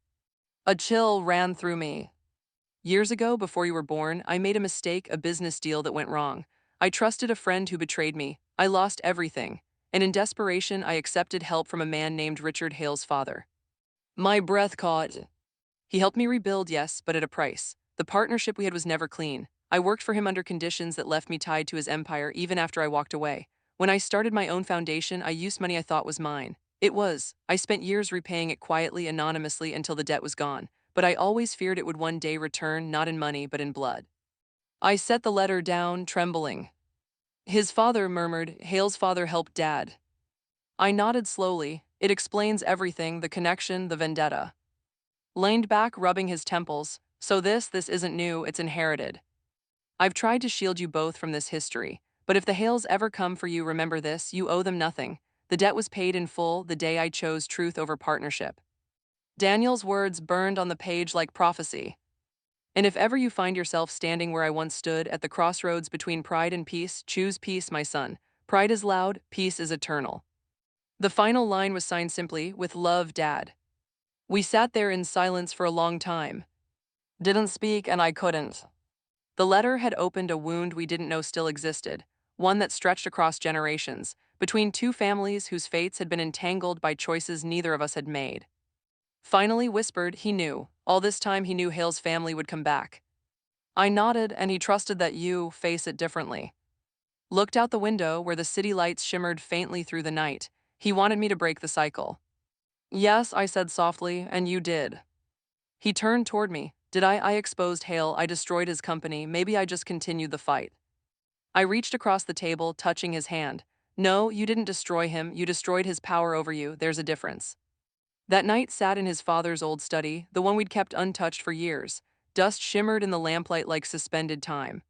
A chill ran through me. Years ago, before you were born, I made a mistake, a business deal that went wrong. I trusted a friend who betrayed me. I lost everything. And in desperation, I accepted help from a man named Richard Hale's father. My breath caught. He helped me rebuild, yes, but at a price. The partnership we had was never clean. I worked for him under conditions that left me tied to his empire even after I walked away. When I started my own foundation, I used money I thought was mine. It was. I spent years repaying it quietly, anonymously, until the debt was gone. But I always feared it would one day return, not in money, but in blood. I set the letter down, trembling. "His father," murmured. "Hale's father helped Dad." I nodded slowly. "It explains everything, the connection, the vendetta." Leaned back, rubbing his temples. "So this isn't new, it's inherited. I've tried to shield you both from this history, but if the Hales ever come for you, remember this, you owe them nothing. The debt was paid in full the day I chose truth over partnership." Daniel's words burned on the page like prophecy. "And if ever you find yourself standing where I once stood, at the crossroads between pride and peace, choose peace, my son. Pride is loud, peace is eternal." The final line was signed simply, "With love, Dad." We sat there in silence for a long time. Didn't speak, and I couldn't. The letter had opened a wound we didn't know still existed, one that stretched across generations, between two families whose fates had been entangled by choices neither of us had made. Finally whispered, he knew. All this time he knew Hale's family would come back. I nodded, and he trusted that you face it differently. Looked out the window where the city lights shimmered faintly through the night. He wanted me to break the cycle. "Yes," I said softly, "and you did." He turned toward me. "Did I? I exposed Hale, I destroyed his company, maybe I just continued the fight." I reached across the table, touching his hand. "No, you didn't destroy him, you destroyed his power over you, there's a difference." That night sat in his father's old study, the one we'd kept untouched for years. Dust shimmered in the lamplight like suspended time.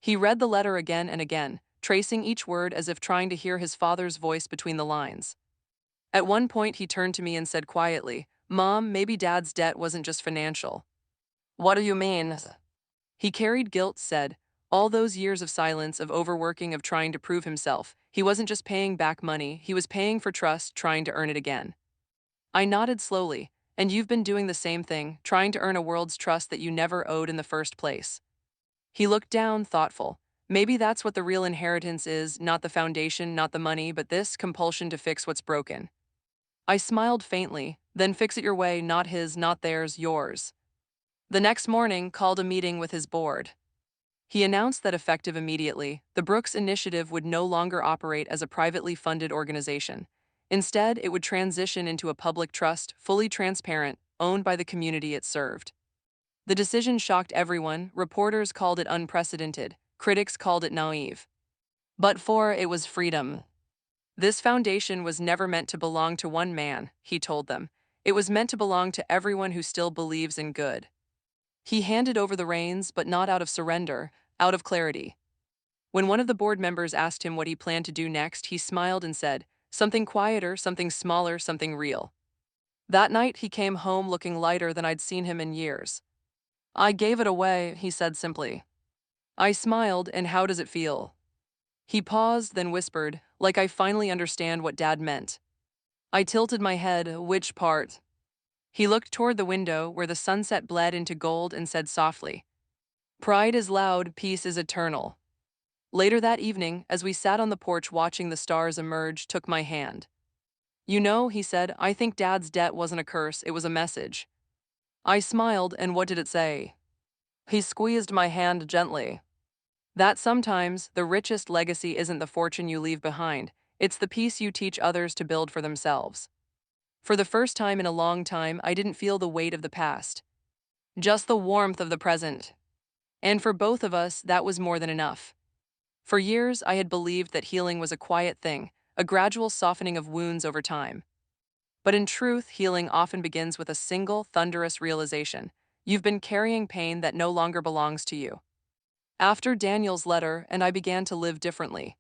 He read the letter again and again, tracing each word as if trying to hear his father's voice between the lines. At one point he turned to me and said quietly, "Mom, maybe Dad's debt wasn't just financial." "What do you mean?" He carried guilt, said. All those years of silence, of overworking, of trying to prove himself. He wasn't just paying back money, he was paying for trust, trying to earn it again. I nodded slowly. "And you've been doing the same thing, trying to earn a world's trust that you never owed in the first place." He looked down, thoughtful. "Maybe that's what the real inheritance is, not the foundation, not the money, but this compulsion to fix what's broken." I smiled faintly. "Then fix it your way, not his, not theirs, yours." The next morning, called a meeting with his board. He announced that effective immediately, the Brooks Initiative would no longer operate as a privately funded organization. Instead, it would transition into a public trust, fully transparent, owned by the community it served. The decision shocked everyone. Reporters called it unprecedented, critics called it naive. But for it was freedom. This foundation was never meant to belong to one man, he told them. It was meant to belong to everyone who still believes in good. He handed over the reins, but not out of surrender, out of clarity. When one of the board members asked him what he planned to do next, he smiled and said, "Something quieter, something smaller, something real." That night, he came home looking lighter than I'd seen him in years. "I gave it away," he said simply. I smiled, "And how does it feel?" He paused, then whispered, "Like I finally understand what Dad meant." I tilted my head. "Which part?" He looked toward the window, where the sunset bled into gold, and said softly, "Pride is loud, peace is eternal." Later that evening, as we sat on the porch watching the stars emerge, took my hand. "You know," he said, "I think Dad's debt wasn't a curse, it was a message." I smiled, "And what did it say?" He squeezed my hand gently. "That sometimes the richest legacy isn't the fortune you leave behind, it's the peace you teach others to build for themselves." For the first time in a long time, I didn't feel the weight of the past, just the warmth of the present. And for both of us, that was more than enough. For years, I had believed that healing was a quiet thing, a gradual softening of wounds over time. But in truth, healing often begins with a single, thunderous realization. You've been carrying pain that no longer belongs to you. After Daniel's letter, and I began to live differently.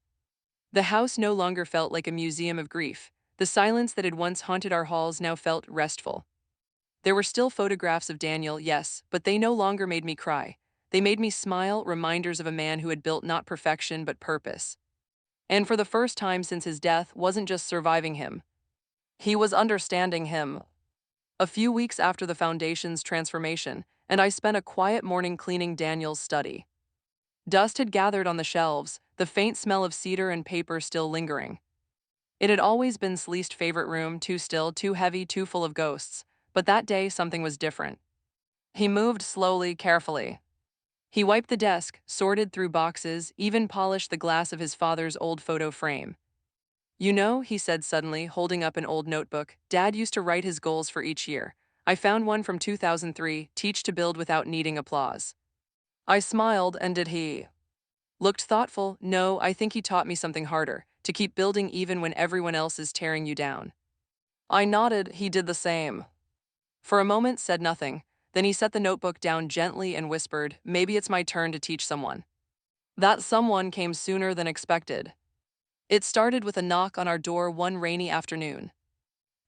The house no longer felt like a museum of grief. The silence that had once haunted our halls now felt restful. There were still photographs of Daniel, yes, but they no longer made me cry. They made me smile, reminders of a man who had built not perfection but purpose. And for the first time since his death, wasn't just surviving him. He was understanding him. A few weeks after the foundation's transformation, and I spent a quiet morning cleaning Daniel's study. Dust had gathered on the shelves, the faint smell of cedar and paper still lingering. It had always been Slee's least favorite room, too still, too heavy, too full of ghosts. But that day, something was different. He moved slowly, carefully. He wiped the desk, sorted through boxes, even polished the glass of his father's old photo frame. "You know," he said suddenly, holding up an old notebook, "Dad used to write his goals for each year. I found one from 2003, teach to build without needing applause." I smiled, and did he? Looked thoughtful. "No, I think he taught me something harder, to keep building even when everyone else is tearing you down." I nodded. He did the same. For a moment, said nothing. Then he set the notebook down gently and whispered, "Maybe it's my turn to teach someone." That someone came sooner than expected. It started with a knock on our door one rainy afternoon.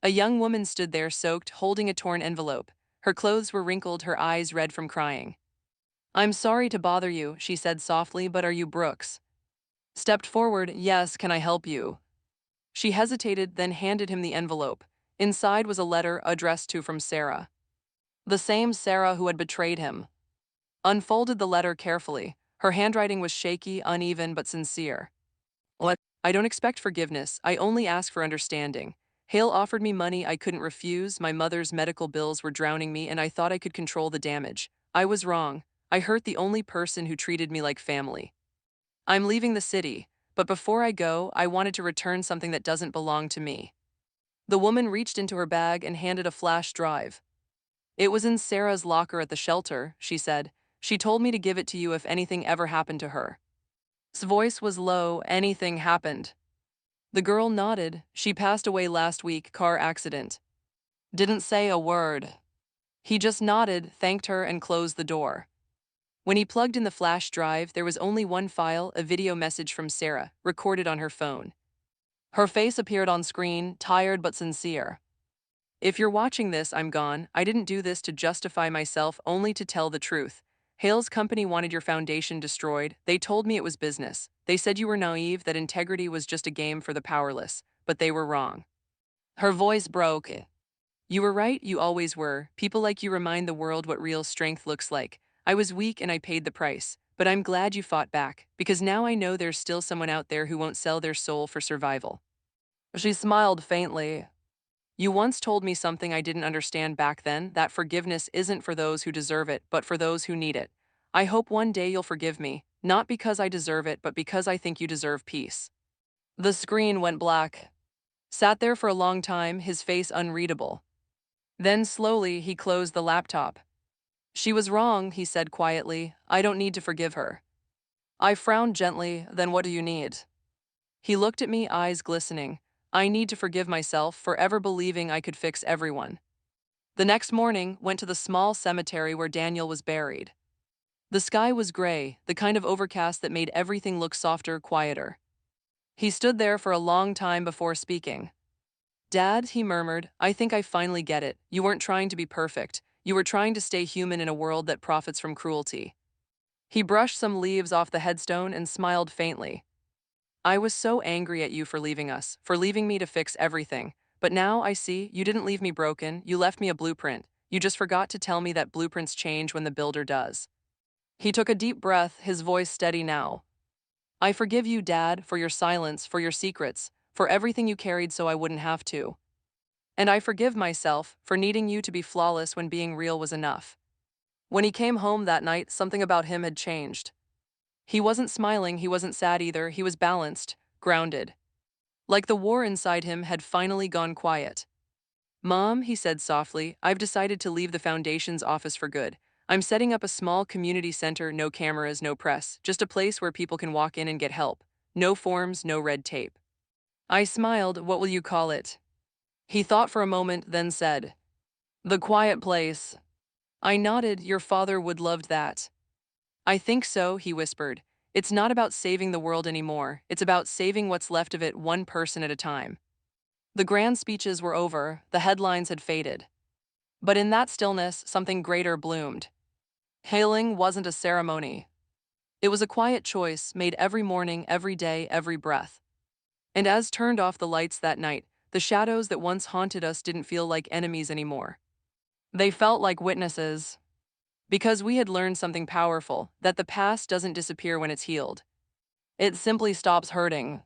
A young woman stood there, soaked, holding a torn envelope. Her clothes were wrinkled, her eyes red from crying. "I'm sorry to bother you," she said softly, "but are you Brooks?" Stepped forward. "Yes, can I help you?" She hesitated, then handed him the envelope. Inside was a letter addressed to from Sarah. The same Sarah who had betrayed him. Unfolded the letter carefully. Her handwriting was shaky, uneven, but sincere. "I don't expect forgiveness, I only ask for understanding. Hale offered me money I couldn't refuse, my mother's medical bills were drowning me, and I thought I could control the damage. I was wrong. I hurt the only person who treated me like family. I'm leaving the city, but before I go, I wanted to return something that doesn't belong to me." The woman reached into her bag and handed a flash drive. "It was in Sarah's locker at the shelter," she said. "She told me to give it to you if anything ever happened to her." His voice was low. "Anything happened?" The girl nodded. "She passed away last week, car accident." Didn't say a word. He just nodded, thanked her, and closed the door. When he plugged in the flash drive, there was only one file, a video message from Sarah, recorded on her phone. Her face appeared on screen, tired but sincere. "If you're watching this, I'm gone. I didn't do this to justify myself, only to tell the truth. Hale's company wanted your foundation destroyed. They told me it was business. They said you were naive, that integrity was just a game for the powerless. But they were wrong." Her voice broke. "You were right, you always were. People like you remind the world what real strength looks like. I was weak and I paid the price. But I'm glad you fought back, because now I know there's still someone out there who won't sell their soul for survival." She smiled faintly. "You once told me something I didn't understand back then, that forgiveness isn't for those who deserve it, but for those who need it. I hope one day you'll forgive me, not because I deserve it, but because I think you deserve peace." The screen went black. Sat there for a long time, his face unreadable. Then slowly he closed the laptop. She was wrong, he said quietly. I don't need to forgive her. I frowned gently. Then what do you need? He looked at me, eyes glistening. I need to forgive myself for ever believing I could fix everyone. The next morning, went to the small cemetery where Daniel was buried. The sky was gray, the kind of overcast that made everything look softer, quieter. He stood there for a long time before speaking. Dad, he murmured, I think I finally get it. You weren't trying to be perfect. You were trying to stay human in a world that profits from cruelty. He brushed some leaves off the headstone and smiled faintly. I was so angry at you for leaving us, for leaving me to fix everything. But now I see, you didn't leave me broken, you left me a blueprint. You just forgot to tell me that blueprints change when the builder does. He took a deep breath, his voice steady now. I forgive you, Dad, for your silence, for your secrets, for everything you carried so I wouldn't have to. And I forgive myself for needing you to be flawless when being real was enough. When he came home that night, something about him had changed. He wasn't smiling, he wasn't sad either, he was balanced, grounded. Like the war inside him had finally gone quiet. Mom, he said softly, I've decided to leave the foundation's office for good. I'm setting up a small community center, no cameras, no press, just a place where people can walk in and get help. No forms, no red tape. I smiled. What will you call it? He thought for a moment, then said, The Quiet Place. I nodded. Your father would loved that. I think so, he whispered. It's not about saving the world anymore. It's about saving what's left of it one person at a time. The grand speeches were over, the headlines had faded. But in that stillness, something greater bloomed. Hailing wasn't a ceremony. It was a quiet choice made every morning, every day, every breath. And as turned off the lights that night, the shadows that once haunted us didn't feel like enemies anymore. They felt like witnesses. Because we had learned something powerful, that the past doesn't disappear when it's healed. It simply stops hurting.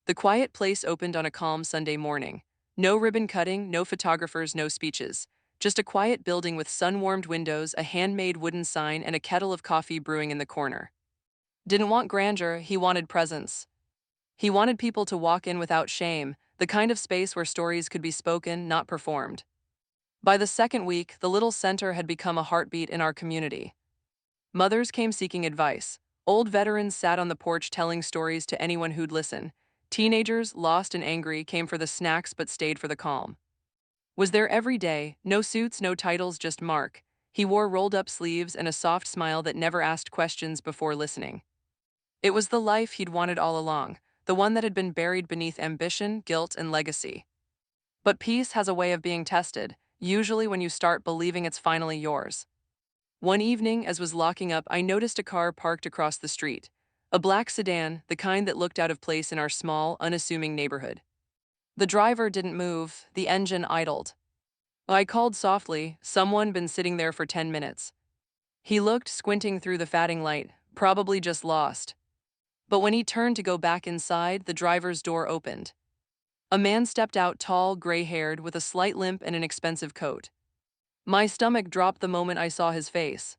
The quiet place opened on a calm Sunday morning. No ribbon cutting, no photographers, no speeches. Just a quiet building with sun-warmed windows, a handmade wooden sign, and a kettle of coffee brewing in the corner. Didn't want grandeur, he wanted presence. He wanted people to walk in without shame, the kind of space where stories could be spoken, not performed. By the second week, the little center had become a heartbeat in our community. Mothers came seeking advice. Old veterans sat on the porch telling stories to anyone who'd listen. Teenagers, lost and angry, came for the snacks but stayed for the calm. Was there every day, no suits, no titles, just Mark. He wore rolled-up sleeves and a soft smile that never asked questions before listening. It was the life he'd wanted all along, the one that had been buried beneath ambition, guilt, and legacy. But peace has a way of being tested, usually when you start believing it's finally yours. One evening, as was locking up, I noticed a car parked across the street. A black sedan, the kind that looked out of place in our small, unassuming neighborhood. The driver didn't move, the engine idled. I called softly, someone been sitting there for 10 minutes. He looked, squinting through the fading light, probably just lost. But when he turned to go back inside, the driver's door opened. A man stepped out, tall, gray-haired, with a slight limp and an expensive coat. My stomach dropped the moment I saw his face.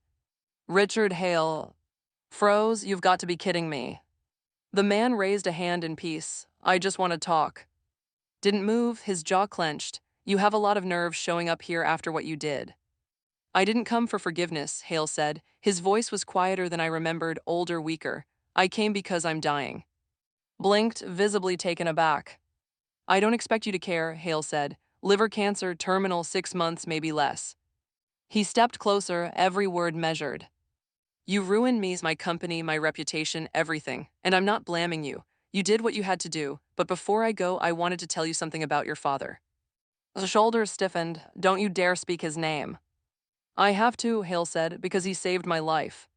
Richard Hale. Froze, you've got to be kidding me. The man raised a hand in peace. I just want to talk. Didn't move, his jaw clenched. You have a lot of nerve showing up here after what you did. I didn't come for forgiveness, Hale said. His voice was quieter than I remembered, older, weaker. I came because I'm dying. Blinked, visibly taken aback. I don't expect you to care, Hale said. Liver cancer, terminal, 6 months, maybe less. He stepped closer, every word measured. You ruined me, my company, my reputation, everything, and I'm not blaming you. You did what you had to do, but before I go, I wanted to tell you something about your father. The shoulders stiffened. Don't you dare speak his name. I have to, Hale said, because he saved my life.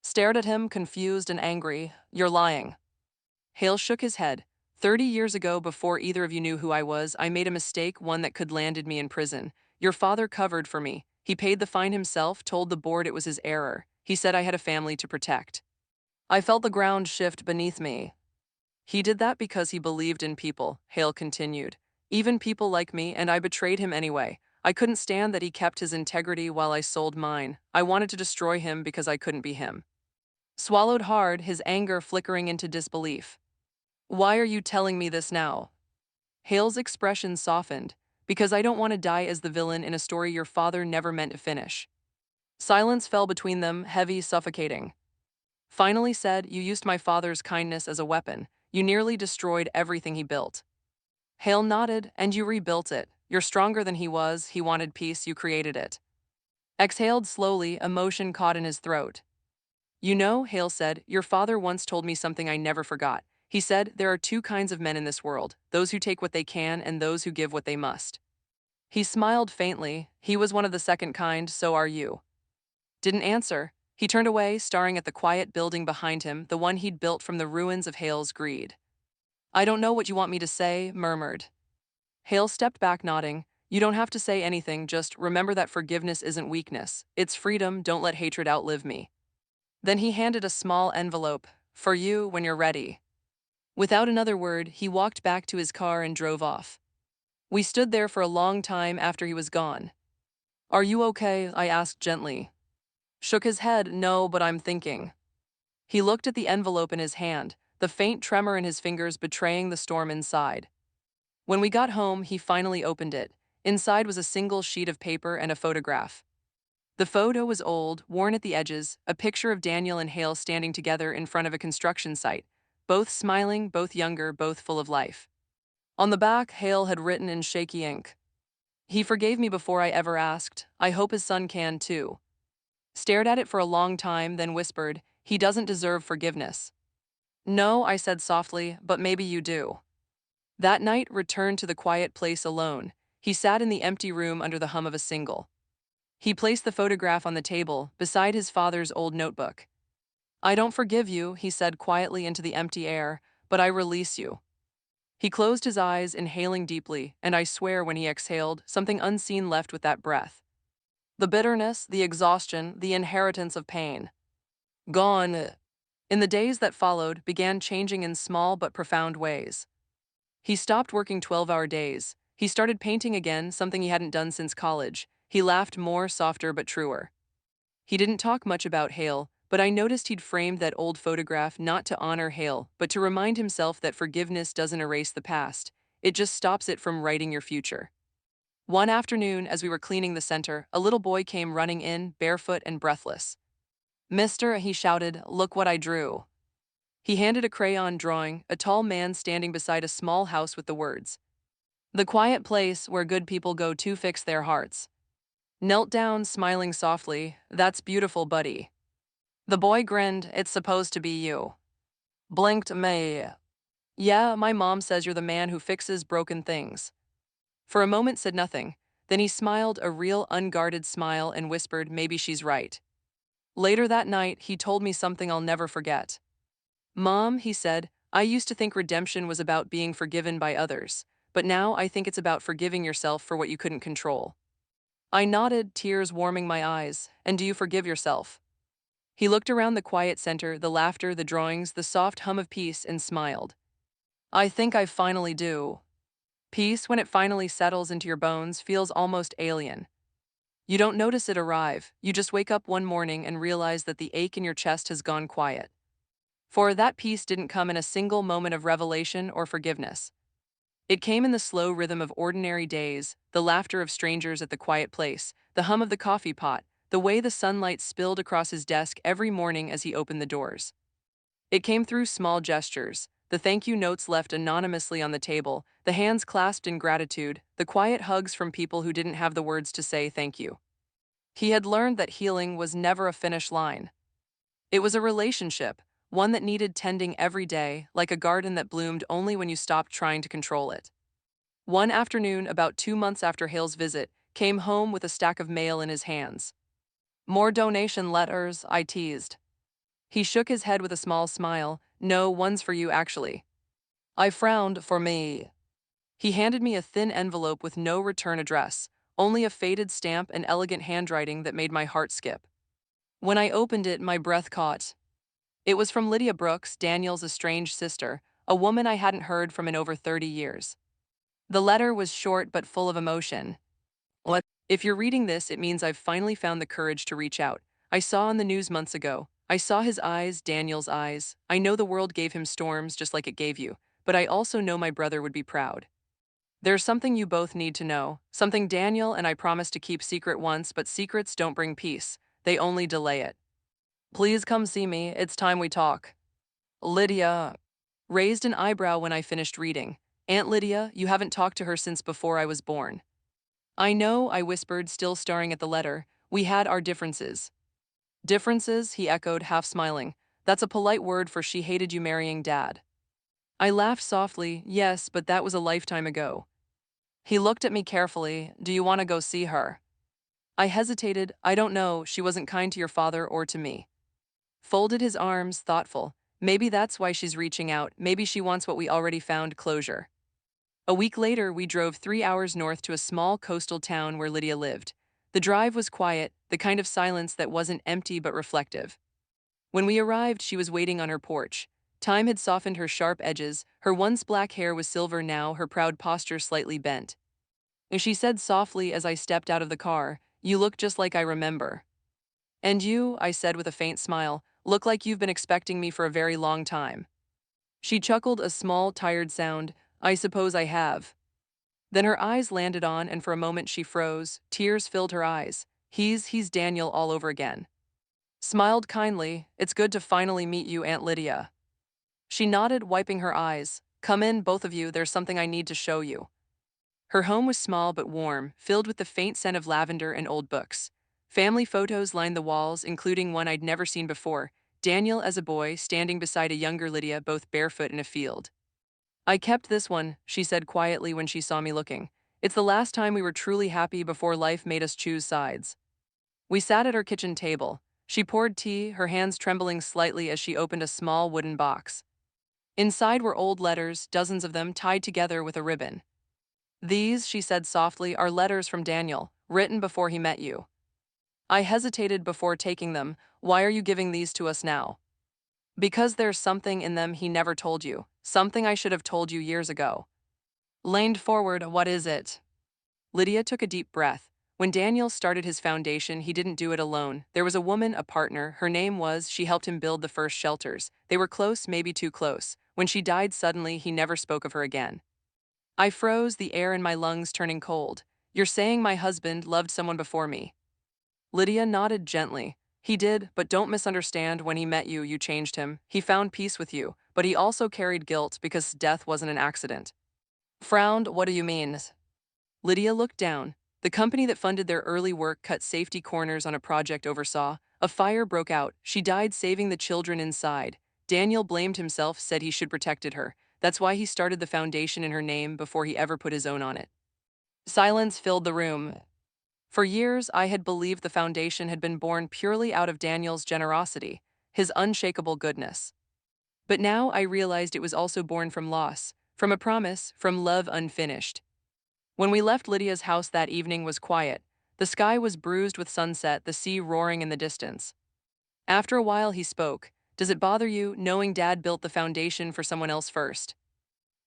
Stared at him, confused and angry. You're lying. Hale shook his head. 30 years ago, before either of you knew who I was, I made a mistake, one that could landed me in prison. Your father covered for me. He paid the fine himself, told the board it was his error. He said I had a family to protect. I felt the ground shift beneath me. He did that because he believed in people, Hale continued. Even people like me, and I betrayed him anyway. I couldn't stand that he kept his integrity while I sold mine. I wanted to destroy him because I couldn't be him. Swallowed hard, his anger flickering into disbelief. Why are you telling me this now? Hale's expression softened. Because I don't want to die as the villain in a story your father never meant to finish. Silence fell between them, heavy, suffocating. Finally said, you used my father's kindness as a weapon. You nearly destroyed everything he built. Hale nodded, and you rebuilt it. You're stronger than he was. He wanted peace. You created it. Exhaled slowly, emotion caught in his throat. You know, Hale said, your father once told me something I never forgot. He said, there are two kinds of men in this world, those who take what they can and those who give what they must. He smiled faintly. He was one of the second kind, so are you. Didn't answer. He turned away, staring at the quiet building behind him, the one he'd built from the ruins of Hale's greed. I don't know what you want me to say, murmured. Hale stepped back, nodding. You don't have to say anything, just remember that forgiveness isn't weakness. It's freedom, don't let hatred outlive me. Then he handed a small envelope. For you, when you're ready. Without another word, he walked back to his car and drove off. We stood there for a long time after he was gone. Are you okay? I asked gently. Shook his head, no, but I'm thinking. He looked at the envelope in his hand, the faint tremor in his fingers betraying the storm inside. When we got home, he finally opened it. Inside was a single sheet of paper and a photograph. The photo was old, worn at the edges, a picture of Daniel and Hale standing together in front of a construction site, both smiling, both younger, both full of life. On the back, Hale had written in shaky ink. He forgave me before I ever asked. I hope his son can too. Stared at it for a long time, then whispered, he doesn't deserve forgiveness. No, I said softly, but maybe you do. That night, returned to the quiet place alone. He sat in the empty room under the hum of a single. He placed the photograph on the table, beside his father's old notebook. I don't forgive you, he said quietly into the empty air, but I release you. He closed his eyes, inhaling deeply, and I swear when he exhaled, something unseen left with that breath. The bitterness, the exhaustion, the inheritance of pain. Gone. In the days that followed, began changing in small but profound ways. He stopped working 12-hour days. He started painting again, something he hadn't done since college. He laughed more, softer but truer. He didn't talk much about Hale, but I noticed he'd framed that old photograph not to honor Hale, but to remind himself that forgiveness doesn't erase the past. It just stops it from writing your future. One afternoon, as we were cleaning the center, a little boy came running in, barefoot and breathless. Mister, he shouted, look what I drew. He handed a crayon drawing, a tall man standing beside a small house with the words, the quiet place where good people go to fix their hearts. Knelt down, smiling softly, that's beautiful, buddy. The boy grinned, it's supposed to be you. Blinked, May. Yeah, my mom says you're the man who fixes broken things. For a moment said nothing, then he smiled a real unguarded smile and whispered, maybe she's right. Later that night, he told me something I'll never forget. Mom, he said, I used to think redemption was about being forgiven by others, but now I think it's about forgiving yourself for what you couldn't control. I nodded, tears warming my eyes. And do you forgive yourself? He looked around the quiet center, the laughter, the drawings, the soft hum of peace, and smiled. I think I finally do. Peace, when it finally settles into your bones, feels almost alien. You don't notice it arrive, you just wake up one morning and realize that the ache in your chest has gone quiet. For that peace didn't come in a single moment of revelation or forgiveness. It came in the slow rhythm of ordinary days, the laughter of strangers at the quiet place, the hum of the coffee pot, the way the sunlight spilled across his desk every morning as he opened the doors. It came through small gestures, the thank you notes left anonymously on the table, the hands clasped in gratitude, the quiet hugs from people who didn't have the words to say thank you. He had learned that healing was never a finish line. It was a relationship, one that needed tending every day, like a garden that bloomed only when you stopped trying to control it. One afternoon, about 2 months after Hale's visit, came home with a stack of mail in his hands. More donation letters, I teased. He shook his head with a small smile. No, one's for you, actually. I frowned. For me. He handed me a thin envelope with no return address, only a faded stamp and elegant handwriting that made my heart skip. When I opened it, my breath caught. It was from Lydia Brooks, Daniel's estranged sister, a woman I hadn't heard from in over 30 years. The letter was short but full of emotion. If you're reading this, it means I've finally found the courage to reach out. I saw on the news months ago. I saw his eyes, Daniel's eyes. I know the world gave him storms just like it gave you, but I also know my brother would be proud. There's something you both need to know, something Daniel and I promised to keep secret once, but secrets don't bring peace, they only delay it. Please come see me, it's time we talk. Lydia raised an eyebrow when I finished reading. Aunt Lydia, you haven't talked to her since before I was born. I know, I whispered, still staring at the letter. We had our differences. Differences, he echoed, half smiling. That's a polite word for she hated you marrying Dad. I laughed softly. Yes, but that was a lifetime ago. He looked at me carefully. Do you want to go see her? I hesitated. I don't know, she wasn't kind to your father or to me. Folded his arms, thoughtful. Maybe that's why she's reaching out. Maybe she wants what we already found, closure. A week later, we drove 3 hours north to a small coastal town where Lydia lived. The drive was quiet, the kind of silence that wasn't empty but reflective. When we arrived, she was waiting on her porch. Time had softened her sharp edges, her once black hair was silver now, her proud posture slightly bent. And she said softly as I stepped out of the car, "You look just like I remember." "And you," I said with a faint smile, "look like you've been expecting me for a very long time." She chuckled a small, tired sound. "I suppose I have." Then her eyes landed on, and for a moment she froze. Tears filled her eyes. He's Daniel all over again. Smiled kindly. "It's good to finally meet you, Aunt Lydia." She nodded, wiping her eyes. "Come in, both of you, there's something I need to show you." Her home was small but warm, filled with the faint scent of lavender and old books. Family photos lined the walls, including one I'd never seen before, Daniel as a boy standing beside a younger Lydia, both barefoot in a field. "I kept this one," she said quietly when she saw me looking. "It's the last time we were truly happy before life made us choose sides." We sat at her kitchen table. She poured tea, her hands trembling slightly as she opened a small wooden box. Inside were old letters, dozens of them tied together with a ribbon. "These," she said softly, "are letters from Daniel, written before he met you." I hesitated before taking them. "Why are you giving these to us now?" "Because there's something in them he never told you, something I should have told you years ago." Leaned forward. "What is it?" Lydia took a deep breath. When Daniel started his foundation, he didn't do it alone. There was a woman, a partner. Her name was, she helped him build the first shelters. They were close, maybe too close. When she died suddenly, he never spoke of her again. I froze, the air in my lungs turning cold. "You're saying my husband loved someone before me?" Lydia nodded gently. "He did, but don't misunderstand. When he met you, you changed him. He found peace with you, but he also carried guilt because death wasn't an accident." Frowned. "What do you mean?" Lydia looked down. The company that funded their early work cut safety corners on a project oversaw. A fire broke out. She died saving the children inside. Daniel blamed himself, said he should protected her. That's why he started the foundation in her name before he ever put his own on it. Silence filled the room. For years, I had believed the foundation had been born purely out of Daniel's generosity, his unshakable goodness. But now I realized it was also born from loss, from a promise, from love unfinished. When we left Lydia's house that evening was quiet. The sky was bruised with sunset, the sea roaring in the distance. After a while he spoke. "Does it bother you, knowing Dad built the foundation for someone else first?"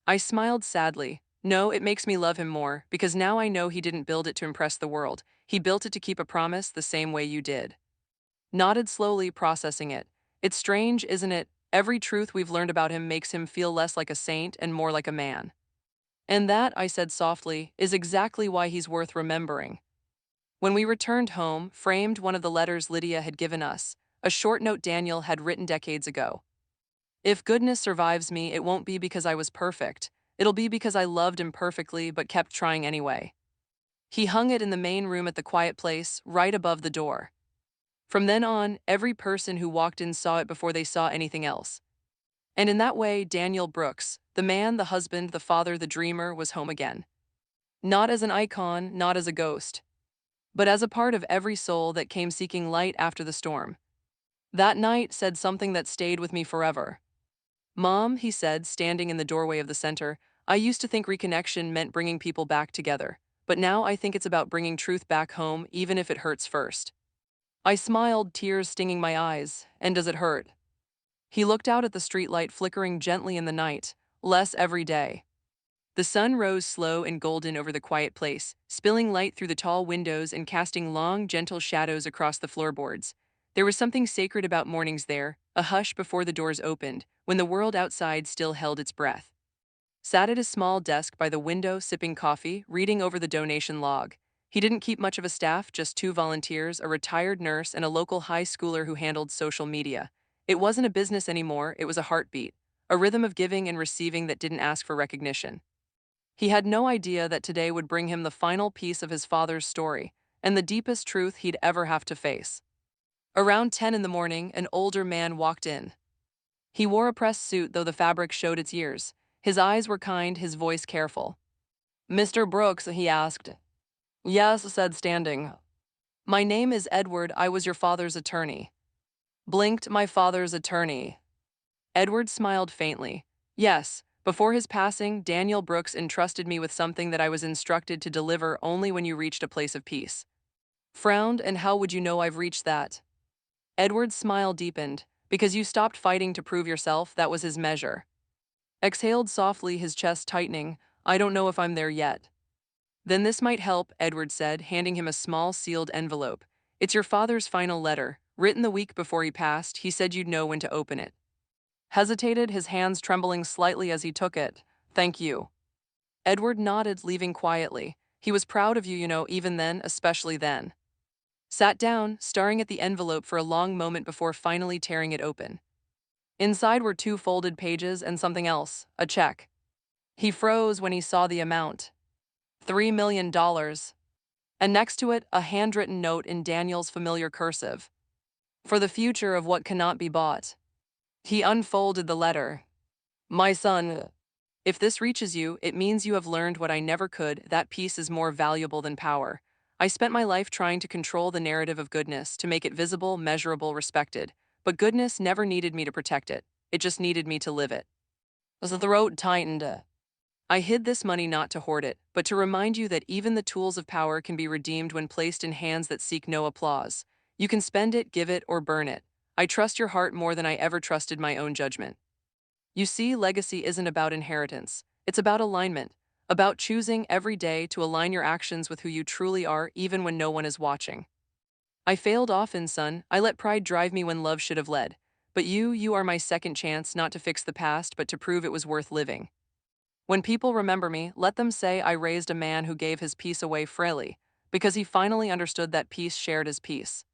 I smiled sadly. "No, it makes me love him more, because now I know he didn't build it to impress the world. He built it to keep a promise the same way you did." Nodded slowly, processing it. "It's strange, isn't it? Every truth we've learned about him makes him feel less like a saint and more like a man. And that," I said softly, "is exactly why he's worth remembering." When we returned home, framed one of the letters Lydia had given us, a short note Daniel had written decades ago. "If goodness survives me, it won't be because I was perfect. It'll be because I loved imperfectly but kept trying anyway." He hung it in the main room at the quiet place, right above the door. From then on, every person who walked in saw it before they saw anything else. And in that way, Daniel Brooks, the man, the husband, the father, the dreamer, was home again. Not as an icon, not as a ghost, but as a part of every soul that came seeking light after the storm. That night said something that stayed with me forever. "Mom," he said, standing in the doorway of the center, "I used to think reconnection meant bringing people back together, but now I think it's about bringing truth back home, even if it hurts first." I smiled, tears stinging my eyes. "And does it hurt?" He looked out at the streetlight flickering gently in the night. "Less every day." The sun rose slow and golden over the quiet place, spilling light through the tall windows and casting long, gentle shadows across the floorboards. There was something sacred about mornings there, a hush before the doors opened, when the world outside still held its breath. sat at his small desk by the window sipping coffee, reading over the donation log. He didn't keep much of a staff, just two volunteers, a retired nurse, and a local high schooler who handled social media. It wasn't a business anymore, it was a heartbeat, a rhythm of giving and receiving that didn't ask for recognition. He had no idea that today would bring him the final piece of his father's story, and the deepest truth he'd ever have to face. Around 10 in the morning, an older man walked in. He wore a pressed suit, though the fabric showed its years. His eyes were kind, his voice careful. "Mr. Brooks," he asked. "Yes," said Standing. "My name is Edward, I was your father's attorney." Blinked, "My father's attorney." Edward smiled faintly. "Yes, before his passing, Daniel Brooks entrusted me with something that I was instructed to deliver only when you reached a place of peace." Frowned, "And how would you know I've reached that?" Edward's smile deepened. "Because you stopped fighting to prove yourself, that was his measure." Exhaled softly, his chest tightening. "I don't know if I'm there yet." "Then this might help," Edward said, handing him a small sealed envelope. "It's your father's final letter, written the week before he passed. He said you'd know when to open it." Hesitated, his hands trembling slightly as he took it. "Thank you." Edward nodded, leaving quietly. "He was proud of you, even then, especially then." Sat down, staring at the envelope for a long moment before finally tearing it open. Inside were two folded pages and something else, a check. He froze when he saw the amount. $3 million. And next to it, a handwritten note in Daniel's familiar cursive. "For the future of what cannot be bought." He unfolded the letter. "My son, if this reaches you, it means you have learned what I never could. That peace is more valuable than power. I spent my life trying to control the narrative of goodness, to make it visible, measurable, respected. But goodness never needed me to protect it. It just needed me to live it." The throat tightened. "I hid this money not to hoard it, but to remind you that even the tools of power can be redeemed when placed in hands that seek no applause. You can spend it, give it, or burn it. I trust your heart more than I ever trusted my own judgment." You see, legacy isn't about inheritance. It's about alignment, about choosing every day to align your actions with who you truly are, even when no one is watching. "I failed often, son. I let pride drive me when love should have led. But you are my second chance, not to fix the past, but to prove it was worth living. When people remember me, let them say I raised a man who gave his peace away freely, because he finally understood that peace shared is peace.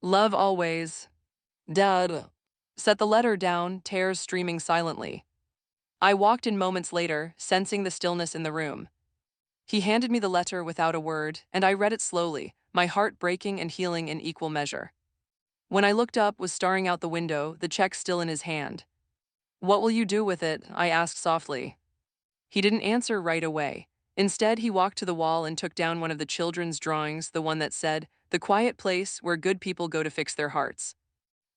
Love always." Dad set the letter down, tears streaming silently. I walked in moments later, sensing the stillness in the room. He handed me the letter without a word, and I read it slowly, my heart breaking and healing in equal measure. When I looked up, was staring out the window, the check still in his hand. "What will you do with it?" I asked softly. He didn't answer right away. Instead, he walked to the wall and took down one of the children's drawings, the one that said, "The quiet place where good people go to fix their hearts."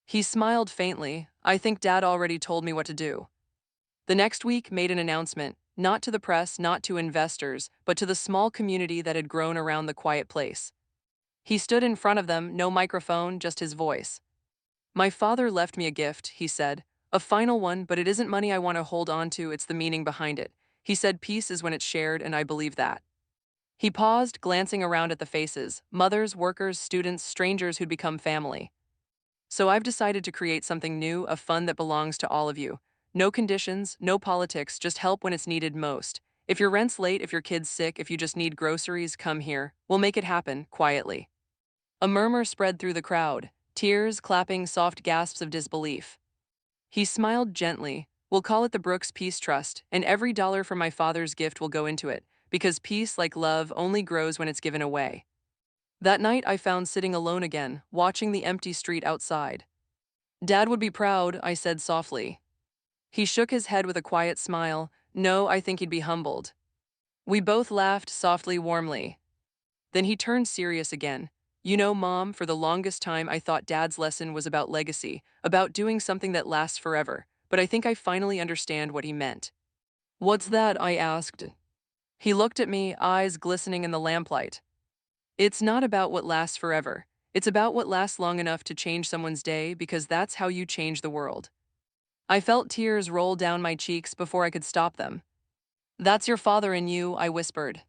He smiled faintly. "I think Dad already told me what to do." The next week made an announcement, not to the press, not to investors, but to the small community that had grown around the quiet place. He stood in front of them, no microphone, just his voice. "My father left me a gift," he said. "A final one, but it isn't money I want to hold on to, it's the meaning behind it." He said peace is when it's shared, and I believe that. He paused, glancing around at the faces, mothers, workers, students, strangers who'd become family. "So I've decided to create something new, a fund that belongs to all of you. No conditions, no politics, just help when it's needed most. If your rent's late, if your kid's sick, if you just need groceries, come here. We'll make it happen, quietly." A murmur spread through the crowd, tears, clapping, soft gasps of disbelief. He smiled gently. "We'll call it the Brooks Peace Trust, and every dollar from my father's gift will go into it, because peace, like love, only grows when it's given away." That night I found sitting alone again, watching the empty street outside. "Dad would be proud," I said softly. He shook his head with a quiet smile. "No, I think he'd be humbled." We both laughed softly, warmly. Then he turned serious again. Mom, for the longest time I thought Dad's lesson was about legacy, about doing something that lasts forever, but I think I finally understand what he meant." "What's that?" I asked. He looked at me, eyes glistening in the lamplight. "It's not about what lasts forever. It's about what lasts long enough to change someone's day, because that's how you change the world." I felt tears roll down my cheeks before I could stop them. "That's your father in you," I whispered.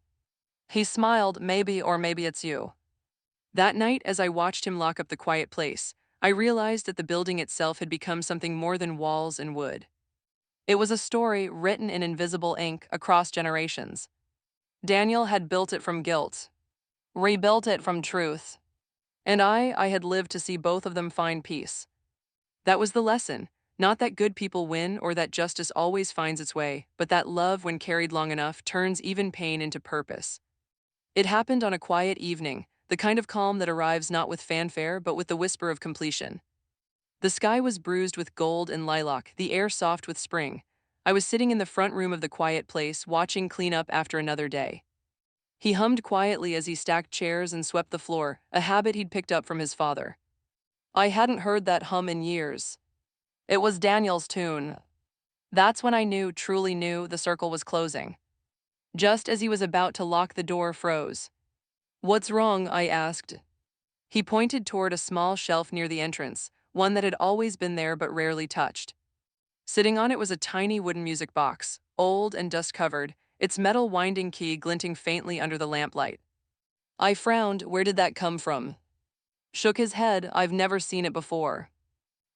He smiled. "Maybe, or maybe it's you." That night, as I watched him lock up the quiet place, I realized that the building itself had become something more than walls and wood. It was a story written in invisible ink across generations. Daniel had built it from guilt, rebuilt it from truth, and I had lived to see both of them find peace. That was the lesson. Not that good people win or that justice always finds its way, but that love, when carried long enough, turns even pain into purpose. It happened on a quiet evening, the kind of calm that arrives not with fanfare but with the whisper of completion. The sky was bruised with gold and lilac, the air soft with spring. I was sitting in the front room of the quiet place, watching clean up after another day. He hummed quietly as he stacked chairs and swept the floor, a habit he'd picked up from his father. I hadn't heard that hum in years. It was Daniel's tune. That's when I knew, truly knew, the circle was closing. Just as he was about to lock the door, froze. "What's wrong?" I asked. He pointed toward a small shelf near the entrance, one that had always been there but rarely touched. Sitting on it was a tiny wooden music box, old and dust-covered, its metal winding key glinting faintly under the lamplight. I frowned. "Where did that come from?" Shook his head. "I've never seen it before."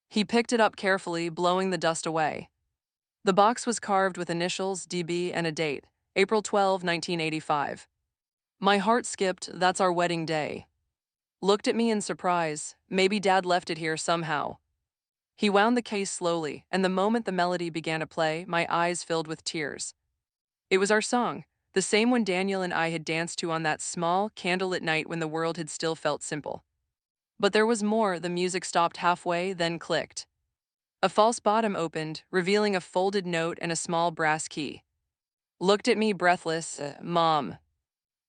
He picked it up carefully, blowing the dust away. The box was carved with initials, DB, and a date, April 12, 1985. My heart skipped. "That's our wedding day." Looked at me in surprise. Maybe Dad left it here somehow. He wound the case slowly, and the moment the melody began to play, my eyes filled with tears. It was our song, the same one Daniel and I had danced to on that small, candlelit night when the world had still felt simple. But there was more. The music stopped halfway, then clicked. A false bottom opened, revealing a folded note and a small brass key. Looked at me breathless. "Mom."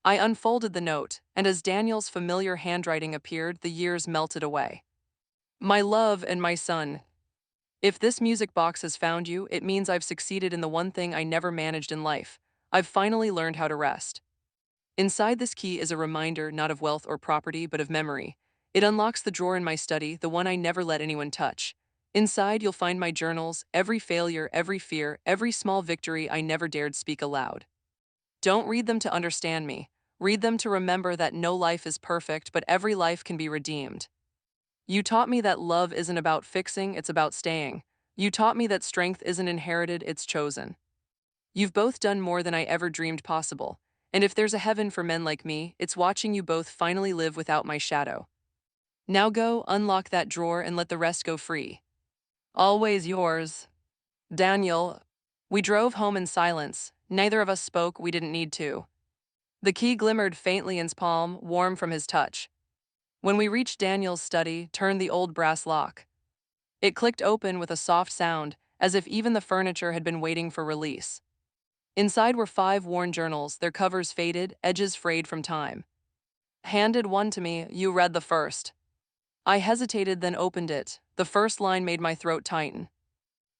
I unfolded the note, and as Daniel's familiar handwriting appeared, the years melted away. "My love and my son. If this music box has found you, it means I've succeeded in the one thing I never managed in life. I've finally learned how to rest. Inside this key is a reminder not of wealth or property, but of memory. It unlocks the drawer in my study, the one I never let anyone touch. Inside, you'll find my journals, every failure, every fear, every small victory I never dared speak aloud. Don't read them to understand me. Read them to remember that no life is perfect, but every life can be redeemed. You taught me that love isn't about fixing, it's about staying. You taught me that strength isn't inherited, it's chosen. You've both done more than I ever dreamed possible. And if there's a heaven for men like me, it's watching you both finally live without my shadow. Now go, unlock that drawer, and let the rest go free. Always yours, Daniel." We drove home in silence. Neither of us spoke. We didn't need to. The key glimmered faintly in his palm, warm from his touch. When we reached Daniel's study, turned the old brass lock. It clicked open with a soft sound, as if even the furniture had been waiting for release. Inside were 5 worn journals, their covers faded, edges frayed from time. Handed one to me. "You read the first." I hesitated, then opened it. The first line made my throat tighten.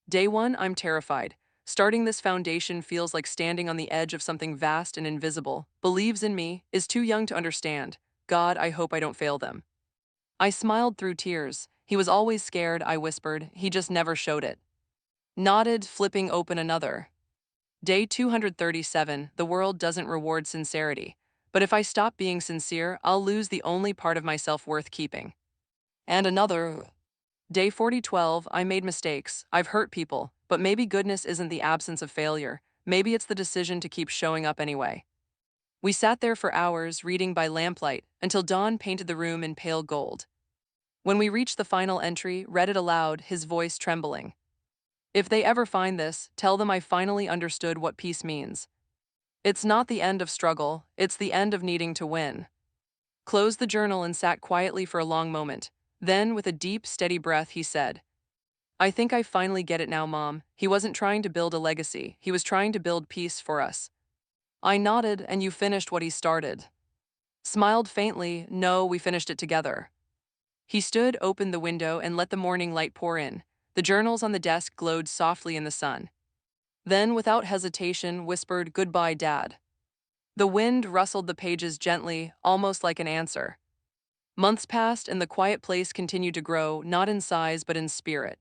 "Day 1, I'm terrified. Starting this foundation feels like standing on the edge of something vast and invisible. Believes in me, is too young to understand. God, I hope I don't fail them." I smiled through tears. "He was always scared," I whispered. "He just never showed it." Nodded, flipping open another. Day 237, the world doesn't reward sincerity. But if I stop being sincere, I'll lose the only part of myself worth keeping. And another. Day 4012, I made mistakes. I've hurt people. But maybe goodness isn't the absence of failure. Maybe it's the decision to keep showing up anyway. We sat there for hours, reading by lamplight, until dawn painted the room in pale gold. When we reached the final entry, read it aloud, his voice trembling. "If they ever find this, tell them I finally understood what peace means. It's not the end of struggle, it's the end of needing to win." Closed the journal and sat quietly for a long moment. Then, with a deep, steady breath, he said, "I think I finally get it now, Mom. He wasn't trying to build a legacy, he was trying to build peace for us." I nodded. "And you finished what he started?" Smiled faintly. "No, we finished it together." He stood, opened the window, and let the morning light pour in. The journals on the desk glowed softly in the sun. Then, without hesitation, whispered, "Goodbye, Dad." The wind rustled the pages gently, almost like an answer. Months passed, and the quiet place continued to grow, not in size but in spirit.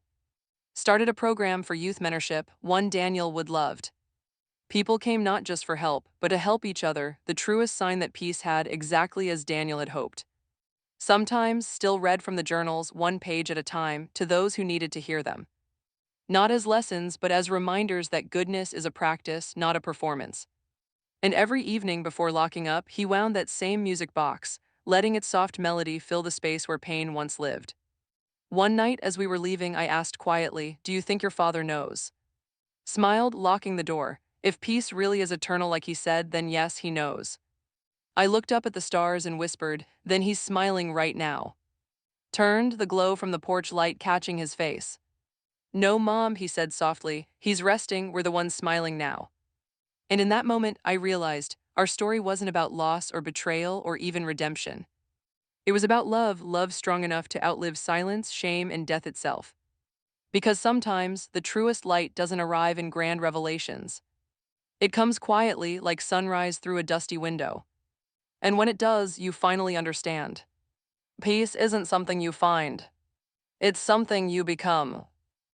Started a program for youth mentorship, one Daniel would loved. People came not just for help, but to help each other, the truest sign that peace had, exactly as Daniel had hoped. Sometimes, still read from the journals, one page at a time, to those who needed to hear them. not as lessons, but as reminders that goodness is a practice, not a performance. And every evening before locking up, he wound that same music box, letting its soft melody fill the space where pain once lived. One night, as we were leaving, I asked quietly, "Do you think your father knows?" Smiled, locking the door. If peace really is eternal like he said, then yes, he knows. I looked up at the stars and whispered, "Then he's smiling right now." Turned, the glow from the porch light catching his face. "No, Mom," he said softly, "he's resting, we're the ones smiling now." And in that moment, I realized our story wasn't about loss or betrayal or even redemption. It was about love, love strong enough to outlive silence, shame, and death itself. Because sometimes the truest light doesn't arrive in grand revelations. It comes quietly, like sunrise through a dusty window. And when it does, you finally understand. Peace isn't something you find, it's something you become.